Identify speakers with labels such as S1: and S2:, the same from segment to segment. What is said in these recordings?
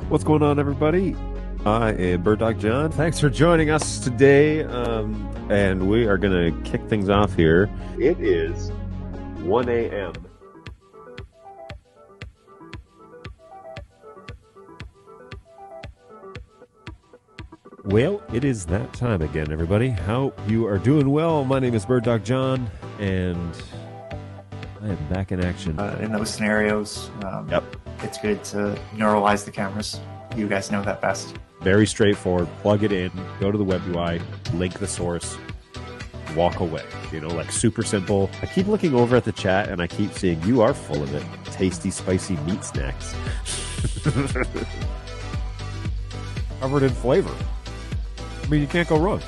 S1: What's going on, everybody? I am BirdDog John. Thanks for joining us today, and we are going to kick things off here. It is 1 a.m. Well, it is that time again, everybody. Hope you are doing well. My name is BirdDog John, and I am back in action.
S2: In those scenarios, it's good to neuralize the cameras. You guys know that best.
S1: Very straightforward. Plug it in, go to the web UI, link the source, walk away. You know, like super simple. I keep looking over at the chat and I keep seeing you are full of it. Tasty, spicy meat snacks. Covered in flavor. I mean, you can't go wrong.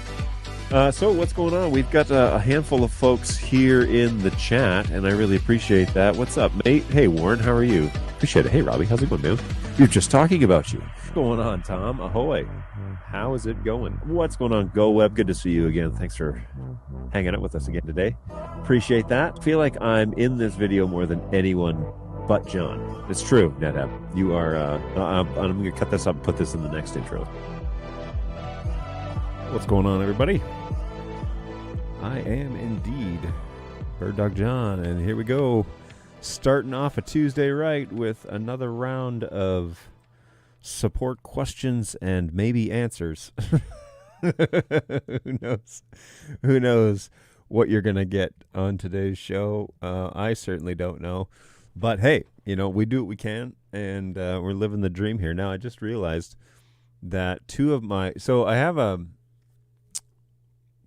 S1: So what's going on? We've got a handful of folks here in the chat, and I really appreciate that. What's up, mate? Hey, Warren, how are you? Appreciate it. Hey, Robbie, how's it going, man? You're just talking about you. What's going on, Tom? Ahoy. How is it going? What's going on, GoWeb? Good to see you again. Thanks for hanging out with us again today. Appreciate that. Feel like I'm in this video more than anyone but John. It's true, NetApp. You are, I'm going to cut this up and put this in the next intro. What's going on, everybody? I am indeed BirdDog John, and here we go. Starting off a Tuesday right with another round of support questions and maybe answers. Who knows? Who knows what you're going to get on today's show? I certainly don't know. But hey, you know, we do what we can, and we're living the dream here. Now, I just realized that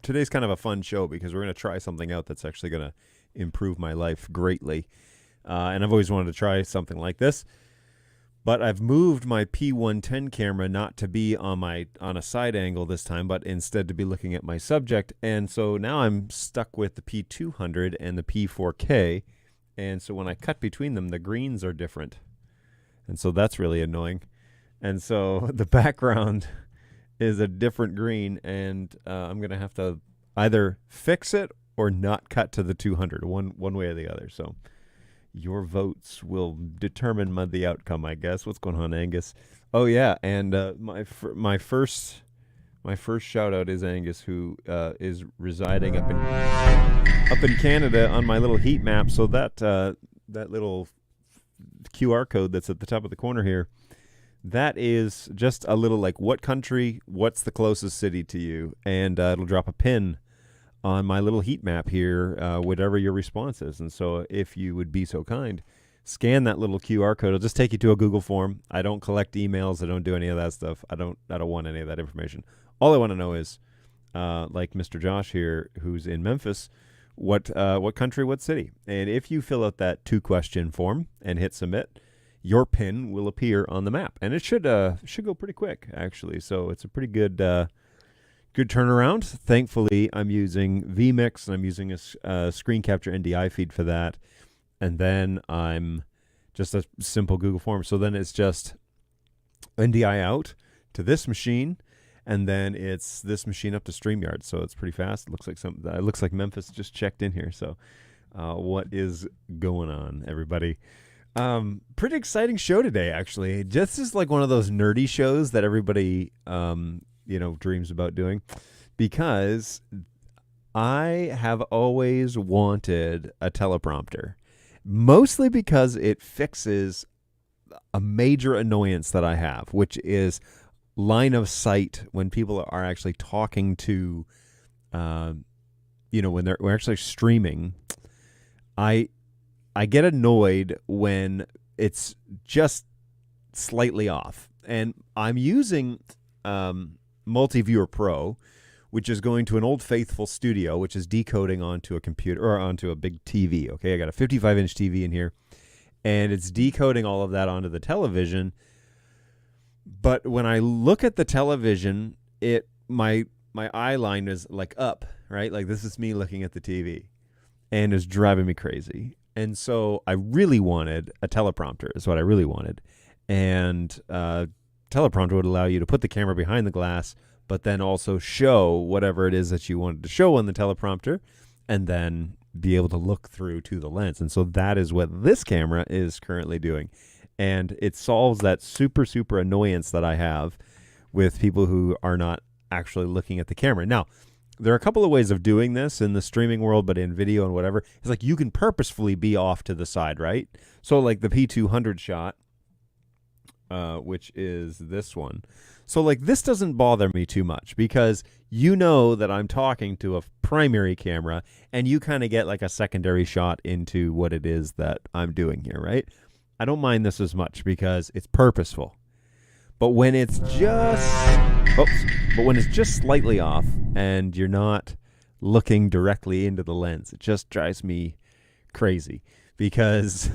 S1: today's kind of a fun show because we're going to try something out that's actually going to improve my life greatly. And I've always wanted to try something like this. But I've moved my P110 camera not to be on a side angle this time, but instead to be looking at my subject. And so now I'm stuck with the P200 and the P4K. And so when I cut between them, the greens are different. And so that's really annoying. And so the background is a different green, and I'm going to have to either fix it or not cut to the 200, one way or the other. So your votes will determine the outcome, I guess. What's going on, Angus? Oh, yeah, and my first shout out is Angus, who is residing up in Canada on my little heat map. So that little QR code that's at the top of the corner here, that is just a little like what country, what's the closest city to you, and it'll drop a pin on my little heat map here, whatever your response is. And so if you would be so kind, scan that little QR code. It'll just take you to a Google form. I don't collect emails. I don't do any of that stuff. I don't want any of that information. All I want to know is, like Mr. Josh here, who's in Memphis, what country, what city? And if you fill out that 2-question form and hit submit, your pin will appear on the map, and it should go pretty quick, actually. So it's a pretty good turnaround. Thankfully, I'm using vMix, and I'm using a screen capture NDI feed for that, and then I'm just a simple Google form. So then it's just NDI out to this machine, and then it's this machine up to StreamYard. So it's pretty fast. It looks like Memphis just checked in here. So what is going on, everybody? Pretty exciting show today, actually. This is like one of those nerdy shows that everybody, dreams about doing, because I have always wanted a teleprompter, mostly because it fixes a major annoyance that I have, which is line of sight when people are actually talking to, when we're actually streaming. I get annoyed when it's just slightly off. And I'm using Multiviewer Pro, which is going to an Old Faithful studio, which is decoding onto a computer or onto a big TV. Okay, I got a 55-inch TV in here, and it's decoding all of that onto the television. But when I look at the television, my eye line is like up, right? Like this is me looking at the TV, and it's driving me crazy. And so I really wanted a teleprompter, is what I really wanted. And teleprompter would allow you to put the camera behind the glass, but then also show whatever it is that you wanted to show on the teleprompter, and then be able to look through to the lens. And so that is what this camera is currently doing. And it solves that super, super annoyance that I have with people who are not actually looking at the camera. Now, there are a couple of ways of doing this in the streaming world, but in video and whatever, it's like you can purposefully be off to the side, right? So like the P200 shot, which is this one. So like this doesn't bother me too much because you know that I'm talking to a primary camera and you kind of get like a secondary shot into what it is that I'm doing here, right? I don't mind this as much because it's purposeful. But when it's just slightly off and you're not looking directly into the lens, it just drives me crazy because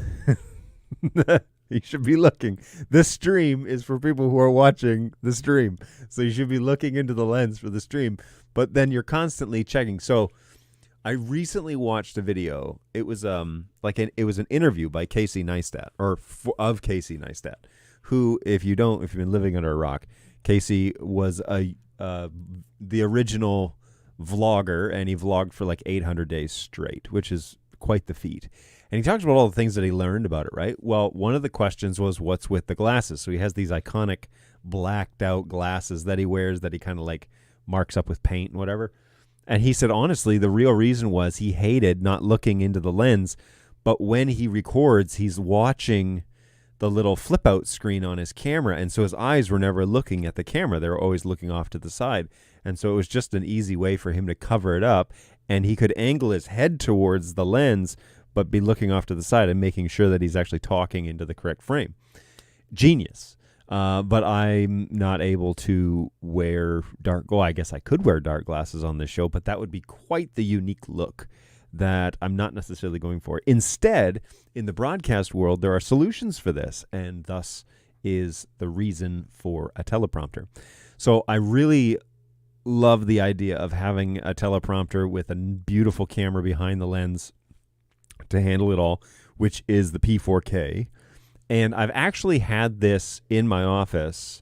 S1: you should be looking. This stream is for people who are watching the stream. So you should be looking into the lens for the stream, but then you're constantly checking. So I recently watched a video. It was it was an interview by Casey Neistat of Casey Neistat, who if you've been living under a rock, Casey was the original vlogger, and he vlogged for like 800 days straight, which is quite the feat. And he talks about all the things that he learned about it, right? Well, one of the questions was, what's with the glasses? So he has these iconic blacked out glasses that he wears that he kind of like marks up with paint and whatever. And he said, honestly, the real reason was he hated not looking into the lens. But when he records, he's watching the little flip out screen on his camera. And so his eyes were never looking at the camera. They were always looking off to the side. And so it was just an easy way for him to cover it up. And he could angle his head towards the lens, but be looking off to the side and making sure that he's actually talking into the correct frame. Genius. But I'm not able to wear I guess I could wear dark glasses on this show, but that would be quite the unique look that I'm not necessarily going for. Instead, in the broadcast world, there are solutions for this, and thus is the reason for a teleprompter. So I really love the idea of having a teleprompter with a beautiful camera behind the lens to handle it all, which is the P4K. And I've actually had this in my office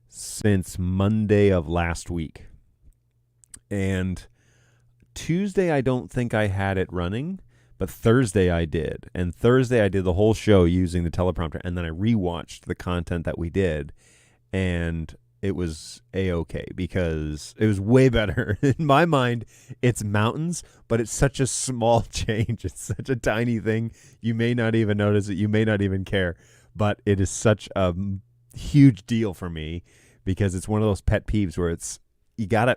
S1: since Monday of last week. And Tuesday, I don't think I had it running, but Thursday I did. And Thursday I did the whole show using the teleprompter, and then I rewatched the content that we did, and it was A-okay because it was way better. In my mind, it's mountains, but it's such a small change. It's such a tiny thing. You may not even notice it. You may not even care, but it is such a huge deal for me because it's one of those pet peeves where it's, you gotta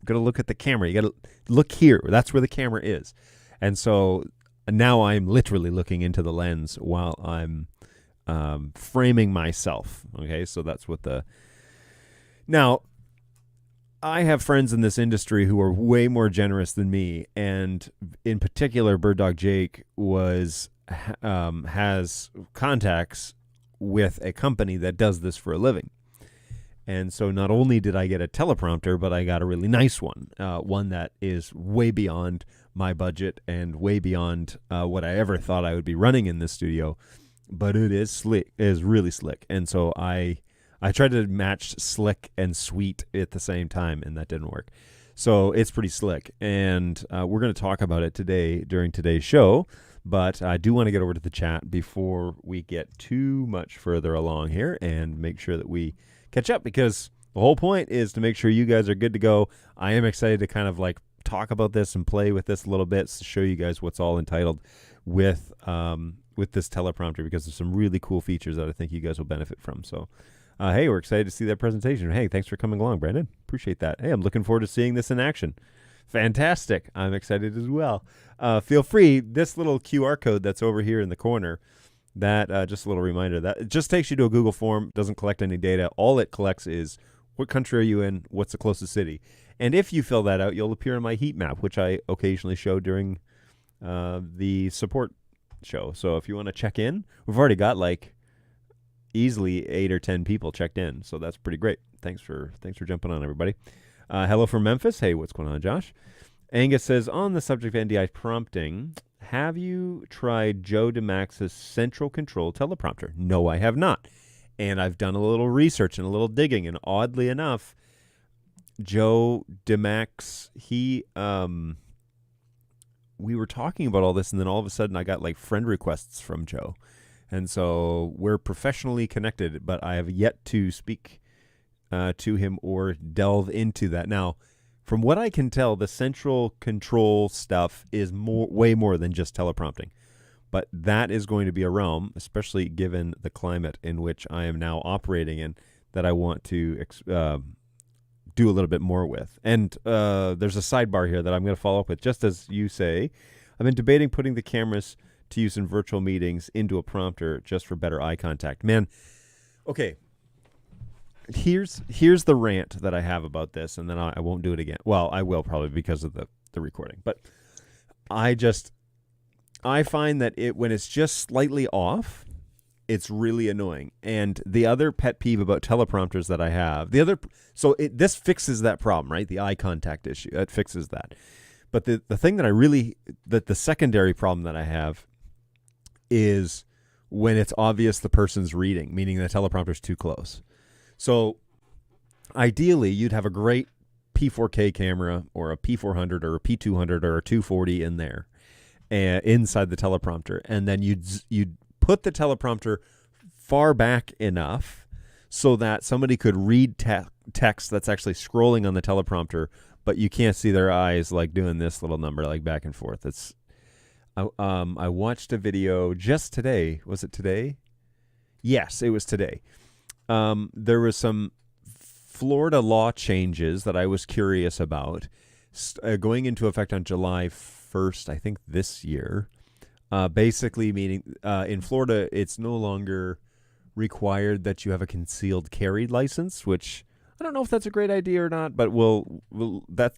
S1: look at the camera. You gotta look here. That's where the camera is. And so now I'm literally looking into the lens while I'm framing myself. Okay, so that's what now I have friends in this industry who are way more generous than me, and in particular BirdDog Jake has contacts with a company that does this for a living. And so not only did I get a teleprompter, but I got a really nice one, one that is way beyond my budget and way beyond what I ever thought I would be running in this studio. But it is slick. It is really slick. And so I tried to match slick and sweet at the same time, and that didn't work. So it's pretty slick. And we're going to talk about it today during today's show. But I do want to get over to the chat before we get too much further along here and make sure that we catch up, because the whole point is to make sure you guys are good to go. I am excited to kind of like talk about this and play with this a little bit to show you guys what's all entitled with this teleprompter, because there's some really cool features that I think you guys will benefit from. So, hey, we're excited to see that presentation. Hey, thanks for coming along, Brandon. Appreciate that. Hey, I'm looking forward to seeing this in action. Fantastic. I'm excited as well. Feel free, this little QR code that's over here in the corner, that just a little reminder, that it just takes you to a Google form, doesn't collect any data. All it collects is what country are you in, what's the closest city. And if you fill that out, you'll appear on my heat map, which I occasionally show during the support show. So if you want to check in, we've already got like easily 8 or 10 people checked in, so that's pretty great. Thanks for jumping on, everybody. Hello from Memphis. Hey, what's going on, Josh? Angus says, on the subject of NDI prompting, have you tried Joe DeMax's central control teleprompter? No, I have not. And I've done a little research and a little digging, and oddly enough, Joe DeMax, we were talking about all this, and then all of a sudden I got like friend requests from Joe. And so we're professionally connected, but I have yet to speak to him or delve into that. Now, from what I can tell, the central control stuff is way more than just teleprompting. But that is going to be a realm, especially given the climate in which I am now operating in, that I want to do a little bit more with. And there's a sidebar here that I'm going to follow up with. Just as you say, I've been debating putting the cameras to use in virtual meetings into a prompter just for better eye contact. Man, okay. Here's the rant that I have about this, and then I won't do it again. Well, I will probably because of the recording. But I find that when it's just slightly off, it's really annoying. And the other pet peeve about teleprompters that I have, this fixes that problem, right? The eye contact issue, it fixes that. But the thing that the secondary problem that I have is when it's obvious the person's reading, meaning the teleprompter's too close. So ideally, you'd have a great P4K camera or a P400 or a P200 or a 240 in there, inside the teleprompter, and then you'd put the teleprompter far back enough so that somebody could read text that's actually scrolling on the teleprompter, but you can't see their eyes like doing this little number like back and forth. I watched a video just today. Was it today? Yes, it was today. There was some Florida law changes that I was curious about going into effect on July 1st, I think this year. Basically meaning in Florida, it's no longer required that you have a concealed carry license, which I don't know if that's a great idea or not, but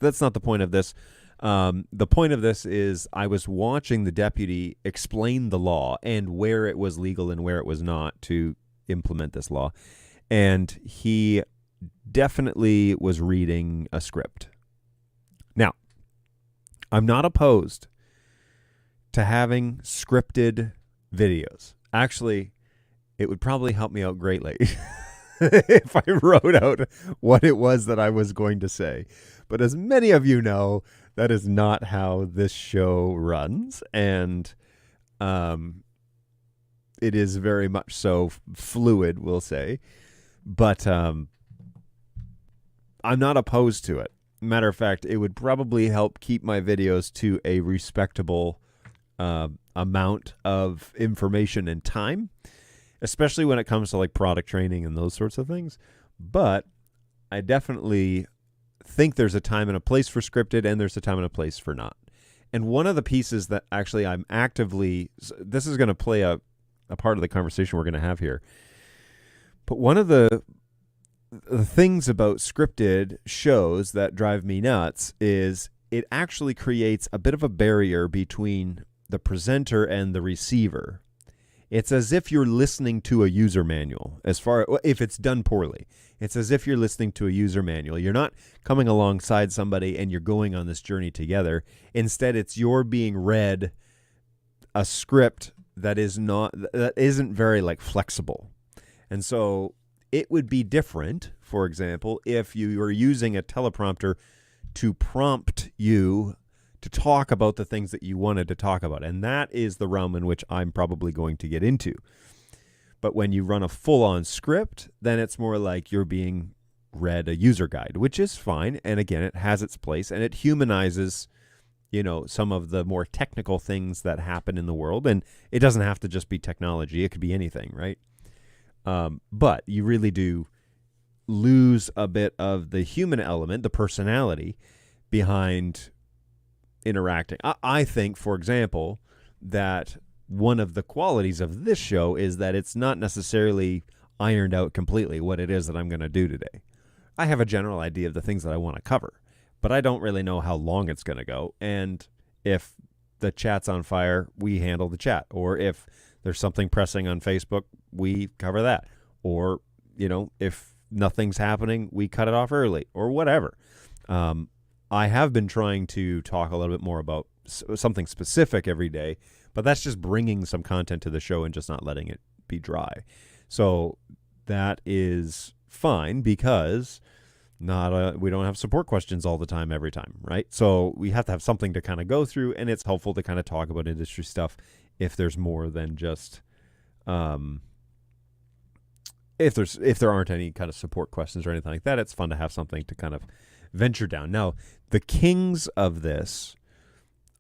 S1: that's not the point of this. The point of this is I was watching the deputy explain the law and where it was legal and where it was not to implement this law. And he definitely was reading a script. Now, I'm not opposed to having scripted videos. Actually, it would probably help me out greatly if I wrote out what it was that I was going to say. But as many of you know, that is not how this show runs. And it is very much so fluid, we'll say. But I'm not opposed to it. Matter of fact, it would probably help keep my videos to a respectable amount of information and time, especially when it comes to like product training and those sorts of things. But I definitely think there's a time and a place for scripted, and there's a time and a place for not. And one of the pieces that actually I'm actively, this is going to play a part of the conversation we're going to have here. But one of the things about scripted shows that drive me nuts is it actually creates a bit of a barrier between the presenter and the receiver. It's as if you're listening to a user manual. If it's done poorly, it's as if you're listening to a user manual. You're not coming alongside somebody and you're going on this journey together. Instead, it's you're being read a script that isn't very like flexible. And so it would be different, for example, if you were using a teleprompter to prompt you to talk about the things that you wanted to talk about. And that is the realm in which I'm probably going to get into. But when you run a full-on script, then it's more like you're being read a user guide, which is fine. And again, it has its place, and it humanizes, some of the more technical things that happen in the world. And it doesn't have to just be technology. It could be anything, right? But you really do lose a bit of the human element, the personality behind interacting. I think, for example, that one of the qualities of this show is that it's not necessarily ironed out completely what it is that I'm going to do today. I have a general idea of the things that I want to cover, but I don't really know how long it's going to go. And if the chat's on fire, we handle the chat. Or if there's something pressing on Facebook, we cover that. Or, if nothing's happening, we cut it off early or whatever. I have been trying to talk a little bit more about something specific every day, but that's just bringing some content to the show and just not letting it be dry. So that is fine because we don't have support questions all the time, every time, right? So we have to have something to kind of go through, and it's helpful to kind of talk about industry stuff if there's more than just If there aren't any kind of support questions or anything like that, it's fun to have something to kind of venture down. Now, the kings of this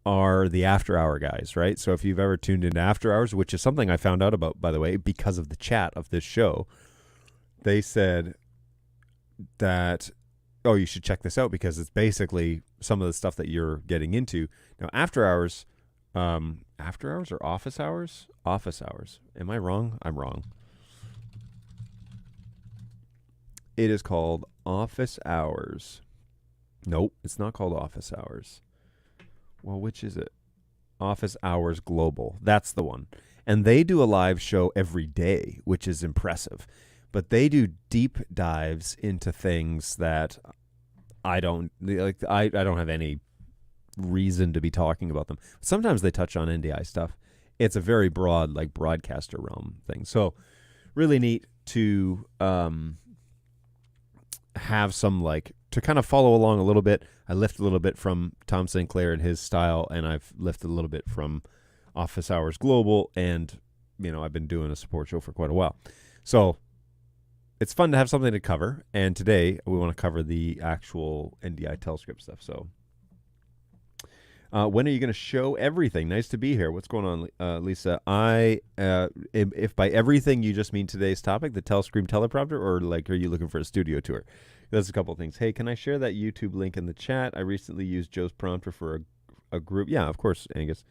S1: are the after hour guys, right? So if you've ever tuned into after hours, which is something I found out about, by the way, because of the chat of this show, they said that, oh, you should check this out because it's basically some of the stuff that you're getting into. Now, after hours or office hours? Office hours. Am I wrong? I'm wrong. It is called office hours. Nope, it's not called office hours. Well, which is it? Office Hours Global. That's the one. And they do a live show every day, which is impressive. But they do deep dives into things that I don't like. I don't have any reason to be talking about them. Sometimes they touch on NDI stuff. It's a very broad, like, broadcaster realm thing. So really neat to have some, like, to kind of follow along a little bit. I lift a little bit from Tom Sinclair and his style, and I've lifted a little bit from Office Hours Global, and, you know, I've been doing a support show for quite a while. So it's fun to have something to cover, and today we want to cover the actual NDI Telescript stuff. So when are you going to show everything? Nice to be here. What's going on, Lisa? If by everything you just mean today's topic, the Telescript teleprompter, or, like, are you looking for a studio tour? There's a couple of things. Hey, can I share that YouTube link in the chat? I recently used Joe's prompter for a group. Yeah, of course, Angus.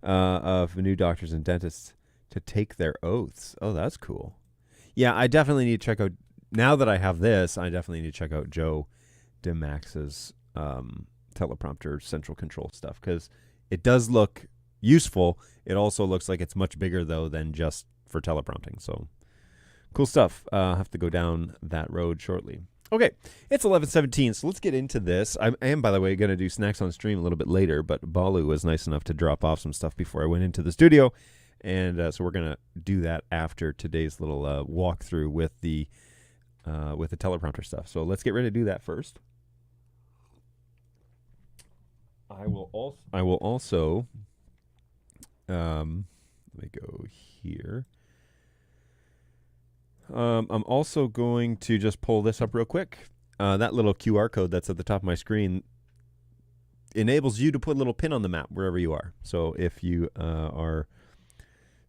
S1: Of new doctors and dentists to take their oaths. Oh, that's cool. Yeah, I definitely need to check out, now that I have this, I definitely need to check out Joe DeMax's teleprompter central control stuff, because it does look useful. It also looks like it's much bigger, though, than just for teleprompting. So cool stuff. I'll have to go down that road shortly. Okay, it's 11:17, so let's get into this. I am, by the way, going to do snacks on stream a little bit later, but Balu was nice enough to drop off some stuff before I went into the studio, and so we're going to do that after today's little walkthrough with the teleprompter stuff. So let's get ready to do that first. I will also let me go here. I'm also going to just pull this up real quick. That little QR code that's at the top of my screen enables you to put a little pin on the map wherever you are. So if you are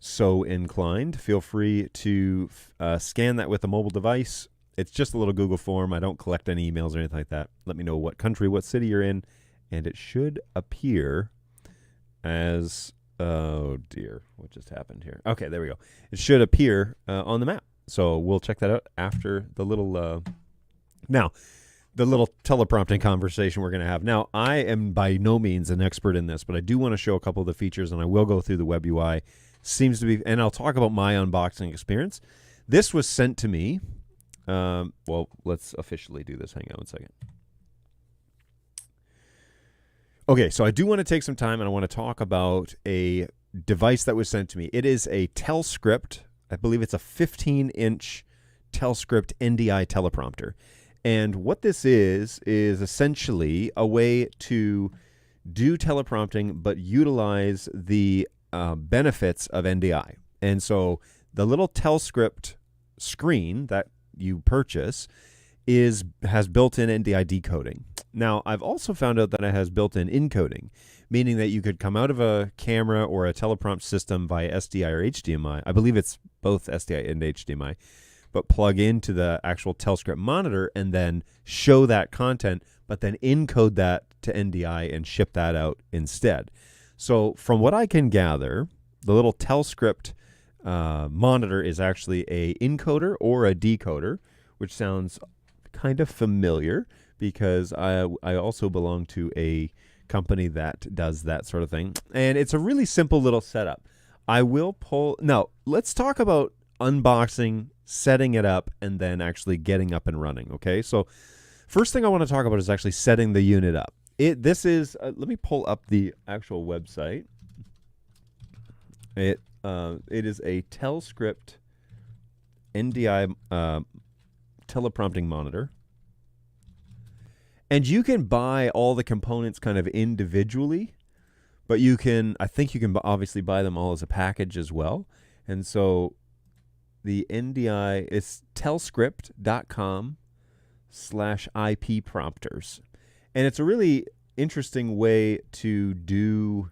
S1: so inclined, feel free to scan that with a mobile device. It's just a little Google form. I don't collect any emails or anything like that. Let me know what country, what city you're in, and it should appear as, oh dear, what just happened here? Okay, there we go. It should appear on the map. So we'll check that out after the little, now, the little teleprompting conversation we're going to have. Now, I am by no means an expert in this, but I do want to show a couple of the features, and I will go through the web UI. Seems to be, and I'll talk about my unboxing experience. This was sent to me. Well, let's officially do this. Hang on one second. Okay, so I do want to take some time, and I want to talk about a device that was sent to me. It is a Telescript. I believe it's a 15-inch Telescript NDI teleprompter. And what this is essentially a way to do teleprompting but utilize the benefits of NDI. And so the little Telescript screen that you purchase has built-in NDI decoding. Now, I've also found out that it has built-in encoding, meaning that you could come out of a camera or a teleprompt system via SDI or HDMI. I believe it's both SDI and HDMI, but plug into the actual Telescript monitor and then show that content, but then encode that to NDI and ship that out instead. So from what I can gather, the little Telescript monitor is actually a encoder or a decoder, which sounds kind of familiar because I also belong to a company that does that sort of thing. And it's a really simple little setup. I will pull... Now, let's talk about unboxing, setting it up, and then actually getting up and running, okay? So first thing I want to talk about is actually setting the unit up. This is... let me pull up the actual website. It is a Telescript NDI teleprompting monitor. And you can buy all the components kind of individually, but I think you can obviously buy them all as a package as well. And so the NDI is Telescript.com/IP prompters. And it's a really interesting way to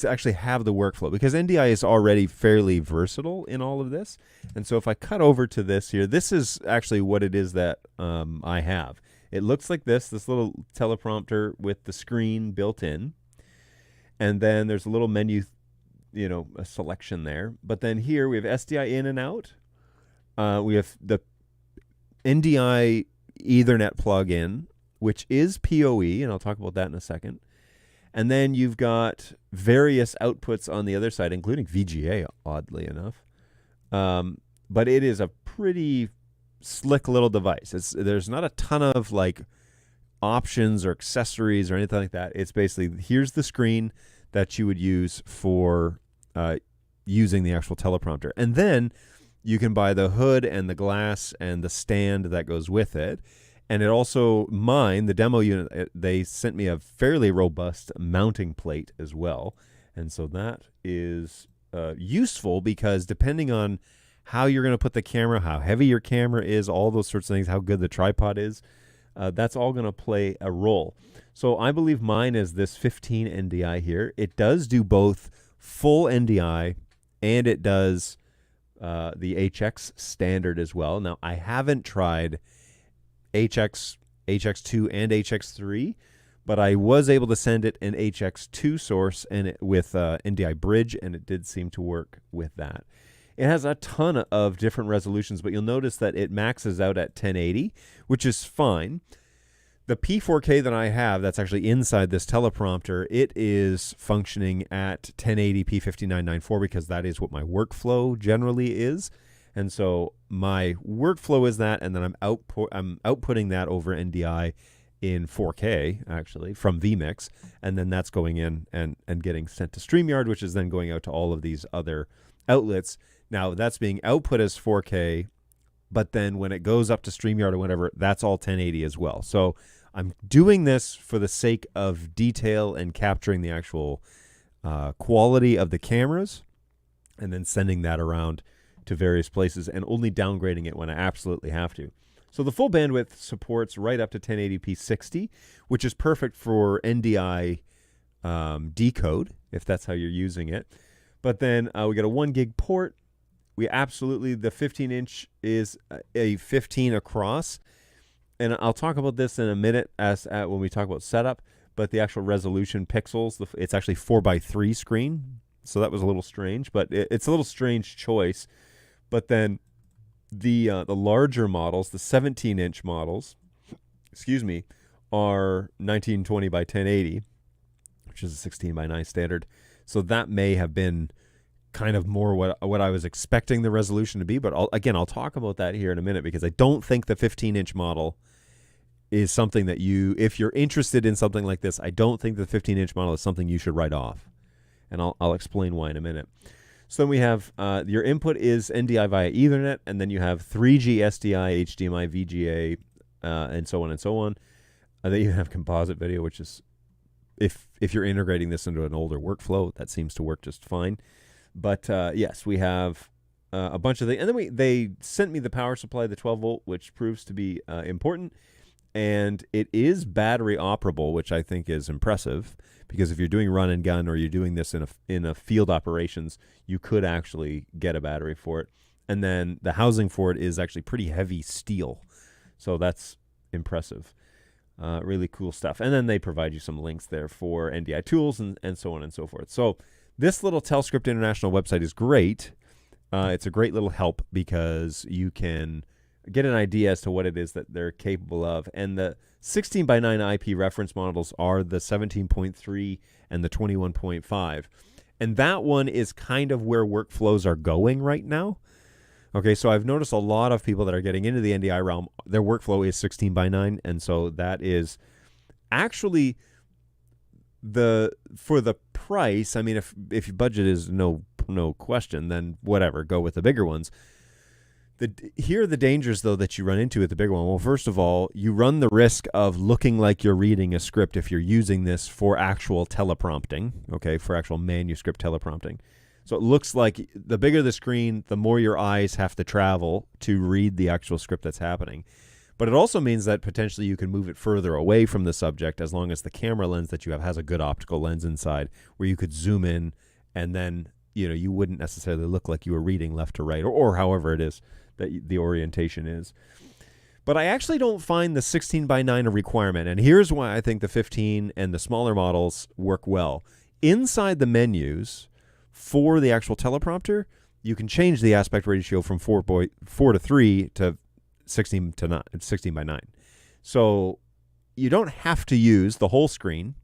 S1: actually have the workflow, because NDI is already fairly versatile in all of this. And so if I cut over to this here, this is actually what it is that I have. It looks like this little teleprompter with the screen built in. And then there's a little menu, a selection there. But then here we have SDI in and out. We have the NDI Ethernet plug-in, which is PoE, and I'll talk about that in a second. And then you've got various outputs on the other side, including VGA, oddly enough. But it is a pretty slick little device. There's not a ton of options or accessories or anything like that. It's basically, here's the screen that you would use for using the actual teleprompter. And then you can buy the hood and the glass and the stand that goes with it. And it also, the demo unit, they sent me a fairly robust mounting plate as well. And so that is useful, because depending on how you're going to put the camera, how heavy your camera is, all those sorts of things, how good the tripod is, that's all going to play a role. So I believe mine is this 15 NDI here. It does do both full NDI and it does the HX standard as well. Now, I haven't tried HX2 and HX3, but I was able to send it an HX2 source and with NDI bridge, and it did seem to work with that. It has a ton of different resolutions, but you'll notice that it maxes out at 1080, which is fine. The P4K that I have that's actually inside this teleprompter, it is functioning at 1080 P5994, because that is what my workflow generally is. And so my workflow is that, and then I'm outputting that over NDI in 4K, actually, from vMix, and then that's going in and getting sent to StreamYard, which is then going out to all of these other outlets. Now, that's being output as 4K, but then when it goes up to StreamYard or whatever, that's all 1080 as well. So I'm doing this for the sake of detail and capturing the actual quality of the cameras, and then sending that around to various places and only downgrading it when I absolutely have to. So the full bandwidth supports right up to 1080p 60, which is perfect for NDI decode, if that's how you're using it. But then we got a 1 gig port. The 15-inch is a 15 across. And I'll talk about this in a minute when we talk about setup, but the actual resolution pixels, it's actually 4:3 screen. So that was a little strange, but it's a little strange choice. But then the larger models, the 17-inch models, are 1920 by 1080, which is a 16 by 9 standard. So that may have been kind of more what I was expecting the resolution to be. But I'll talk about that here in a minute, because I don't think the 15-inch model is something that if you're interested in something like this, I don't think the 15-inch model is something you should write off. And I'll explain why in a minute. So then we have your input is NDI via Ethernet, and then you have 3G SDI, HDMI, VGA, and so on and so on. They even have composite video, which is, if you're integrating this into an older workflow, that seems to work just fine. But yes, we have a bunch of things. And then they sent me the power supply, the 12 volt, which proves to be important. And it is battery operable, which I think is impressive, because if you're doing run and gun or you're doing this in a field operations, you could actually get a battery for it. And then the housing for it is actually pretty heavy steel. So that's impressive. Really cool stuff. And then they provide you some links there for NDI tools and so on and so forth. So this little Telescript International website is great. It's a great little help, because you can get an idea as to what it is that they're capable of. And the 16 by 9 IP reference models are the 17.3 and the 21.5. And that one is kind of where workflows are going right now. Okay, so I've noticed a lot of people that are getting into the NDI realm, their workflow is 16 by 9. And so that is actually for the price. I mean, if your budget is no question, then whatever, go with the bigger ones. Here are the dangers, though, that you run into with the bigger one. Well, first of all, you run the risk of looking like you're reading a script if you're using this for actual teleprompting, okay, for actual manuscript teleprompting. So it looks like the bigger the screen, the more your eyes have to travel to read the actual script that's happening. But it also means that potentially you can move it further away from the subject as long as the camera lens that you have has a good optical lens inside where you could zoom in and then, you wouldn't necessarily look like you were reading left to right or however it is that the orientation is. But I actually don't find the 16:9 a requirement. And here's why I think the 15 and the smaller models work well. Inside the menus for the actual teleprompter, you can change the aspect ratio from 4:3 to 16:9. So you don't have to use the whole screen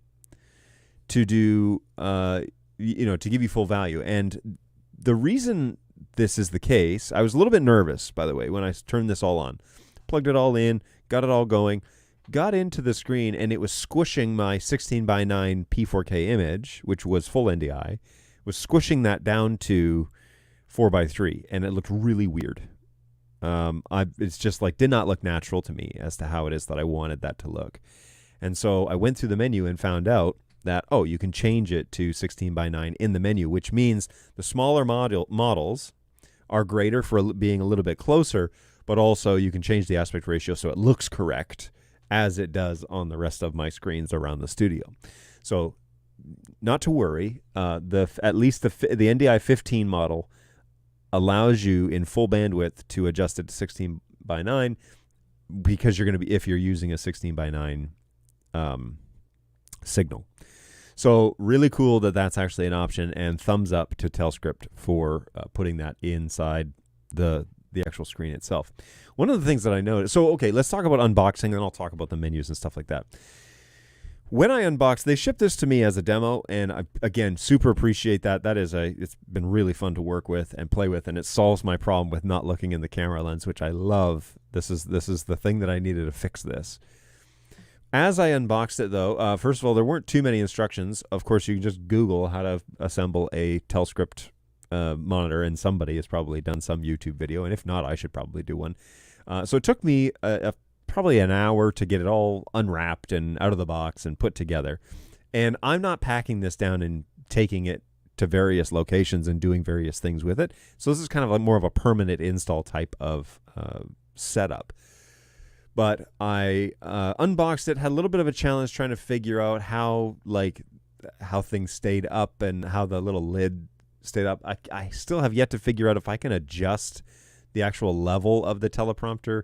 S1: to do, to give you full value. And the reason this is the case, I was a little bit nervous, by the way, when I turned this all on. Plugged it all in, got it all going, got into the screen, and it was squishing my 16:9 P4K image, which was full NDI, was squishing that down to 4:3, and it looked really weird. It's just did not look natural to me as to how it is that I wanted that to look. And so I went through the menu and found out that, you can change it to 16:9 in the menu, which means the smaller models are greater for being a little bit closer, but also you can change the aspect ratio so it looks correct as it does on the rest of my screens around the studio. So not to worry, at least the NDI 15 model allows you in full bandwidth to adjust it to 16:9 because you're going to be, if you're using a 16:9 signal. So really cool that that's actually an option, and thumbs up to Telescript for putting that inside the actual screen itself. One of the things that I noticed, so okay, let's talk about unboxing, and I'll talk about the menus and stuff like that. When I unboxed, they shipped this to me as a demo, and I, again, super appreciate that. It's been really fun to work with and play with, and it solves my problem with not looking in the camera lens, which I love. This is the thing that I needed to fix this. As I unboxed it, though, first of all, there weren't too many instructions. Of course, you can just Google how to assemble a Telescript monitor, and somebody has probably done some YouTube video, and if not, I should probably do one. So it took me probably an hour to get it all unwrapped and out of the box and put together. And I'm not packing this down and taking it to various locations and doing various things with it. So this is kind of more of a permanent install type of setup. But I unboxed it, had a little bit of a challenge trying to figure out how things stayed up and how the little lid stayed up. I still have yet to figure out if I can adjust the actual level of the teleprompter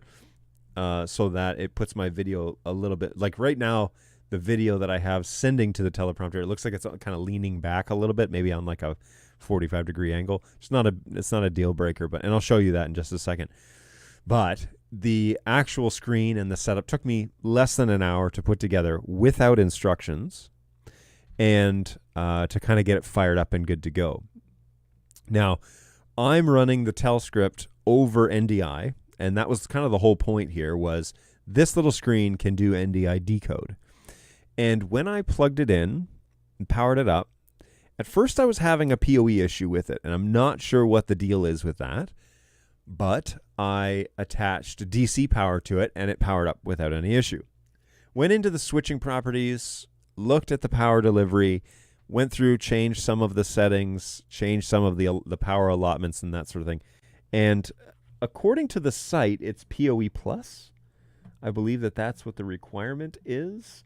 S1: so that it puts my video a little bit, like right now, the video that I have sending to the teleprompter, it looks like it's kind of leaning back a little bit, maybe on like a 45-degree angle. It's not a deal breaker, and I'll show you that in just a second. But the actual screen and the setup took me less than an hour to put together without instructions and to kind of get it fired up and good to go. Now, I'm running the Telescript over NDI, and that was kind of the whole point here, was this little screen can do NDI decode. And when I plugged it in and powered it up, at first I was having a PoE issue with it, and I'm not sure what the deal is with that. But I attached DC power to it, and it powered up without any issue. Went into the switching properties, looked at the power delivery, went through, changed some of the settings, changed some of the power allotments and that sort of thing. And according to the site, it's PoE+. I believe that's what the requirement is.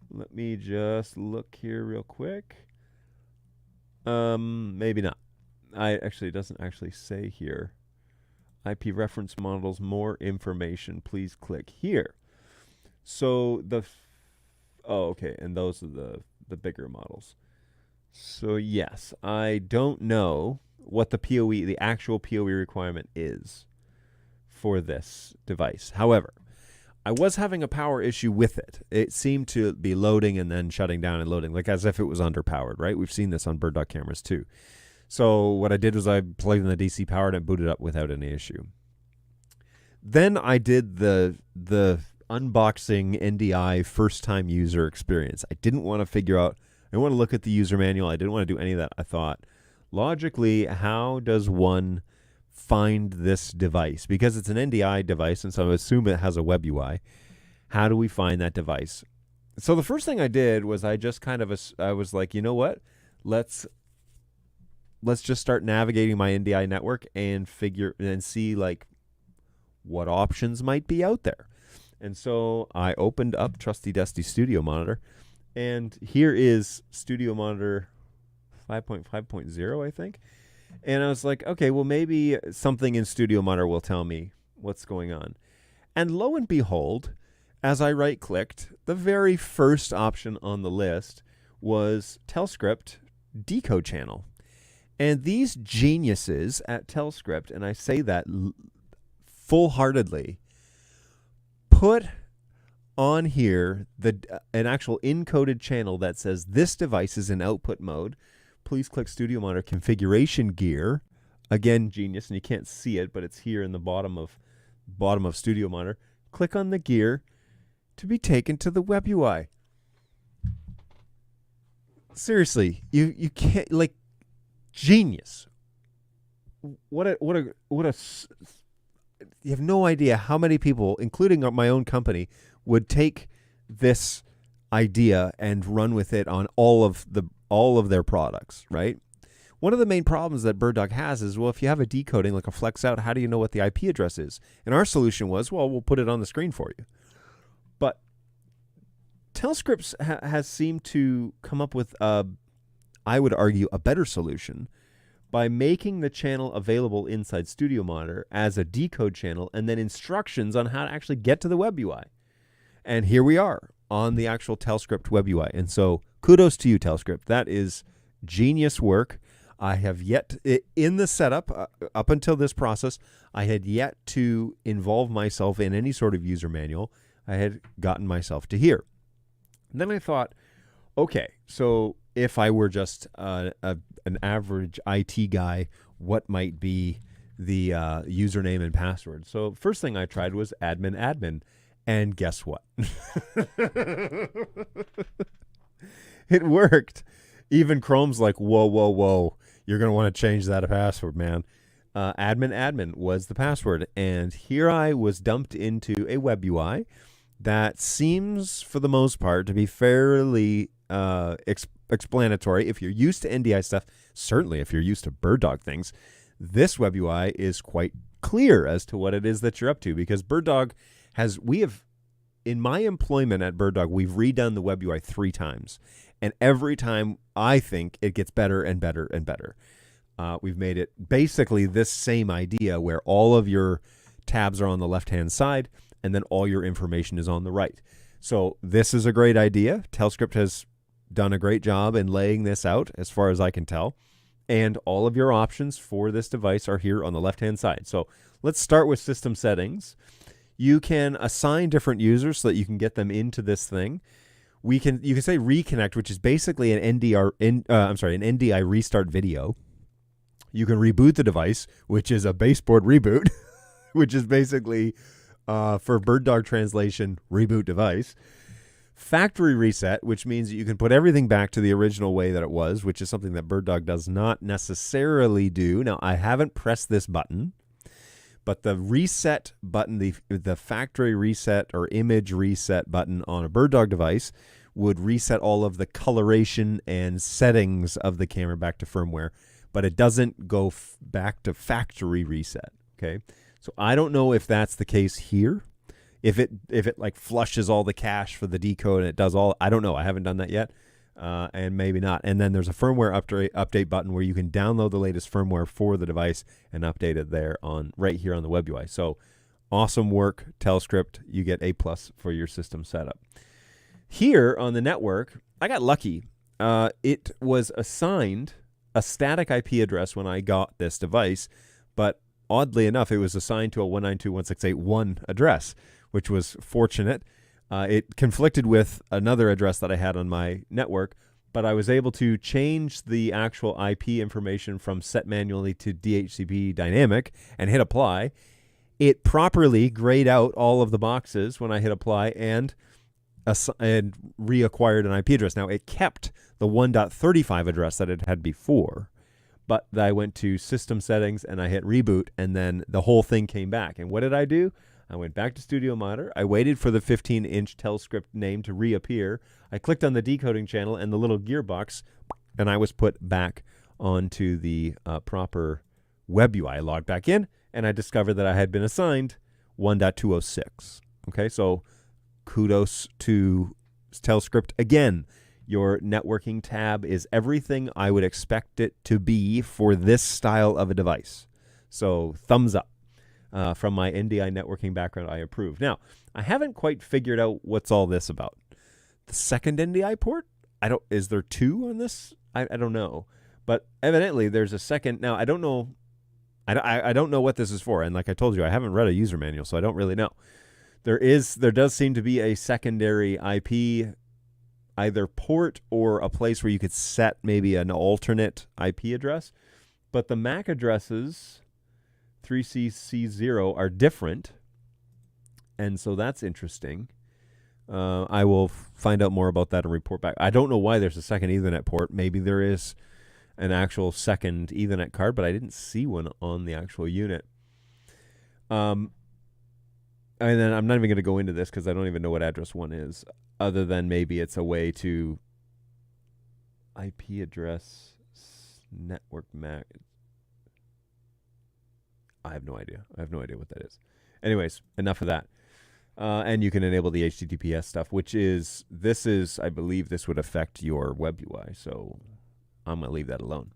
S1: Let me just look here real quick. Maybe not. It doesn't actually say here. IP reference models, more information, please click here. So okay, and those are the bigger models. So yes, I don't know what the actual PoE requirement is for this device. However, I was having a power issue with it. It seemed to be loading and then shutting down and loading, like as if it was underpowered, right? We've seen this on BirdDog cameras too. So what I did was I plugged in the DC power and it booted up without any issue. Then I did the unboxing NDI first-time user experience. I didn't want to figure out, I didn't want to look at the user manual. I didn't want to do any of that. I thought, logically, how does one find this device? Because it's an NDI device, and so I assume it has a web UI. How do we find that device? So the first thing I did was I just I was like, you know what? Let's let's just start navigating my NDI network and see like what options might be out there. And so I opened up Trusty Dusty Studio Monitor, and here is Studio Monitor 5.5.0, I think. And I was like, okay, well, maybe something in Studio Monitor will tell me what's going on. And lo and behold, as I right-clicked, the very first option on the list was Telescript decode channel. And these geniuses at Telescript, and I say that full-heartedly, put on here an actual encoded channel that says this device is in output mode. Please click Studio Monitor configuration gear. Again, genius, and you can't see it, but it's here in the bottom of Studio Monitor. Click on the gear to be taken to the web UI. Seriously, you can't, like, genius. What a you have no idea how many people, including my own company, would take this idea and run with it on all of their products, right? One of the main problems that BirdDog has is, well, if you have a decoding like a flex out, how do you know what the IP address is? And our solution was, well, we'll put it on the screen for you. But Telescript has seemed to come up with, I would argue, a better solution by making the channel available inside Studio Monitor as a decode channel and then instructions on how to actually get to the web UI. And here we are on the actual Telescript web UI. And so kudos to you, Telescript. That is genius work. I have yet, in the setup, up until this process, I had yet to involve myself in any sort of user manual. I had gotten myself to here. And then I thought, okay, so if I were just an average IT guy, what might be the username and password? So first thing I tried was admin. And guess what? It worked. Even Chrome's like, whoa. You're going to want to change that password, man. Admin was the password. And here I was dumped into a web UI that seems, for the most part, to be fairly explanatory. If you're used to NDI stuff, certainly if you're used to BirdDog things, this web UI is quite clear as to what it is that you're up to, because BirdDog in my employment at BirdDog, we've redone the web UI 3 times. And every time, I think it gets better and better and better. We've made it basically this same idea where all of your tabs are on the left-hand side and then all your information is on the right. So this is a great idea. Telescript has done a great job in laying this out, as far as I can tell. And all of your options for this device are here on the left-hand side. So let's start with system settings. You can assign different users so that you can get them into this thing. You can say reconnect, which is basically an NDI restart video. You can reboot the device, which is a baseboard reboot, which is basically, for BirdDog translation, reboot device. Factory reset, which means that you can put everything back to the original way that it was, which is something that BirdDog does not necessarily do. Now, I haven't pressed this button, but the reset button, the factory reset or image reset button on a BirdDog device would reset all of the coloration and settings of the camera back to firmware, but it doesn't go back to factory reset. Okay, so I don't know if that's the case here. If it like flushes all the cache for the decode and it does all, I don't know. I haven't done that yet, and maybe not. And then there's a firmware update button where you can download the latest firmware for the device and update it there right here on the web UI. So awesome work, Telescript. You get A+ for your system setup. Here on the network, I got lucky. It was assigned a static IP address when I got this device, but oddly enough, it was assigned to a 192.168.1 address, which was fortunate. It conflicted with another address that I had on my network, but I was able to change the actual IP information from set manually to DHCP dynamic and hit apply. It properly grayed out all of the boxes when I hit apply and reacquired an IP address. Now, it kept the 1.35 address that it had before, but I went to system settings and I hit reboot, and then the whole thing came back. And what did I do? I went back to Studio Monitor. I waited for the 15-inch Telescript name to reappear. I clicked on the decoding channel and the little gearbox, and I was put back onto the proper web UI. I logged back in, and I discovered that I had been assigned 1.206. Okay, so kudos to Telescript. Again, your networking tab is everything I would expect it to be for this style of a device. So thumbs up. From my NDI networking background, I approve. Now, I haven't quite figured out what's all this about. The second NDI port? Is there two on this? I don't know. But evidently there's a second. Now, I don't know. I don't know what this is for. And like I told you, I haven't read a user manual, so I don't really know. There does seem to be a secondary IP, either port or a place where you could set maybe an alternate IP address. But the MAC addresses 3CC0 are different. And so that's interesting. I will find out more about that and report back. I don't know why there's a second Ethernet port. Maybe there is an actual second Ethernet card, but I didn't see one on the actual unit. And then I'm not even going to go into this because I don't even know what address one is, other than maybe it's a way to IP address network MAC. I have no idea. I have no idea what that is. Anyways, enough of that. And you can enable the HTTPS stuff, I believe this would affect your web UI. So I'm going to leave that alone.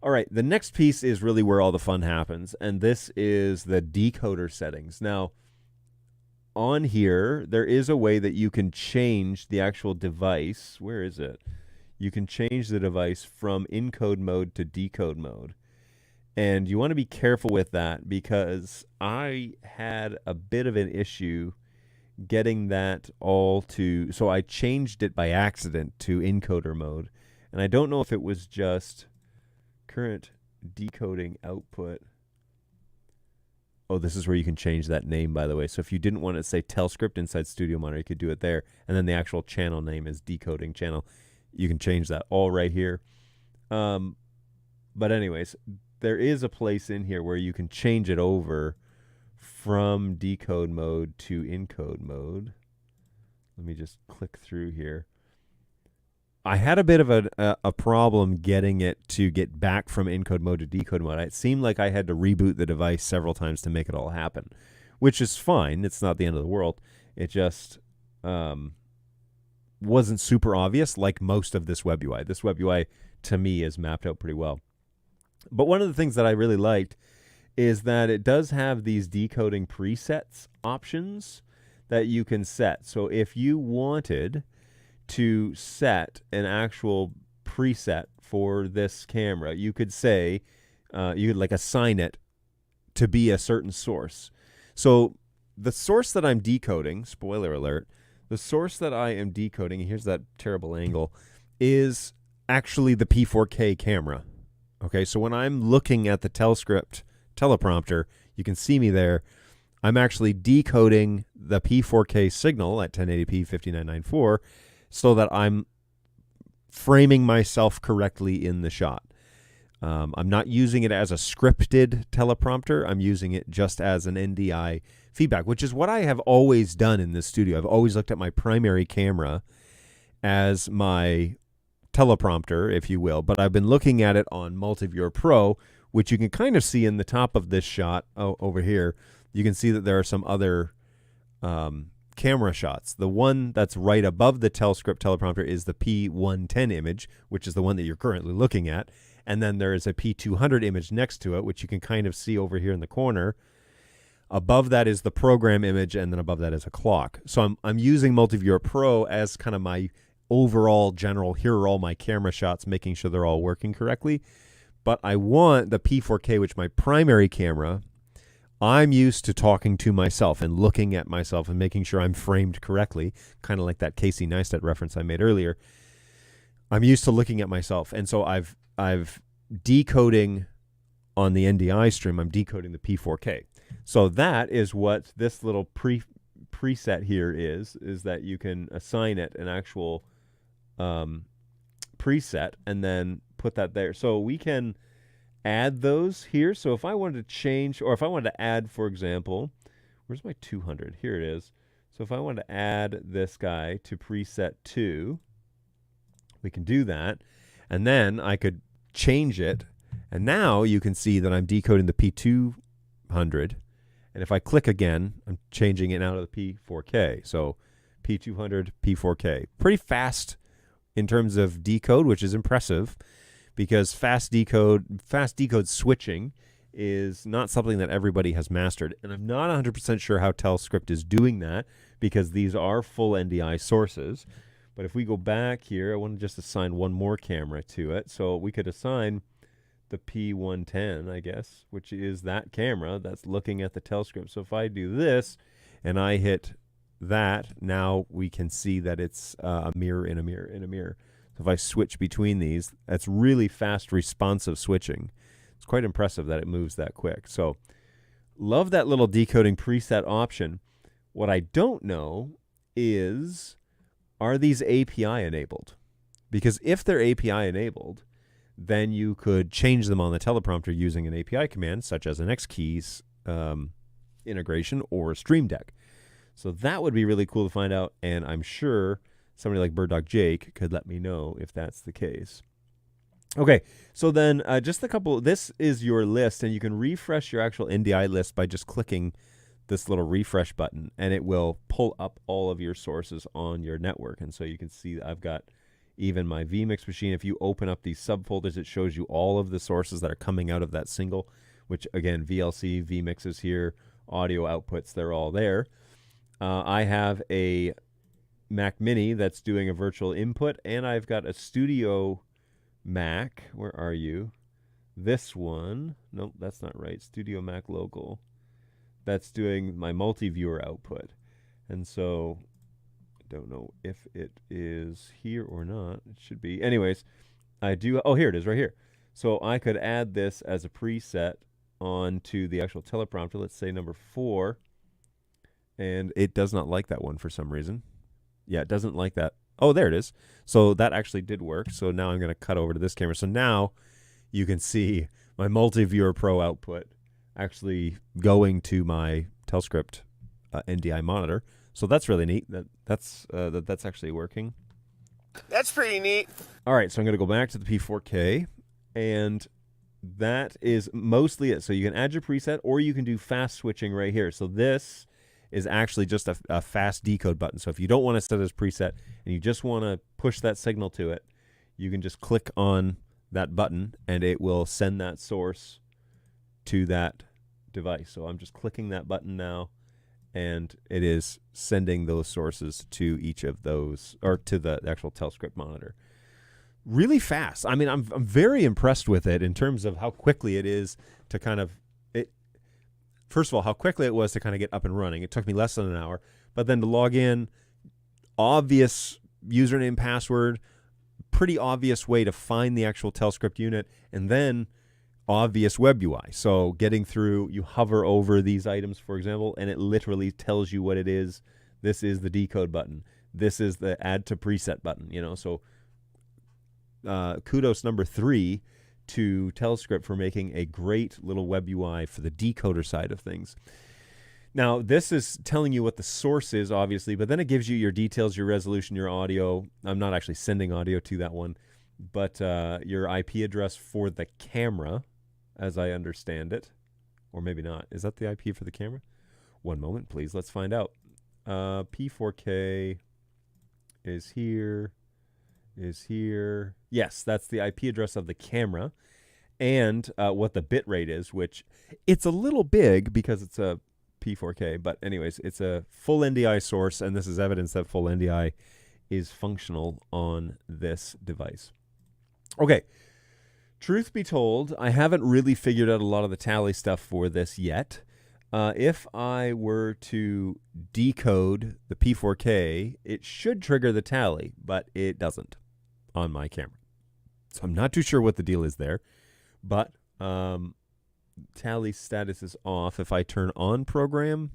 S1: All right, the next piece is really where all the fun happens, and this is the decoder settings. Now, on here, there is a way that you can change the actual device. Where is it? You can change the device from encode mode to decode mode. And you want to be careful with that because I had a bit of an issue getting that all to... So I changed it by accident to encoder mode. And I don't know if it was just current decoding output. Oh, this is where you can change that name, by the way. So if you didn't want to say Telescript inside Studio Monitor, you could do it there. And then the actual channel name is decoding channel. You can change that all right here. But anyways, there is a place in here where you can change it over from decode mode to encode mode. Let me just click through here. I had a bit of a problem getting it to get back from encode mode to decode mode. It seemed like I had to reboot the device several times to make it all happen, which is fine. It's not the end of the world. It just wasn't super obvious like most of this web UI. This web UI, to me, is mapped out pretty well. But one of the things that I really liked is that it does have these decoding presets options that you can set. So if you wanted to set an actual preset for this camera, you could say, you could like assign it to be a certain source. So the source that I'm decoding, spoiler alert, the source that I am decoding, here's that terrible angle, is actually the P4K camera. Okay, so when I'm looking at the Telescript teleprompter, you can see me there. I'm actually decoding the P4K signal at 1080p 5994 so that I'm framing myself correctly in the shot. I'm not using it as a scripted teleprompter. I'm using it just as an NDI feedback, which is what I have always done in this studio. I've always looked at my primary camera as my teleprompter, if you will, but I've been looking at it on Multiviewer Pro, which you can kind of see in the top of this shot over here. You can see that there are some other camera shots. The one that's right above the Telescript teleprompter is the P110 image, which is the one that you're currently looking at. And then there is a P200 image next to it, which you can kind of see over here in the corner. Above that is the program image, and then above that is a clock. So I'm using Multiviewer Pro as kind of my overall general, here are all my camera shots, making sure they're all working correctly. But I want the P4K, which my primary camera, I'm used to talking to myself and looking at myself and making sure I'm framed correctly, kind of like that Casey Neistat reference I made earlier. I'm used to looking at myself. And so I've decoding on the NDI stream, I'm decoding the P4K. So that is what this little preset here is that you can assign it an actual preset and then put that there. So we can add those here. So if I wanted to change, or if I wanted to add, for example, where's my 200? Here it is. So if I wanted to add this guy to preset 2, we can do that. And then I could change it, and now you can see that I'm decoding the P200, and if I click again, I'm changing it now to the P4K. So P200, P4K. Pretty fast in terms of decode, which is impressive, because fast decode switching is not something that everybody has mastered. And I'm not 100% sure how Telescript is doing that, because these are full NDI sources. But if we go back here, I want to just assign one more camera to it. So we could assign the P110, I guess, which is that camera that's looking at the Telescript. So if I do this and I hit that, now we can see that it's a mirror in a mirror in a mirror. So if I switch between these, that's really fast responsive switching. It's quite impressive that it moves that quick. So love that little decoding preset option. What I don't know is, are these API enabled? Because if they're API enabled, then you could change them on the teleprompter using an API command, such as an Xkeys integration or Stream Deck. So that would be really cool to find out, and I'm sure somebody like BirdDog Jake could let me know if that's the case. Okay, so then just a couple, this is your list, and you can refresh your actual NDI list by just clicking this little refresh button, and it will pull up all of your sources on your network. And so you can see I've got even my vMix machine. If you open up these subfolders, it shows you all of the sources that are coming out of that single, which again, VLC, vMix is here, audio outputs, they're all there. I have a Mac Mini that's doing a virtual input, and I've got a Studio Mac. Where are you? This one. Nope, that's not right. Studio Mac local. That's doing my multi-viewer output. And so I don't know if it is here or not. It should be. Anyways, I do. Oh, here it is right here. So I could add this as a preset onto the actual teleprompter. Let's say number 4. And it does not like that one for some reason. Yeah, it doesn't like that. Oh, there it is. So that actually did work. So now I'm going to cut over to this camera. So now you can see my multi-viewer pro output actually going to my Telescript NDI monitor. So that's really neat. That's actually working.
S3: That's pretty neat.
S1: All right, so I'm going to go back to the P4K, and that is mostly it. So you can add your preset, or you can do fast switching right here. So this is actually just a fast decode button. So if you don't want to set as preset and you just want to push that signal to it, you can just click on that button and it will send that source to that device. So I'm just clicking that button now, and it is sending those sources to each of those, or to the actual Telescript monitor. Really fast. I mean, I'm very impressed with it in terms of how quickly it is to kind of, first of all, how quickly it was to kind of get up and running. It took me less than an hour, but then to log in, obvious username, password, pretty obvious way to find the actual Telescript unit, and then obvious web UI. So getting through, you hover over these items, for example, and it literally tells you what it is. This is the decode button. This is the add to preset button, you know. So kudos number 3 to Telescript for making a great little web UI for the decoder side of things. Now, this is telling you what the source is, obviously, but then it gives you your details, your resolution, your audio. I'm not actually sending audio to that one, but your IP address for the camera, as I understand it. Or maybe not. Is that the IP for the camera? One moment, please. Let's find out. P4K is here. Yes, that's the IP address of the camera, and what the bit rate is, which it's a little big because it's a P4K, but anyways, it's a full NDI source, and this is evidence that full NDI is functional on this device. Okay, truth be told, I haven't really figured out a lot of the tally stuff for this yet. If I were to decode the P4K, it should trigger the tally, but it doesn't on my camera. So I'm not too sure what the deal is there, but tally status is off. If I turn on program,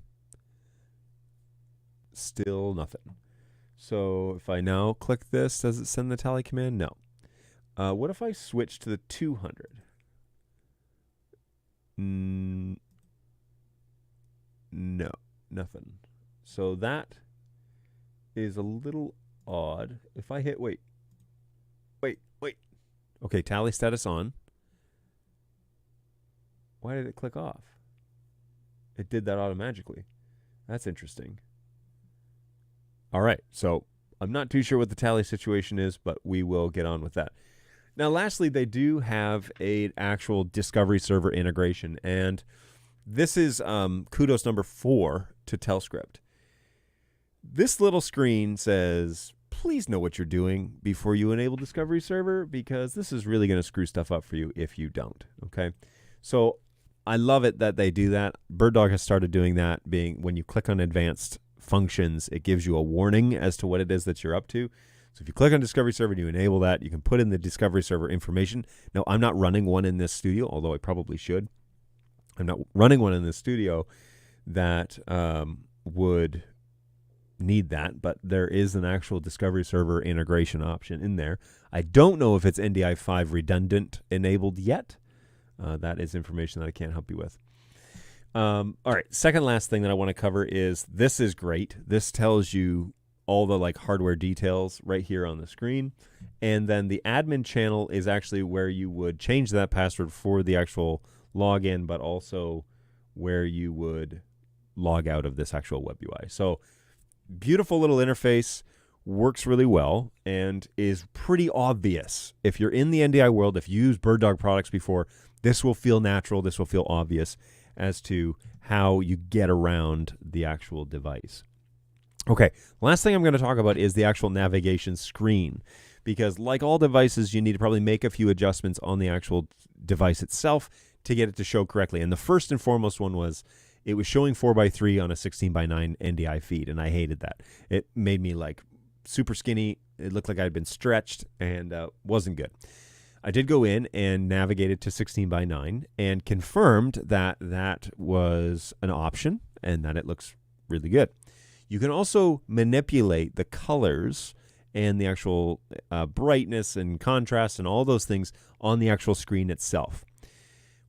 S1: still nothing. So if I now click this, does it send the tally command? No. What if I switch to the 200? No, nothing. So that is a little odd. If I hit, wait. Okay, tally status on. Why did it click off? It did that automatically. That's interesting. All right, so I'm not too sure what the tally situation is, but we will get on with that. Now, lastly, they do have an actual Discovery Server integration, and this is kudos number 4 to Telescript. This little screen says, please know what you're doing before you enable Discovery Server, because this is really going to screw stuff up for you if you don't, okay? So I love it that they do that. BirdDog has started doing that, being when you click on advanced functions, it gives you a warning as to what it is that you're up to. So if you click on Discovery Server and you enable that, you can put in the Discovery Server information. Now, I'm not running one in this studio, although I probably should. I'm not running one in this studio that would need that, but there is an actual Discovery Server integration option in there. I don't know if it's NDI 5 redundant enabled yet. That is information that I can't help you with. All right, second last thing that I want to cover is this is great. This tells you all the like hardware details right here on the screen. And then the admin channel is actually where you would change that password for the actual login, but also where you would log out of this actual web UI. So beautiful little interface, works really well, and is pretty obvious. If you're in the NDI world, if you used BirdDog products before, this will feel natural, this will feel obvious as to how you get around the actual device. Okay, last thing I'm going to talk about is the actual navigation screen, because like all devices, you need to probably make a few adjustments on the actual device itself to get it to show correctly. And the first and foremost one was it was showing 4:3 on a 16:9 NDI feed, and I hated that. It made me like super skinny. It looked like I'd been stretched and wasn't good. I did go in and navigated to 16:9 and confirmed that that was an option and that it looks really good. You can also manipulate the colors and the actual brightness and contrast and all those things on the actual screen itself.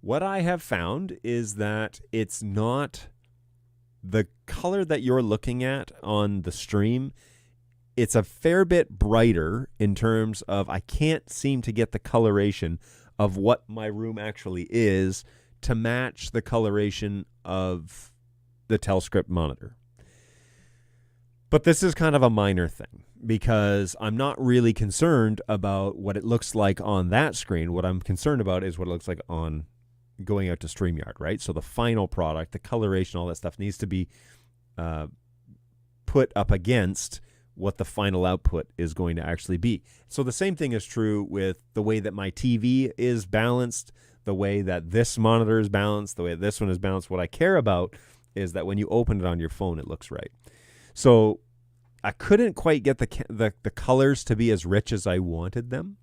S1: What I have found is that it's not the color that you're looking at on the stream. It's a fair bit brighter in terms of I can't seem to get the coloration of what my room actually is to match the coloration of the Telescript monitor. But this is kind of a minor thing because I'm not really concerned about what it looks like on that screen. What I'm concerned about is what it looks like on going out to StreamYard, right? So the final product, the coloration, all that stuff needs to be put up against what the final output is going to actually be. So the same thing is true with the way that my TV is balanced, the way that this monitor is balanced, the way that this one is balanced. What I care about is that when you open it on your phone, it looks right. So I couldn't quite get the colors to be as rich as I wanted them.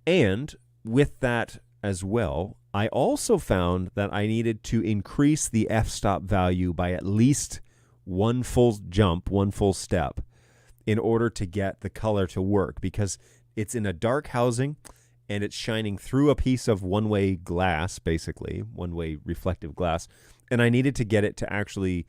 S1: And with that as well, I also found that I needed to increase the f-stop value by at least one full jump, one full step, in order to get the color to work, because it's in a dark housing and it's shining through a piece of one-way glass, basically, one-way reflective glass, and I needed to get it to actually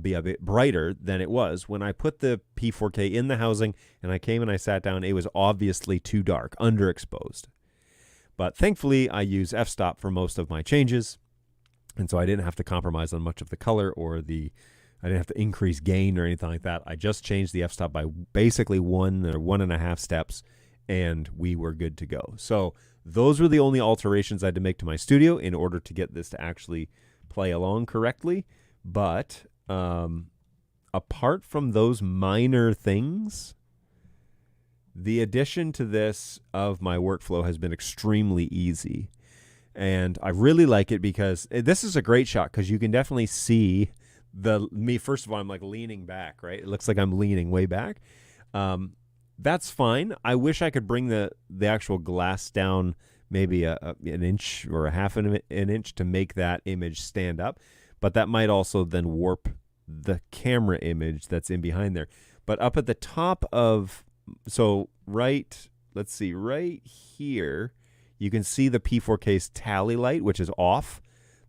S1: be a bit brighter than it was. When I put the P4K in the housing and I came and I sat down, it was obviously too dark, underexposed. But thankfully, I use f-stop for most of my changes, and so I didn't have to compromise on much of the color or I didn't have to increase gain or anything like that. I just changed the f-stop by basically 1 or 1.5 steps, and we were good to go. So those were the only alterations I had to make to my studio in order to get this to actually play along correctly. But apart from those minor things, the addition to this of my workflow has been extremely easy. And I really like it because this is a great shot because you can definitely see me. First of all, I'm like leaning back, right? It looks like I'm leaning way back. That's fine. I wish I could bring the actual glass down maybe an inch or a half an inch to make that image stand up. But that might also then warp the camera image that's in behind there. But up at the top of, let's see, right here, you can see the P4K's tally light, which is off.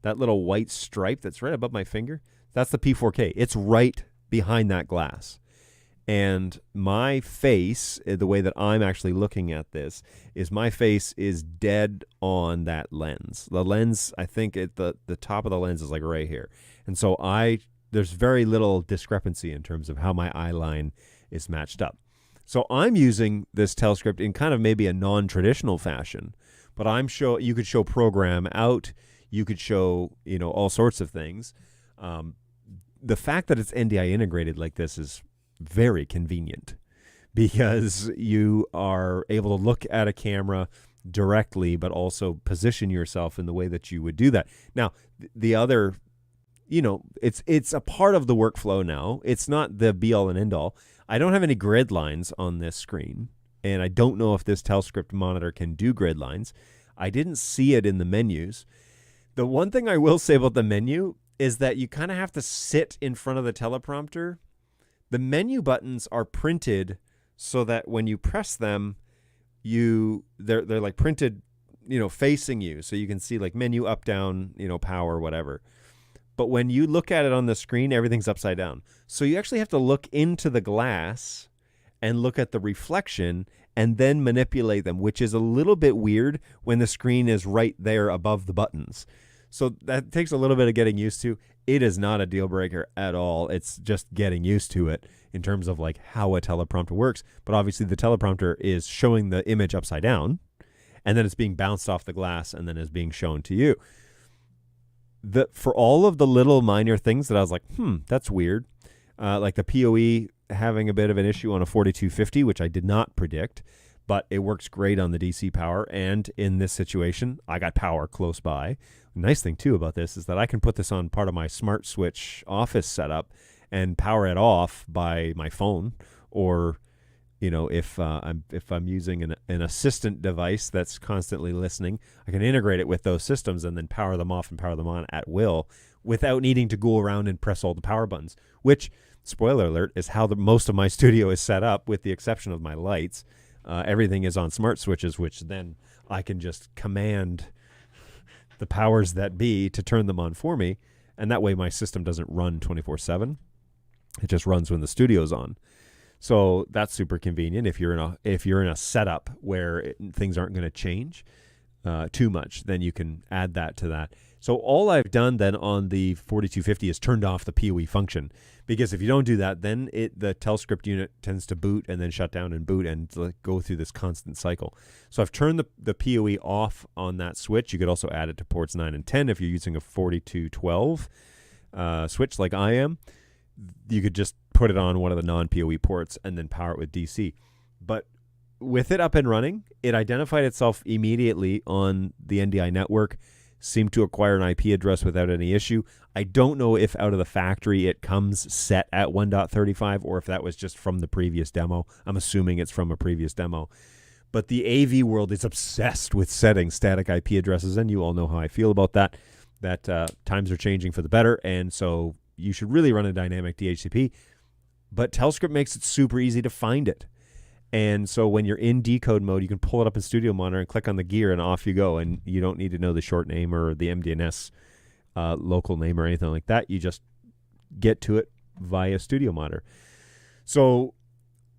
S1: That little white stripe that's right above my finger, that's the P4K. It's right behind that glass. And my face, the way that I'm actually looking at this, is my face is dead on that lens. The lens, I think the top of the lens is like right here. And so there's very little discrepancy in terms of how my eye line is matched up. So I'm using this Telescript in kind of maybe a non-traditional fashion, but you could show program out, you could show, all sorts of things. The fact that it's NDI integrated like this is very convenient because you are able to look at a camera directly, but also position yourself in the way that you would do that. Now, the other, it's a part of the workflow now. It's not the be all and end all. I don't have any grid lines on this screen, and I don't know if this Telescript monitor can do grid lines. I didn't see it in the menus. The one thing I will say about the menu is that you kind of have to sit in front of the teleprompter. The menu buttons are printed so that when you press them, they're like printed, facing you, so you can see like menu up, down, power, whatever. But when you look at it on the screen, everything's upside down. So you actually have to look into the glass and look at the reflection and then manipulate them, which is a little bit weird when the screen is right there above the buttons. So that takes a little bit of getting used to. It is not a deal breaker at all. It's just getting used to it in terms of like how a teleprompter works. But obviously the teleprompter is showing the image upside down, and then it's being bounced off the glass and then is being shown to you. For all of the little minor things that I was like, that's weird, like the PoE having a bit of an issue on a 4250, which I did not predict, but it works great on the DC power. And in this situation, I got power close by. The nice thing too about this is that I can put this on part of my smart switch office setup and power it off by my phone, or if I'm using an assistant device that's constantly listening, I can integrate it with those systems and then power them off and power them on at will without needing to go around and press all the power buttons, which, spoiler alert, is how most of my studio is set up, with the exception of my lights. Everything is on smart switches, which then I can just command the powers that be to turn them on for me, and that way my system doesn't run 24/7. It just runs when the studio's on. So that's super convenient if you're in a setup where things aren't going to change too much. Then you can add that to that. So all I've done then on the 4250 is turned off the PoE function, because if you don't do that, then the Telescript unit tends to boot and then shut down and boot and go through this constant cycle. So I've turned the PoE off on that switch. You could also add it to ports 9 and 10 if you're using a 4212 switch like I am. You could just put it on one of the non-PoE ports and then power it with DC. But with it up and running, it identified itself immediately on the NDI network, seemed to acquire an IP address without any issue. I don't know if out of the factory it comes set at 1.35 or if that was just from the previous demo. I'm assuming it's from a previous demo. But the AV world is obsessed with setting static IP addresses, and you all know how I feel about that. Times are changing for the better, and so you should really run a dynamic DHCP. But Telescript makes it super easy to find it. And so when you're in decode mode, you can pull it up in Studio Monitor and click on the gear and off you go. And you don't need to know the short name or the MDNS local name or anything like that. You just get to it via Studio Monitor. So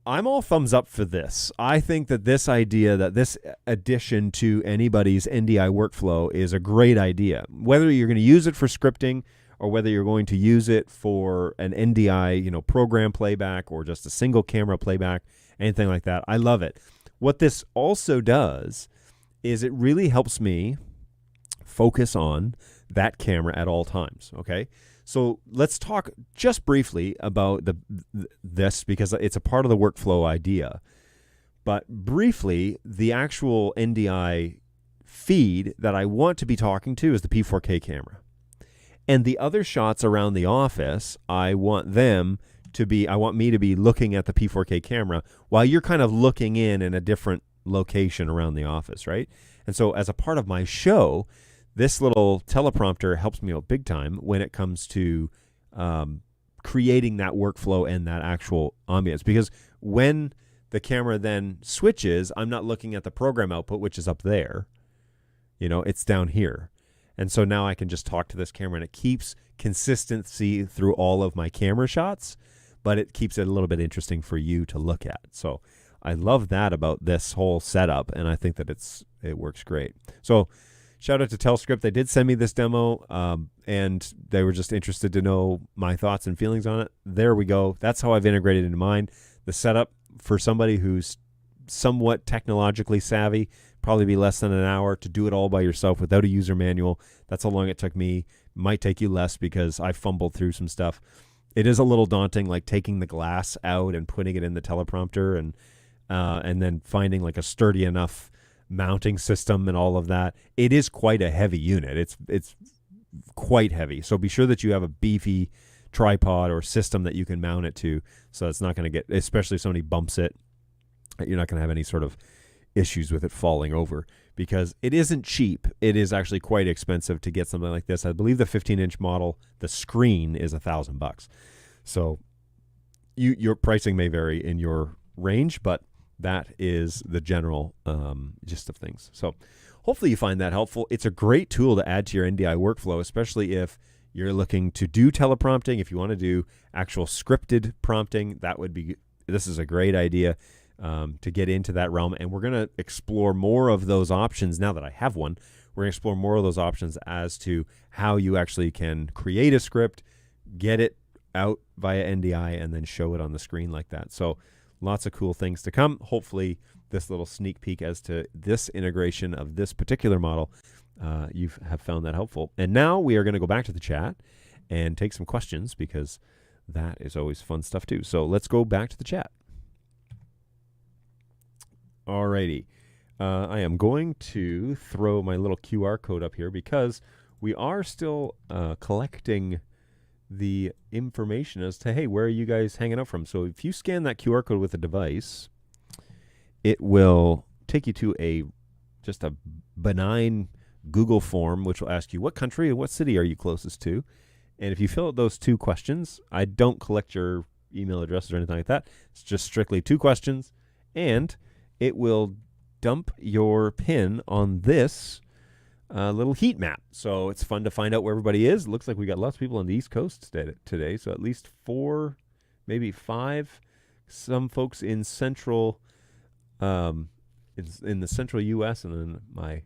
S1: I'm all thumbs up for this. I think that this addition to anybody's NDI workflow is a great idea. Whether you're going to use it for scripting or whether you're going to use it for an NDI, program playback or just a single camera playback, anything like that, I love it. What this also does is it really helps me focus on that camera at all times, okay? So let's talk just briefly about this because it's a part of the workflow idea. But briefly, the actual NDI feed that I want to be talking to is the P4K camera. And the other shots around the office, I want me to be looking at the P4K camera while you're kind of looking in a different location around the office, right? And so as a part of my show, this little teleprompter helps me out big time when it comes to creating that workflow and that actual ambience. Because when the camera then switches, I'm not looking at the program output, which is up there. It's down here. And so now I can just talk to this camera, and it keeps consistency through all of my camera shots, but it keeps it a little bit interesting for you to look at. So I love that about this whole setup, and I think that it works great. So shout out to Telescript. They did send me this demo, and they were just interested to know my thoughts and feelings on it. There we go. That's how I've integrated into mine. The setup for somebody who's somewhat technologically savvy, probably be less than an hour to do it all by yourself without a user manual. That's how long it took me. Might take you less because I fumbled through some stuff. It is a little daunting, like taking the glass out and putting it in the teleprompter and then finding like a sturdy enough mounting system and all of that. It is quite a heavy unit. It's quite heavy. So be sure that you have a beefy tripod or system that you can mount it to, so it's not going to get, especially if somebody bumps it, you're not going to have any sort of issues with it falling over, because it isn't cheap. It is actually quite expensive to get something like this. I believe the 15-inch model, the screen is $1,000. So your pricing may vary in your range, but that is the general gist of things. So hopefully you find that helpful. It's a great tool to add to your NDI workflow, especially if you're looking to do teleprompting. If you want to do actual scripted prompting, this is a great idea to get into that realm. And we're going to explore more of those options now that I have one. We're going to explore more of those options as to how you actually can create a script, get it out via NDI, and then show it on the screen like that. So lots of cool things to come. Hopefully this little sneak peek as to this integration of this particular model, you have found that helpful. And now we are going to go back to the chat and take some questions, because that is always fun stuff too. So let's go back to the chat. Alrighty. I am going to throw my little QR code up here because we are still collecting the information as to, hey, where are you guys hanging out from? So if you scan that QR code with a device, it will take you to just a benign Google form, which will ask you what country and what city are you closest to. And if you fill out those 2 questions, I don't collect your email addresses or anything like that. It's just strictly 2 questions, and it will dump your pin on this little heat map. So it's fun to find out where everybody is. It looks like we got lots of people on the East Coast today. So at least 4, maybe 5. Some folks in central, in the central U.S., and then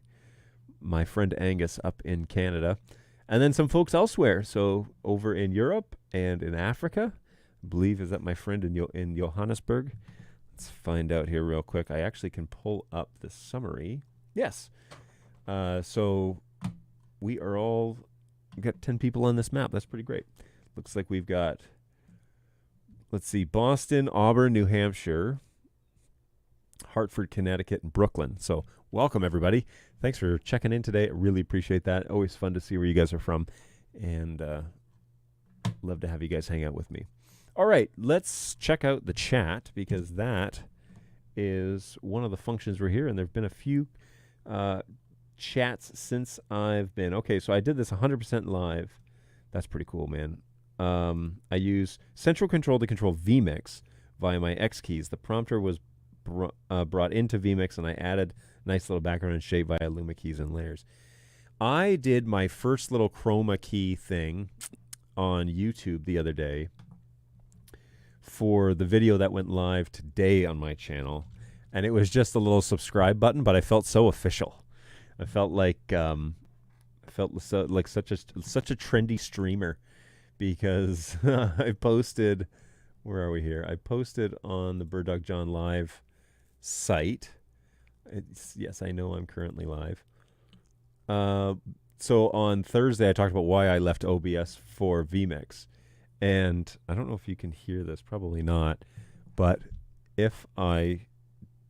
S1: my friend Angus up in Canada, and then some folks elsewhere. So over in Europe and in Africa, I believe, is that my friend in Johannesburg. Let's find out here real quick. I actually can pull up the summary. Yes. So we've got 10 people on this map. That's pretty great. Looks like we've got, let's see, Boston, Auburn, New Hampshire, Hartford, Connecticut, and Brooklyn. So welcome, everybody. Thanks for checking in today. I really appreciate that. Always fun to see where you guys are from, and love to have you guys hang out with me. All right, let's check out the chat, because that is one of the functions we're here, and there have been a few chats since I've been. Okay, so I did this 100% live. That's pretty cool, man. I use central control to control vMix via my X keys. The prompter was brought into vMix, and I added nice little background and shape via Luma keys and layers. I did my first little chroma key thing on YouTube the other day for the video that went live today on my channel, and it was just a little subscribe button, but I felt so official. I felt like such a trendy streamer, because I posted, where are we here? I posted on the BirdDog John Live site. Yes, I know I'm currently live. So on Thursday, I talked about why I left OBS for vMix. And I don't know if you can hear this, probably not. But if I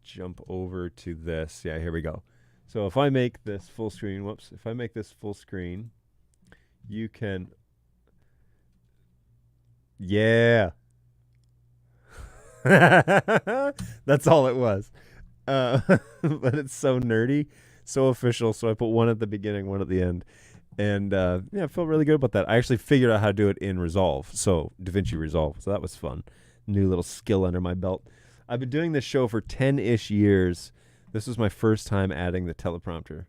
S1: jump over to this, yeah, here we go. So if I make this full screen, if I make this full screen, you can, yeah. That's all it was. But it's so nerdy, so official. So I put one at the beginning, one at the end. And yeah, I felt really good about that. I actually figured out how to do it in Resolve, so DaVinci Resolve. So that was fun. New little skill under my belt. I've been doing this show for 10-ish years. This was my first time adding the teleprompter.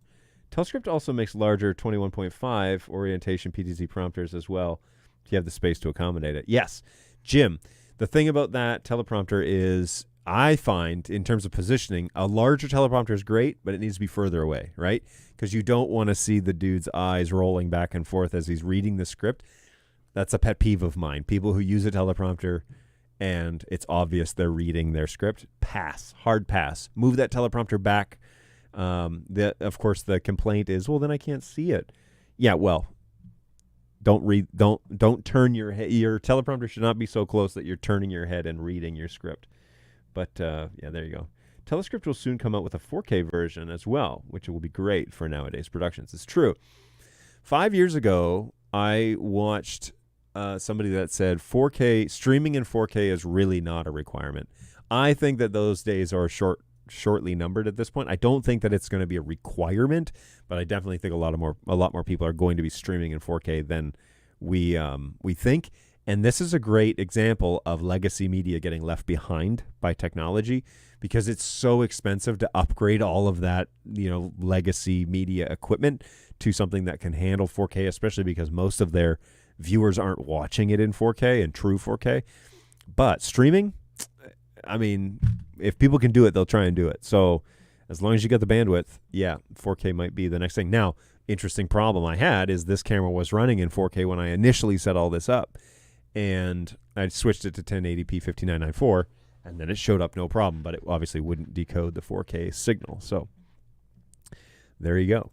S1: Telescript also makes larger 21.5 orientation PTZ prompters as well, if you have the space to accommodate it. Yes, Jim, The thing about that teleprompter is, I find, in terms of positioning, a larger teleprompter is great, but it needs to be further away, right? Because you don't want to see the dude's eyes rolling back and forth as he's reading the script. That's a pet peeve of mine. People who use a teleprompter and it's obvious they're reading their script, pass, hard pass. Move that teleprompter back. Of course, the complaint is, well, then I can't see it. Yeah, well, don't turn your head. Your teleprompter should not be so close that you're turning your head and reading your script. But yeah, there you go. Telescript will soon come out with a 4K version as well, which will be great for nowadays productions. It's true. 5 years ago, I watched somebody that said 4K streaming in 4K is really not a requirement. I think that those days are shortly numbered at this point. I don't think that it's going to be a requirement, but I definitely think a lot more people are going to be streaming in 4K than we think. And this is a great example of legacy media getting left behind by technology, because it's so expensive to upgrade all of that, legacy media equipment to something that can handle 4K, especially because most of their viewers aren't watching it in 4K and true 4K. But streaming, I mean, if people can do it, they'll try and do it. So as long as you get the bandwidth, yeah, 4K might be the next thing. Now, interesting problem I had is this camera was running in 4K when I initially set all this up. And I switched it to 1080p 5994, and then it showed up no problem, but it obviously wouldn't decode the 4K signal. So there you go.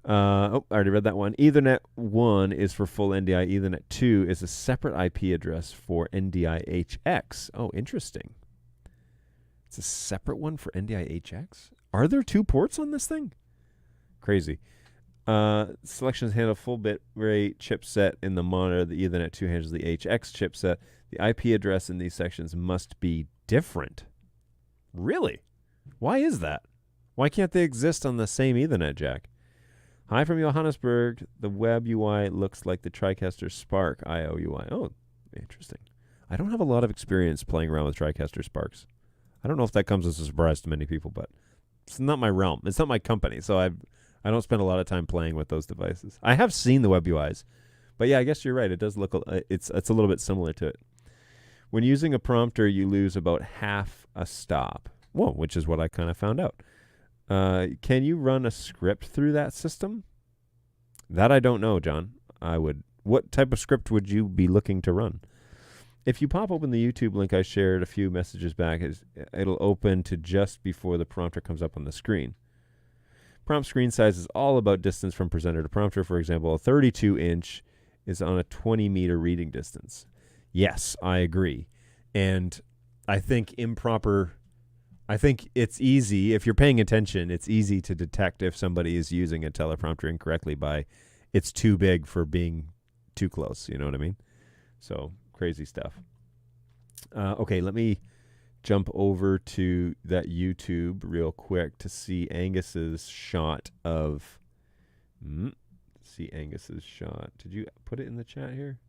S1: I already read that one. Ethernet 1 is for full NDI. Ethernet 2 is a separate IP address for NDI HX. Oh, interesting. It's a separate one for NDI HX? Are there 2 ports on this thing? Crazy. Selections handle full bit rate chipset in the monitor. The Ethernet 2 handles the HX chipset. The IP address in these sections must be different. Really? Why is that? Why can't they exist on the same Ethernet jack? Hi from Johannesburg. The web UI looks like the TriCaster Spark IO UI. Oh, interesting. I don't have a lot of experience playing around with TriCaster Sparks. I don't know if that comes as a surprise to many people, but it's not my realm. It's not my company, so I don't spend a lot of time playing with those devices. I have seen the web UIs, but yeah, I guess you're right. It does look, it's a little bit similar to it. When using a prompter, you lose about half a stop. Whoa, which is what I kind of found out. Can you run a script through that system? That I don't know, John. What type of script would you be looking to run? If you pop open the YouTube link I shared a few messages back, it'll open to just before the prompter comes up on the screen. Prompt screen size is all about distance from presenter to prompter. For example, a 32-inch is on a 20-meter reading distance. Yes, I agree. And I think it's easy, if you're paying attention, it's easy to detect if somebody is using a teleprompter incorrectly by it's too big for being too close. You know what I mean? So crazy stuff. Okay, let me jump over to that YouTube real quick to see Angus's shot of... see Angus's shot. Did you put it in the chat here?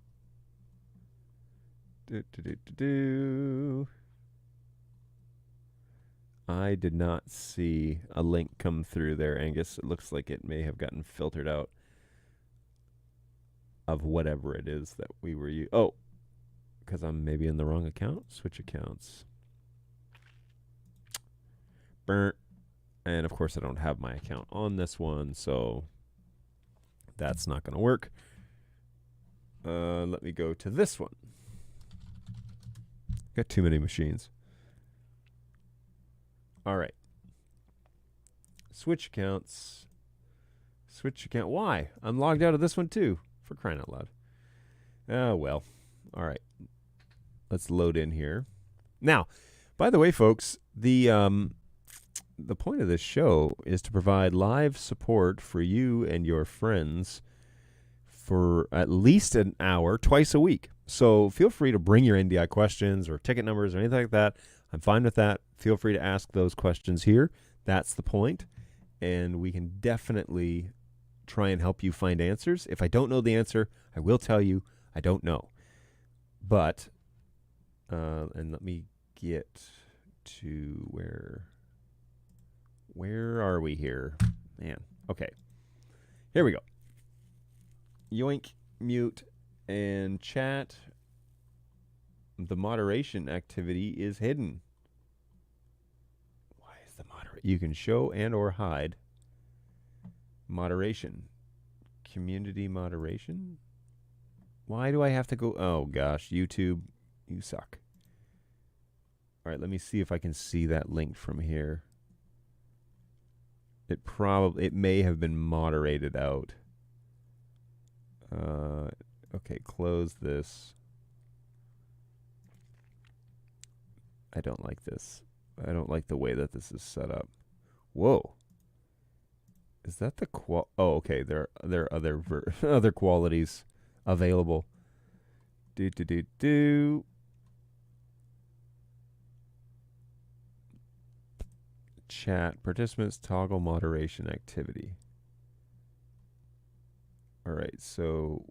S1: I did not see a link come through there, Angus. It looks like it may have gotten filtered out of whatever it is that we were using. Oh, because I'm maybe in the wrong account. Switch accounts. Burnt. And of course I don't have my account on this one, so that's not going to work. Let me go to this one. Got too many machines. All right. Switch accounts. Switch account. Why? I'm logged out of this one too, for crying out loud. Oh, well. All right. Let's load in here. Now, by the way, folks, the point of this show is to provide live support for you and your friends for at least an hour, twice a week. So feel free to bring your NDI questions or ticket numbers or anything like that. I'm fine with that. Feel free to ask those questions here. That's the point. And we can definitely try and help you find answers. If I don't know the answer, I will tell you I don't know. But, and let me get to where are we here? Man, okay. Here we go. Yoink, mute, and chat. The moderation activity is hidden. Why is the moderate? You can show and or hide moderation. Community moderation? Why do I have to go? Oh, gosh. YouTube, you suck. All right, let me see if I can see that link from here. It may have been moderated out. Okay, close this. I don't like this. I don't like the way that this is set up. Whoa. Is that the Oh, okay. There are other other qualities available. Chat participants toggle moderation activity. All right, so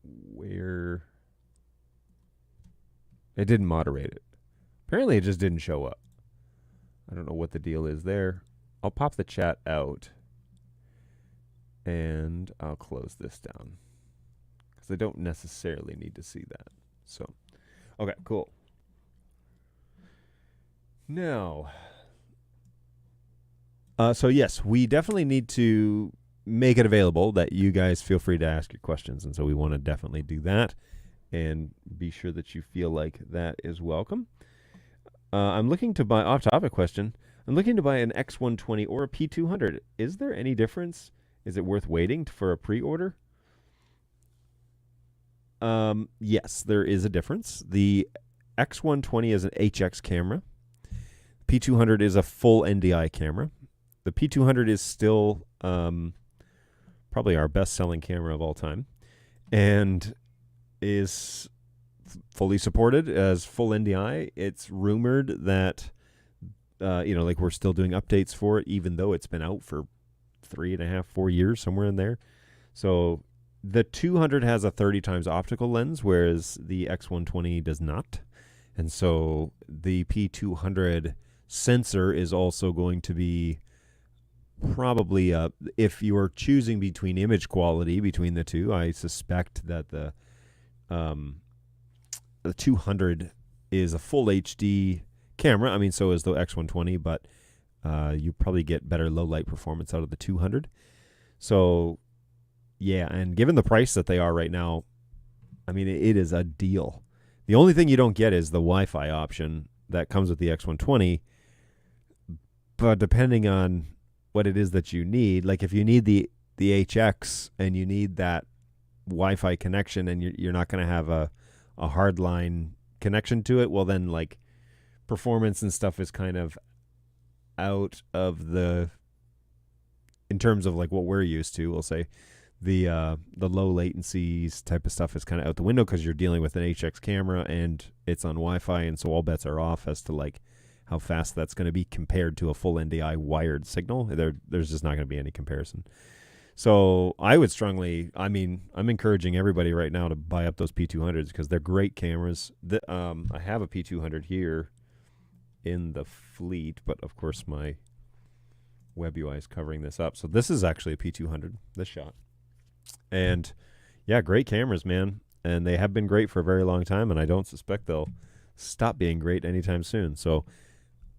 S1: where it didn't moderate it. Apparently it just didn't show up. I don't know what the deal is there. I'll pop the chat out and I'll close this down because I don't necessarily need to see that. So, okay, cool. Now, so yes, we definitely need to make it available that you guys feel free to ask your questions. And so we want to definitely do that and be sure that you feel like that is welcome. I'm looking to buy, off-topic question, I'm looking to buy an X120 or a P200. Is there any difference? Is it worth waiting for a pre-order? Yes, there is a difference. The X120 is an HX camera. P200 is a full NDI camera. The P200 is still probably our best-selling camera of all time and is fully supported as full NDI. It's rumored that, like we're still doing updates for it, even though it's been out for 3.5, 4 years, somewhere in there. So the 200 has a 30 times optical lens, whereas the X120 does not. And so the P200 sensor is also going to be probably, if you are choosing between image quality between the two, I suspect that the 200 is a full HD camera. I mean, so is the X120, but you probably get better low light performance out of the 200. So, yeah, and given the price that they are right now, I mean, it is a deal. The only thing you don't get is the Wi-Fi option that comes with the X120, but depending on what it is that you need, like if you need the HX and you need that Wi-Fi connection and you're not going to have a hardline connection to it, well then like performance and stuff is kind of out of in terms of like what we're used to. We'll say the low latencies type of stuff is kind of out the window because you're dealing with an HX camera and it's on Wi-Fi, and so all bets are off as to like how fast that's going to be compared to a full NDI wired signal. There's just not going to be any comparison. So I would I'm encouraging everybody right now to buy up those P200s because they're great cameras. I have a P200 here in the fleet, but of course my web UI is covering this up. So this is actually a P200, this shot. And yeah, great cameras, man. And they have been great for a very long time, and I don't suspect they'll stop being great anytime soon. So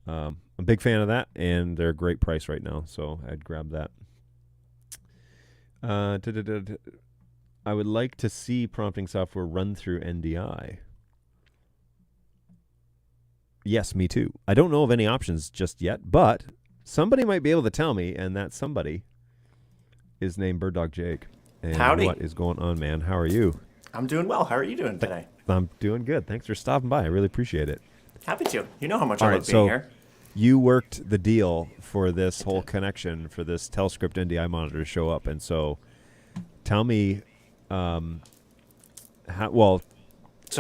S1: I'm a big fan of that, and they're a great price right now, so I'd grab that. I would like to see prompting software run through NDI. Yes, me too. I don't know of any options just yet, but somebody might be able to tell me, and that somebody is named BirdDog Jake. And
S2: Howdy.
S1: What is going on, man? How are you?
S2: I'm doing well. How are you doing today?
S1: I'm doing good. Thanks for stopping by. I really appreciate it.
S2: Happy to. You know how much
S1: All
S2: I
S1: right,
S2: love being here.
S1: You worked the deal for this whole connection for this Telescript NDI monitor to show up, and so tell me, So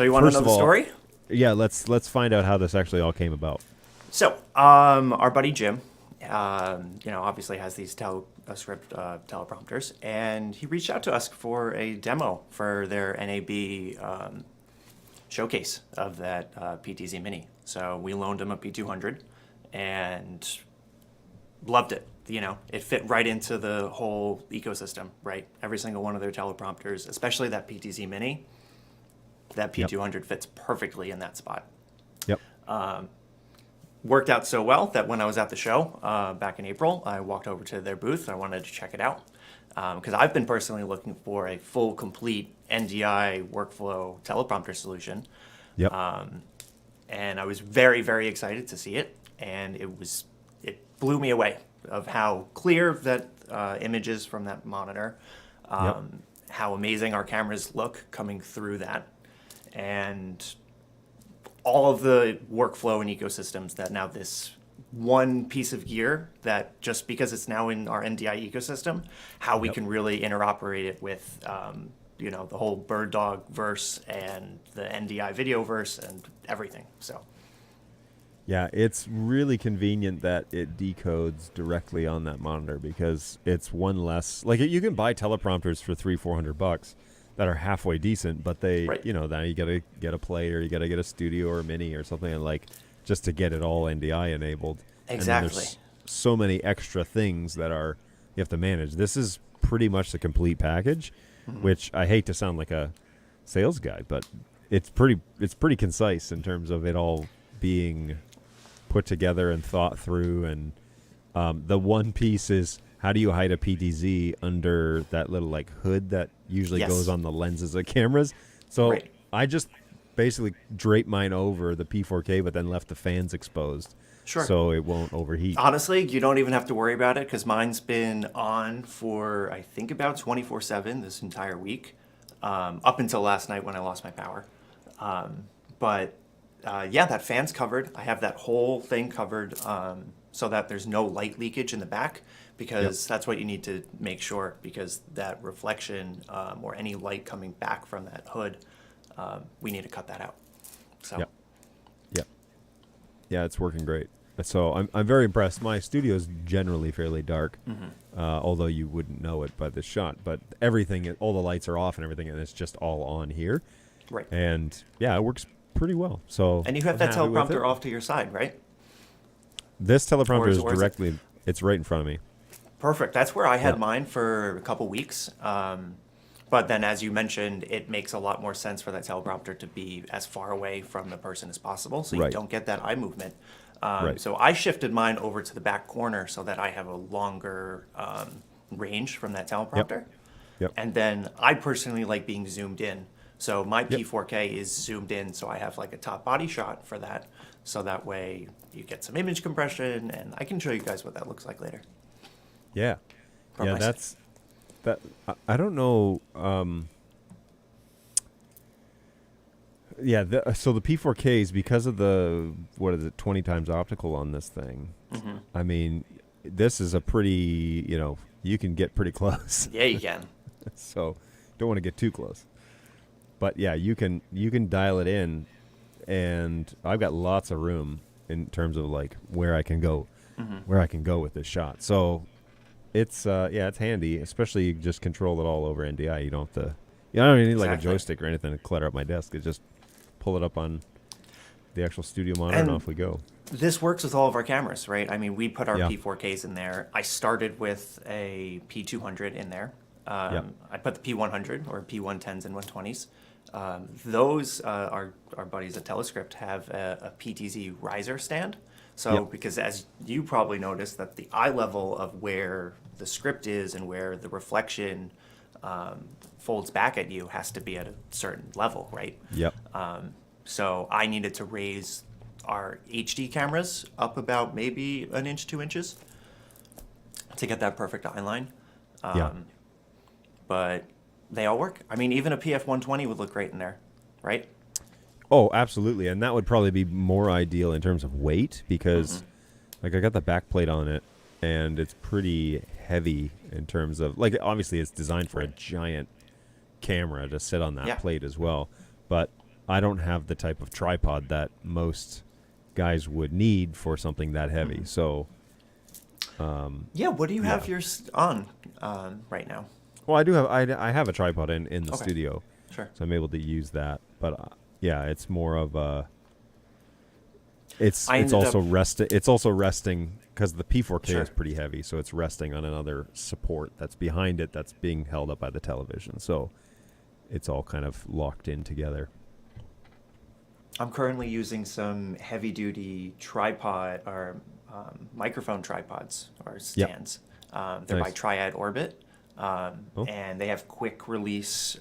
S2: you want to know the story?
S1: Yeah, let's find out how this actually all came about.
S2: So, our buddy Jim, obviously has these Telescript teleprompters, and he reached out to us for a demo for their NAB showcase of that PTZ Mini. So we loaned him a P200 and loved it. It fit right into the whole ecosystem, right? Every single one of their teleprompters, especially that PTZ Mini, that P200 fits perfectly in that spot.
S1: Yep.
S2: Worked out so well that when I was at the show back in April, I walked over to their booth. I wanted to check it out because I've been personally looking for a full, complete NDI workflow teleprompter solution.
S1: Yep.
S2: And I was very, very excited to see it, and it blew me away of how clear that image is from that monitor, how amazing our cameras look coming through that, and all of the workflow and ecosystems that now this one piece of gear that just because it's now in our NDI ecosystem, how we can really interoperate it with the whole BirdDog verse and the NDI video verse and everything. So
S1: yeah, it's really convenient that it decodes directly on that monitor because it's one less. Like you can buy teleprompters for $300-400 that are halfway decent, but they, now you gotta get a plate or you gotta get a studio or a mini or something like just to get it all NDI enabled.
S2: Exactly.
S1: And there's so many extra things that you have to manage. This is pretty much the complete package, which I hate to sound like a sales guy, but it's pretty concise in terms of it all being put together and thought through. And the one piece is, how do you hide a PTZ under that little like hood that usually goes on the lenses of cameras? So I just basically draped mine over the P4K, but then left the fans exposed.
S2: Sure.
S1: So it won't overheat.
S2: Honestly, you don't even have to worry about it because mine's been on for, I think, about 24/7 this entire week, up until last night when I lost my power. But that fan's covered. I have that whole thing covered so that there's no light leakage in the back because that's what you need to make sure, because that reflection or any light coming back from that hood, we need to cut that out. So.
S1: Yeah, it's working great. So I'm very impressed. My studio is generally fairly dark, although you wouldn't know it by this shot. But everything, all the lights are off and everything, and it's just all on here.
S2: Right.
S1: And it works pretty well. So
S2: and you have that teleprompter off to your side, right?
S1: This teleprompter is directly. It's right in front of me.
S2: Perfect. That's where I had mine for a couple weeks. But then, as you mentioned, it makes a lot more sense for that teleprompter to be as far away from the person as possible, so you don't get that eye movement. So I shifted mine over to the back corner so that I have a longer range from that teleprompter.
S1: Yep.
S2: And then I personally like being zoomed in. So my P4K is zoomed in, so I have like a top body shot for that. So that way you get some image compression, and I can show you guys what that looks like later.
S1: Yeah.
S2: From my side.
S1: That I don't know. So the P4Ks, because of the 20 times optical on this thing. I mean, this is a pretty, you can get pretty close.
S2: Yeah, you can.
S1: So don't want to get too close. But yeah, you can dial it in, and I've got lots of room in terms of like where I can go with this shot. So it's it's handy, especially you just control it all over NDI. You don't have to. I don't even need like a joystick or anything to clutter up my desk. It's just pull it up on the actual studio monitor and off we go.
S2: This works with all of our cameras, right? I mean, we put our P4Ks in there. I started with a P200 in there. I put the P100 or P110s and 120s. Those our buddies at Telescript have a PTZ riser stand. So because as you probably noticed that the eye level of where the script is and where the reflection folds back at you has to be at a certain level, right?
S1: Yep.
S2: So I needed to raise our HD cameras up about maybe 1 inch, 2 inches to get that perfect eye line. But they all work. I mean, even a PF120 would look great in there, right?
S1: Oh, absolutely. And that would probably be more ideal in terms of weight because like I got the back plate on it and it's pretty heavy in terms of like obviously it's designed for a giant camera to sit on that plate as well. But I don't have the type of tripod that most guys would need for something that heavy. So
S2: what do you have yours on right now?
S1: Well, I do have I have a tripod in the studio.
S2: Sure.
S1: So I'm able to use that. But it's more of a it's also resting because the P4K is pretty heavy, so it's resting on another support that's behind it that's being held up by the television. So it's all kind of locked in together.
S2: I'm currently using some heavy duty tripod or microphone tripods or stands. They're by
S1: Nice.
S2: Triad Orbit,
S1: Oh.
S2: and they have quick release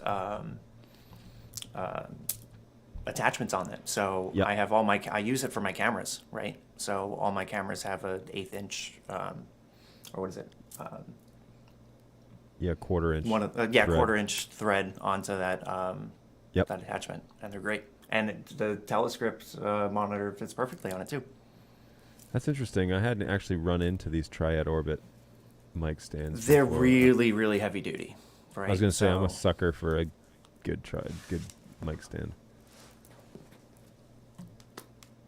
S2: attachments on them. So
S1: Yep.
S2: I have I use it for my cameras, right? So all my cameras have a 1/8 inch, or what is it?
S1: Yeah, quarter-inch.
S2: Quarter
S1: thread.
S2: inch thread onto that
S1: Yep.
S2: that attachment, and they're great. And the Telescript monitor fits perfectly on it too.
S1: That's interesting. I hadn't actually run into these Triad Orbit mic stands.
S2: They're
S1: before.
S2: really, really heavy duty, right?
S1: I was going to say, I'm a
S2: So-
S1: sucker for a good mic stand.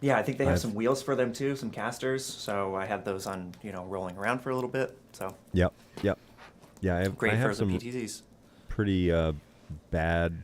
S2: Yeah, I think they have
S1: I've-
S2: some wheels for them too, some casters. So I had those on, rolling around for a little bit. So
S1: Yep. Yeah, I
S2: great
S1: have
S2: for the
S1: some
S2: PTZs.
S1: pretty bad.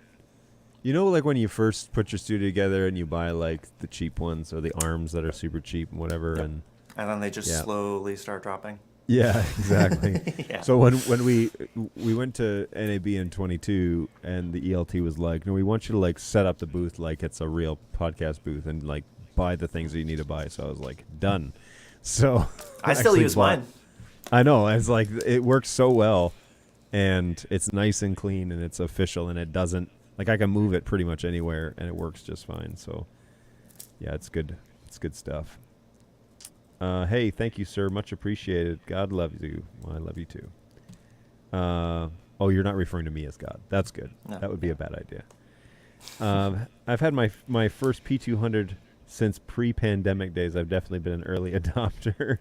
S1: Like when you first put your studio together and you buy like the cheap ones or the arms that are super cheap and whatever,
S2: Yep.
S1: and
S2: And then they just
S1: Yeah.
S2: slowly start dropping.
S1: yeah, exactly.
S2: Yeah.
S1: So when we went to NAB in 22 and the ELT was like, no, we want you to like set up the booth like it's a real podcast booth and like buy the things that you need to buy. So I was like, done. So
S2: I still
S1: actually
S2: use
S1: bought-
S2: mine.
S1: I know. It's like it works so well, and it's nice and clean, and it's official, and it doesn't like I can move it pretty much anywhere, and it works just fine. So, yeah, it's good. It's good stuff. Hey, thank you, sir. Much appreciated. God loves you. Well, I love you too. Oh, you're not referring to me as God. That's good.
S2: No.
S1: That would be a bad idea. I've had my first P200 since pre-pandemic days. I've definitely been an early adopter.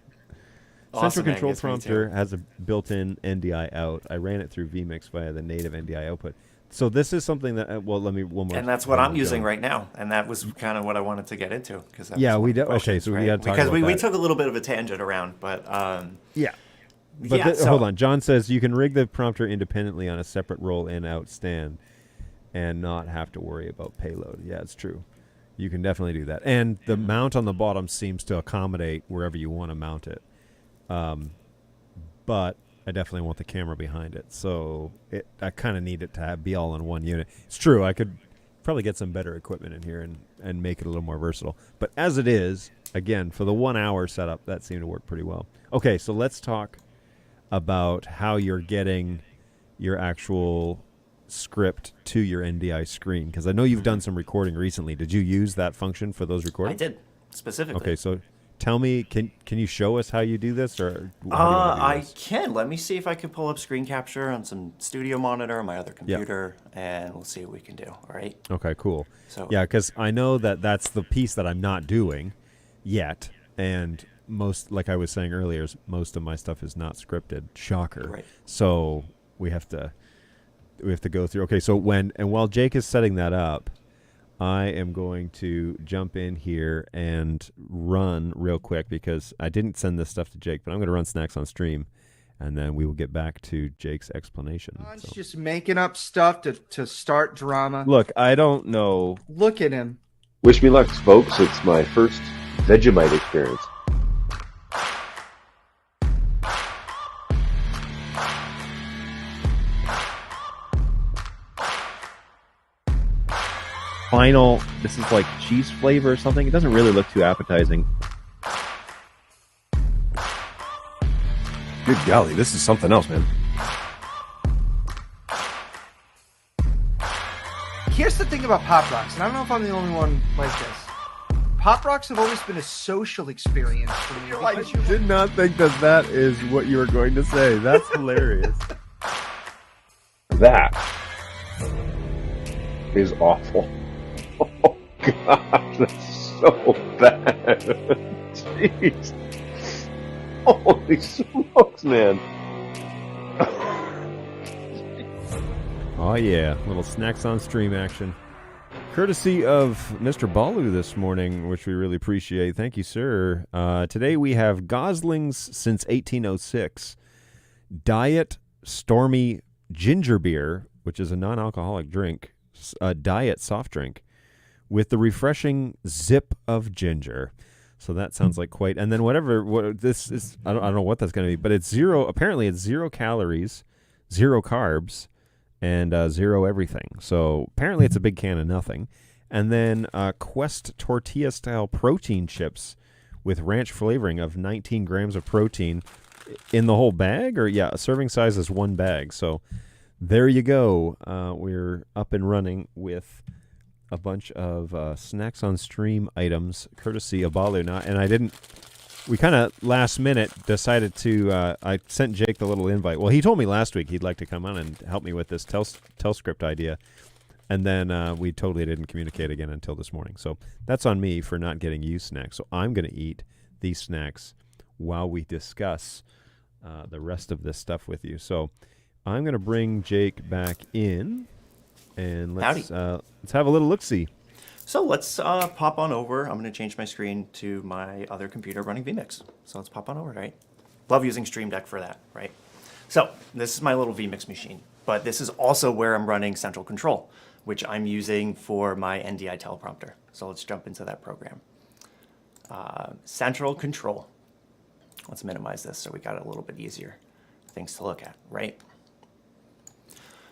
S2: Awesome,
S1: Central Control
S2: Angus, me
S1: Prompter
S2: too.
S1: has a built-in NDI out. I ran it through vMix via the native NDI output. So this is something that let me one more.
S2: And that's what
S1: one
S2: I'm
S1: more
S2: using
S1: going.
S2: right now, and that was kind of what I wanted to get into because
S1: Yeah, we do- okay, so we gotta talk
S2: because
S1: about
S2: we
S1: that.
S2: took a little bit of a tangent around, but
S1: Yeah. But
S2: yeah. So,
S1: hold on. John says you can rig the prompter independently on a separate roll-in-out stand and not have to worry about payload. Yeah, it's true. You can definitely do that. And the mount on the bottom seems to accommodate wherever you want to mount it. But I definitely want the camera behind it. So I kind of need it to be all in one unit. It's true. I could probably get some better equipment in here and make it a little more versatile. But as it is, again, for the 1 hour setup, that seemed to work pretty well. Okay, so let's talk about how you're getting your actual script to your NDI screen. Because I know you've done some recording recently. Did you use that function for those
S2: I
S1: recordings?
S2: did specifically.
S1: Okay, so tell me, can you show us how you do this, or how do you wanna do
S2: I
S1: this?
S2: can. Let me see if I can pull up screen capture on some studio monitor on my other computer, and we'll see what we can do. All right.
S1: Okay, cool.
S2: So
S1: Yeah, because I know that that's the piece that I'm not doing yet, and like I was saying earlier, most of my stuff is not scripted. Shocker.
S2: Right.
S1: So we have to go through. Okay, so while Jake is setting that up, I am going to jump in here and run real quick because I didn't send this stuff to Jake, but I'm going to run Snacks on stream, and then we will get back to Jake's explanation.
S4: John's
S1: So.
S4: just making up stuff to start drama.
S1: Look, I don't know.
S4: Look at him.
S5: Wish me luck, folks. It's my first Vegemite experience.
S6: Final, this is like cheese flavor or something. It doesn't really look too appetizing.
S7: Good golly, this is something else, man.
S4: Here's the thing about Pop Rocks, and I don't know if I'm the only one like this. Pop Rocks have always been a social experience for me.
S1: I
S4: because you-
S1: did not think that is what you were going to say. That's hilarious.
S5: That is awful. Oh, God, that's so bad. Jeez. Holy smokes, man.
S1: Oh, yeah. Little Snacks on stream action. Courtesy of Mr. Balu this morning, which we really appreciate. Thank you, sir. Today we have Gosling's since 1806. Diet Stormy Ginger Beer, which is a non-alcoholic drink, diet soft drink, with the refreshing zip of ginger. So that sounds like quite... And then what this is... I don't know what that's going to be, but it's zero... Apparently it's 0 calories, 0 carbs, and 0 everything. So apparently it's a big can of nothing. And then Quest tortilla-style protein chips with ranch flavoring of 19 grams of protein in the whole bag. Or, yeah, a serving size is 1 bag. So there you go. We're up and running with a bunch of Snacks on Stream items, courtesy of Baluna. And we kind of last minute decided to, I sent Jake the little invite. Well, he told me last week he'd like to come on and help me with this Telescript idea. And then we totally didn't communicate again until this morning. So that's on me for not getting you snacks. So I'm going to eat these snacks while we discuss the rest of this stuff with you. So I'm going to bring Jake back in, and let's have a little look-see.
S2: So let's pop on over. I'm going to change my screen to my other computer running vMix. So let's pop on over, right? Love using Stream Deck for that, right? So this is my little vMix machine, but this is also where I'm running Central Control, which I'm using for my NDI teleprompter. So let's jump into that program. Central Control. Let's minimize this so we got a little bit easier things to look at, right?